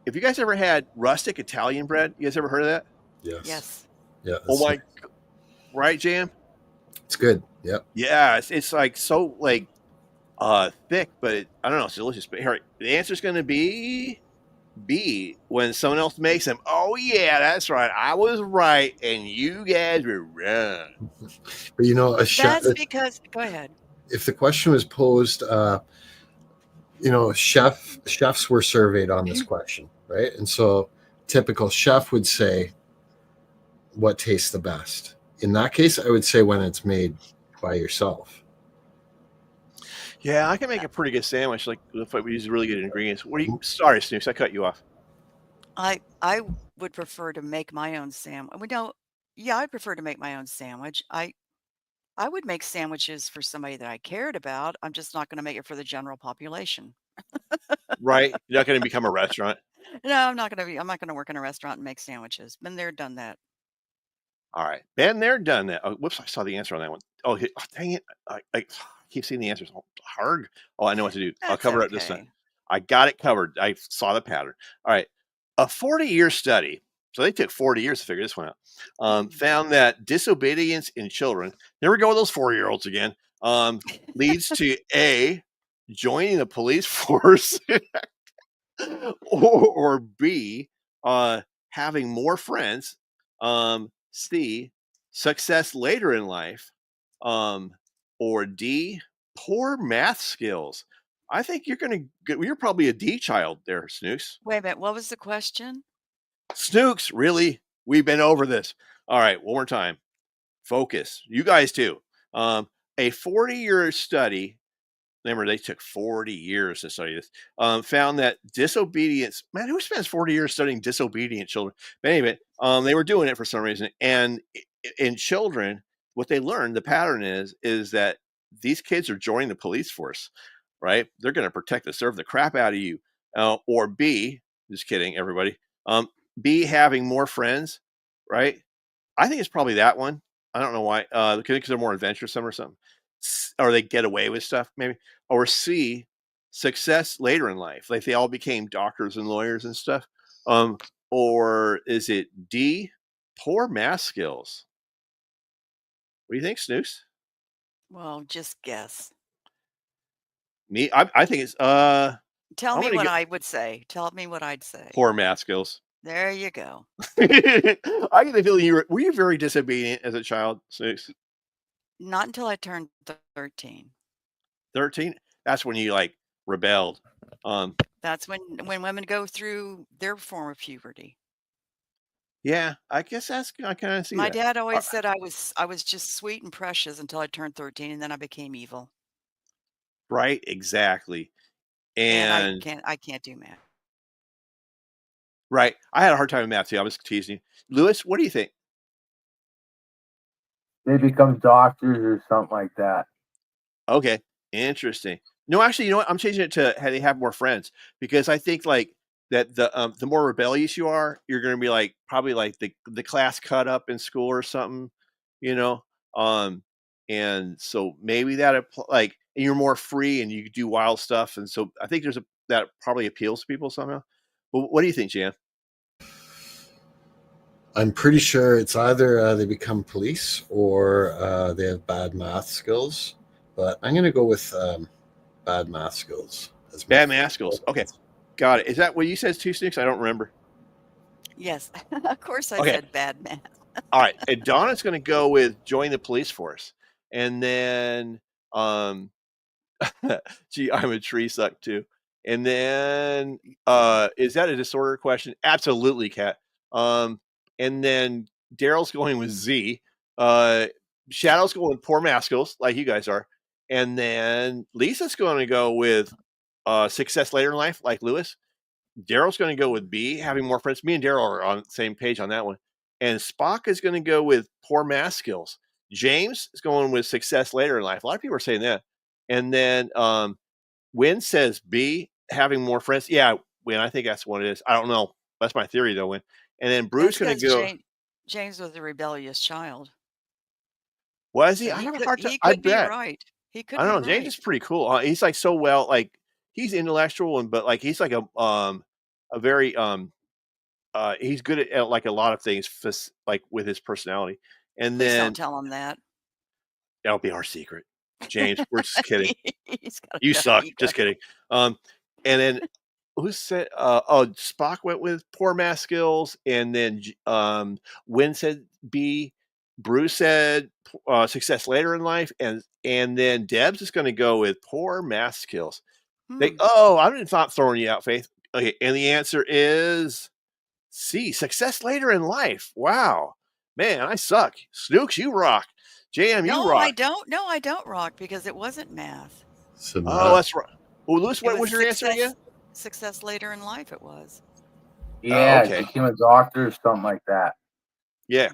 if you guys ever had rustic Italian bread, you guys ever heard of that? Yes. Yeah. Oh my, right, Jam? It's good. Yep. Yeah, it's like so like thick, but I don't know, it's delicious. But here, the answer is going to be B, when someone else makes them. Oh yeah, that's right. I was right, and you guys were wrong. But a chef. That's because. Go ahead. If the question was posed, chefs were surveyed on this question, right? And so typical chef would say, what tastes the best? In that case, I would say when it's made by yourself. Yeah, I can make a pretty good sandwich, like if I use really good ingredients. What do you? Sorry, Snooks, I cut you off. I would prefer to make my own sandwich. Yeah, I prefer to make my own sandwich. I would make sandwiches for somebody that I cared about. I'm just not going to make it for the general population. Right? You're not going to become a restaurant. No, I'm not going to be. I'm not going to work in a restaurant and make sandwiches. Been there, done that. All right. Been there, done that. Oh, whoops, I saw the answer on that one. Oh, dang it. I keep seeing the answers. Oh, hard. Oh, I know what to do. I'll That's cover it this time. okay. I got it covered. I saw the pattern. All right. A 40-year study, so they took 40 years to figure this one out, found that disobedience in children, there we go with those 4-year-olds again, leads to A, joining the police force, or B, having more friends, C, success later in life, or D, poor math skills. I think you're probably a D child there, Snooks. Wait a minute. What was the question? Snooks, really? We've been over this. All right, one more time. Focus. You guys too. A 40-year study, remember they took 40 years to study this, found that disobedience, man, who spends 40 years studying disobedient children? But anyway, they were doing it for some reason. And in children, what they learned, the pattern is that these kids are joining the police force, right? They're going to protect and serve the crap out of you. Or B, just kidding, everybody. B, having more friends, right? I think it's probably that one. I don't know why. Because they're more adventuresome or something. Or they get away with stuff, maybe. Or C, success later in life. Like they all became doctors and lawyers and stuff. Or is it D, poor math skills? What do you think, Snooks? Well, just guess. Me, I think it's Tell me what I would say. Tell me what I'd say. poor math skills. There you go. I get the feeling were you very disobedient as a child, Snooks? Not until I turned 13. 13? That's when you like rebelled. That's when women go through their form of puberty. Yeah, I guess I kind of see My that. dad always said I was just sweet and precious until I turned 13, and then I became evil. Right, exactly. And I can't do math. right, I had a hard time with math too. I was teasing you. Lewis, what do you think? They become doctors or something like that. Okay, interesting. No, actually, you know what? I'm changing it to how they have more friends because I think like that the more rebellious you are, you're going to be like probably like the class cut up in school or something, you know. And so maybe that like and you're more free and you do wild stuff, and so I think that probably appeals to people somehow. But what do you think, Jan? I'm pretty sure it's either they become police or they have bad math skills. But I'm going to go with bad math skills. Bad math skills. Okay. Got it. Is that what you said too, Snooks? I don't remember. Yes. Of course I said bad math. All right. And Donna's going to go with join the police force. And then, gee, I'm a tree suck too. And then, is that a disorder question? Absolutely, Kat. And then Daryl's going with Z. Shadow's going with poor math skills, like you guys are. And then Lisa's going to go with success later in life, like Lewis. Daryl's going to go with B, having more friends. Me and Daryl are on the same page on that one. And Spock is going to go with poor math skills. James is going with success later in life. A lot of people are saying that. And then Wynn says B, having more friends. Yeah, Wynn, I think that's what it is. I don't know. That's my theory, though, Wynn. And then Bruce going to go. James was a rebellious child. Was he? So I have a hard time. He I could be bet. right. He could. I don't know. Be James right. is pretty cool. He's like so well, like he's intellectual but like he's like a very he's good at like a lot of things, like with his personality. And Please then don't tell him that. That'll be our secret, James. We're just kidding. You suck. Just kidding. And then who said? Spock went with poor math skills, and then Wynn said B. Bruce said success later in life, and then Debs is going to go with poor math skills. I'm not throwing you out, Faith. Okay, and the answer is C, success later in life. Wow. Man, I suck. Snooks, you rock. JM, you No, I rock. don't. No, I don't rock because it wasn't math. Oh, that's right. Well, Lewis, It what was was your answer again? success later in life it was. Yeah, okay. became a doctor or something like that. Yeah.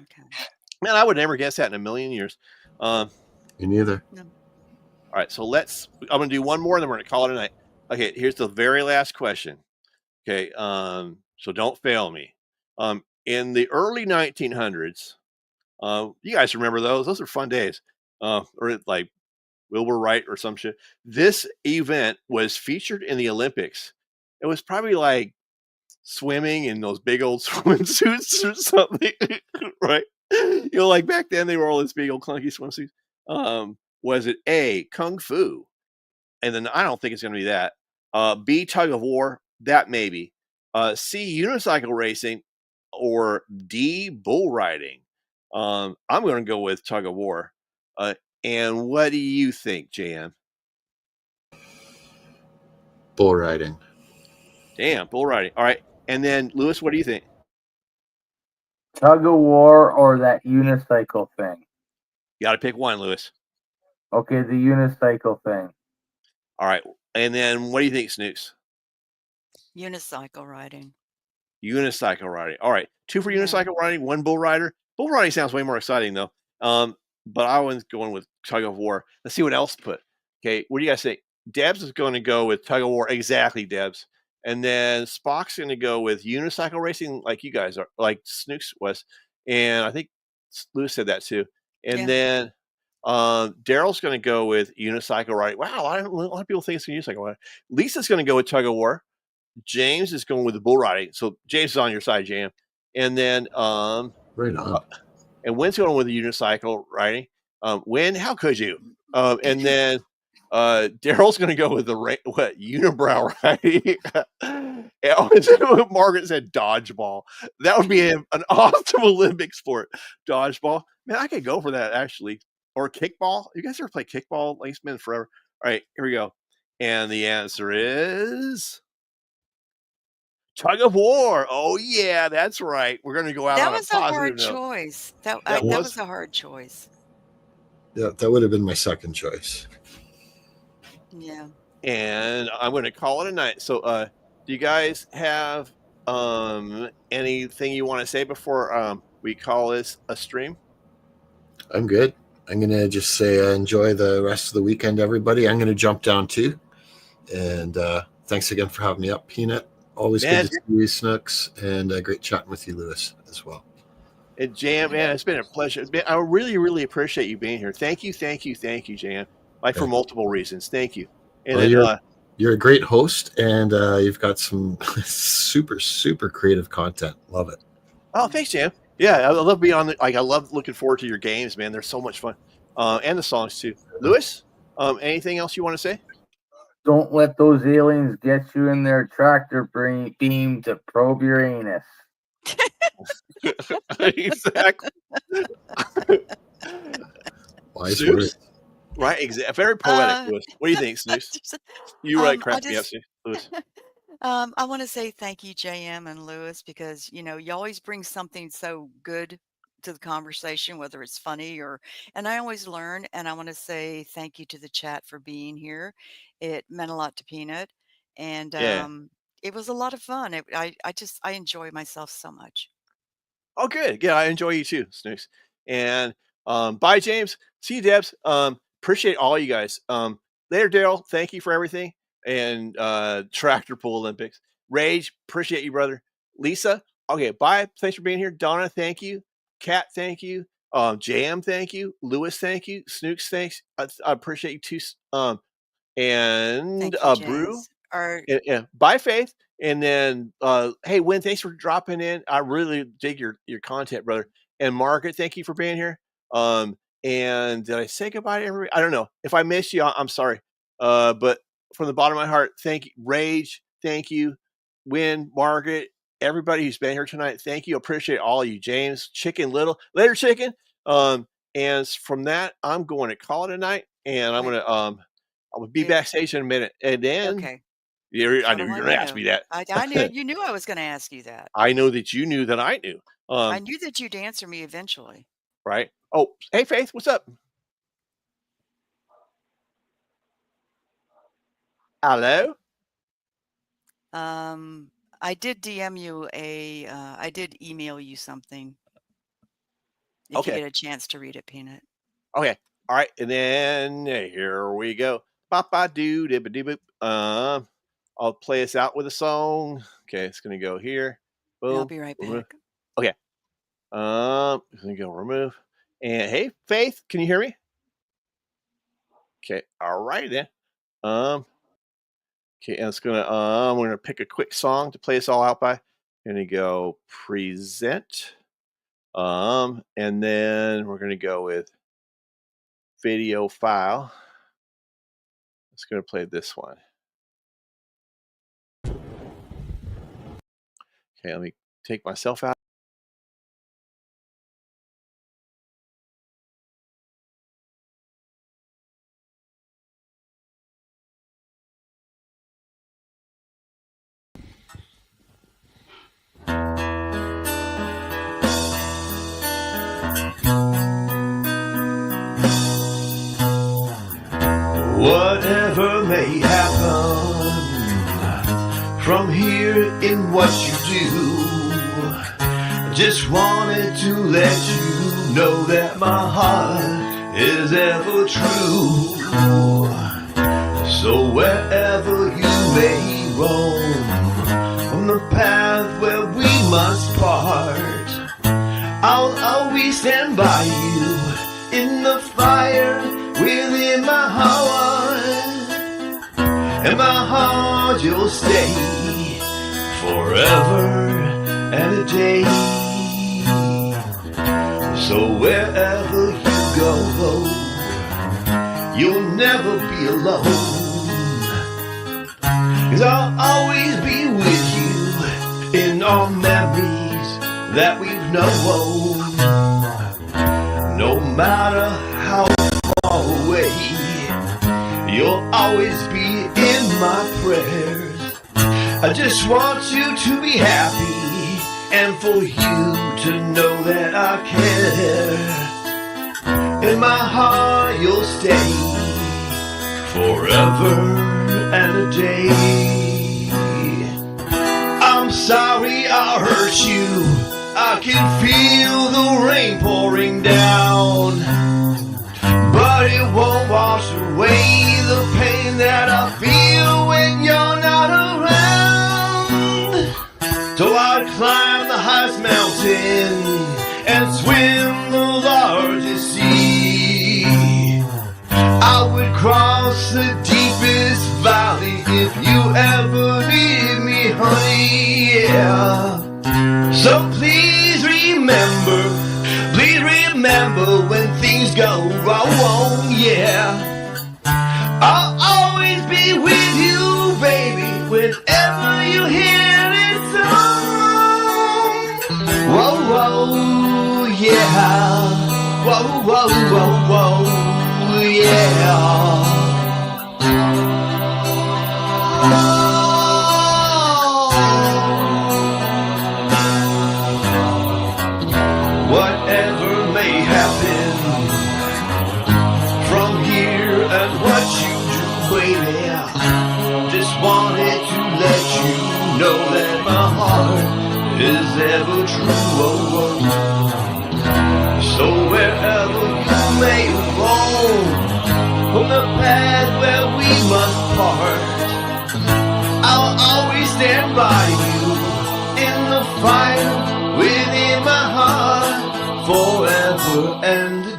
Man, I would never guess that in a million years. Me neither. No. All right, so I'm going to do one more, and then we're going to call it a night. Okay, here's the very last question. Okay, so don't fail me. In the early 1900s, you guys remember those? Those are fun days. Or like Wilbur Wright or some shit. This event was featured in the Olympics. It was probably like swimming in those big old swimsuits or something, right? Like back then they were all this big old clunky swimsuits. Was it A, Kung Fu? And then I don't think it's going to be that. B, tug of war. That maybe. C, unicycle racing. Or D, bull riding. I'm going to go with tug of war. And what do you think, JM? Bull riding. Damn, bull riding. All right. And then, Lewis, what do you think? Tug of war or that unicycle thing? You got to pick one, Lewis. Okay, the unicycle thing. All right. And then, what do you think, Snooks? Unicycle riding. Unicycle riding. All right. 2 for unicycle riding, 1 bull rider. Bull riding sounds way more exciting, though. But I was going with tug of war. Let's see what else to put. Okay. What do you guys think? Debs is going to go with tug of war. Exactly, Debs. And then Spock's going to go with unicycle racing, like you guys are, like Snooks was. And I think Lewis said that too. And then Daryl's going to go with unicycle riding. Wow, a lot of people think it's a unicycle riding. Lisa's going to go with tug of war. James is going with the bull riding. So James is on your side, Jam. And then right on. And Wynn's going with the unicycle riding. Wynn, how could you? And then Daryl's going to go with the unibrow riding. Margaret said dodgeball. That would be an awesome Olympic sport. Dodgeball. Man, I could go for that actually. Or kickball. You guys ever play kickball? Like it's been forever. All right, here we go. And the answer is tug of war. Oh yeah, that's right. We're going to go out on a positive note. That was a hard choice. That was a hard choice. Yeah, that would have been my second choice. Yeah. And I'm going to call it a night. So, do you guys have anything you want to say before we call this a stream? I'm good. I'm going to just say enjoy the rest of the weekend, everybody. I'm going to jump down too. And thanks again for having me up, Peanut. Always good to see you, Snooks. And great chatting with you, Lewis, as well. And Jam, man, it's been a pleasure. I really, really appreciate you being here. Thank you, Jam. Like for multiple reasons. Thank you. And well, then, you're a great host, and you've got some super, super creative content. Love it. Oh, thanks, Jam. Yeah, I love being on. I love looking forward to your games, man. They're so much fun, and the songs too. Lewis, anything else you want to say? Don't let those aliens get you in their tractor beam to probe your anus. Exactly. Wise words. Right, exactly. Very poetic, Lewis. What do you think, Snooks? You cracked me up, Lewis. I want to say thank you, JM and Lewis, because you always bring something so good to the conversation, whether it's funny and I always learn. And I want to say thank you to the chat for being here. It meant a lot to Peanut, and it was a lot of fun. I enjoy myself so much. Oh, good. Yeah, I enjoy you too, Snooks. And bye, James. See you, Debs. Appreciate all you guys. Later, Daryl. Thank you for everything. And Tractor Pull Olympics. Rage, appreciate you, brother. Lisa, okay, bye. Thanks for being here. Donna, thank you. Kat, thank you. Jam, thank you. Lewis, thank you. Snooks, thanks. I appreciate you too. And Brew. Bye, Faith. And then hey, Wynn, thanks for dropping in. I really dig your content, brother. And Margaret, thank you for being here. And did I say goodbye to everybody? I don't know. If I missed you, I'm sorry. But from the bottom of my heart, thank you. Rage, thank you. Wynn, Margaret, everybody who's been here tonight, thank you. Appreciate all of you. James, Chicken Little, later Chicken. And from that, I'm going to call it a night. And I'm going to I will be backstage in a minute. And then I knew you were going to ask me that. I knew you knew I was going to ask you that. I know that you knew that I knew. I knew that you'd answer me eventually. Right. Oh, hey, Faith, what's up? Hello? I did DM you I did email you something. If Okay. you get a chance to read it, Peanut. Okay. All right. And then here we go. Ba-ba-doo, dibba-dee-boop. I'll play us out with a song. Okay. It's going to go here. Boom. I'll be right Remove. back. Okay. Going to go remove. And hey, Faith, can you hear me? Okay. All right then. Okay, and it's gonna we're gonna pick a quick song to play us all out by. Gonna go present. And then we're gonna go with video file. It's gonna play this one. Okay, let me take myself out. Whatever may happen from here in what you do, I just wanted to let you know that my heart is ever true. So wherever you may roam on the path where we must part, I'll always stand by you in the fire within my heart. In my heart you'll stay forever and a day. So wherever you go, you'll never be alone. 'Cause I'll always be with you in all memories that we've known. No matter how far away, you'll always be in my prayers. I just want you to be happy and for you to know that I care. In my heart you'll stay forever and a day. I'm sorry I hurt you. I can feel the rain pouring down, but it won't wash away the pain that I feel when you're not around. So I'd climb the highest mountain and swim the largest sea. I would cross the deepest valley if you ever need me, honey, yeah. So please remember when things go wrong, yeah. I'll always be with you, baby, whenever you hear this song. Whoa, whoa, yeah. Whoa, whoa, whoa, whoa, yeah. Whatever may happen from here and what you do, baby, just wanted to let you know that my heart is ever true. Oh, oh. So wherever you may roam on the path where we must part, I'll always stand by you in the fire within my heart forever and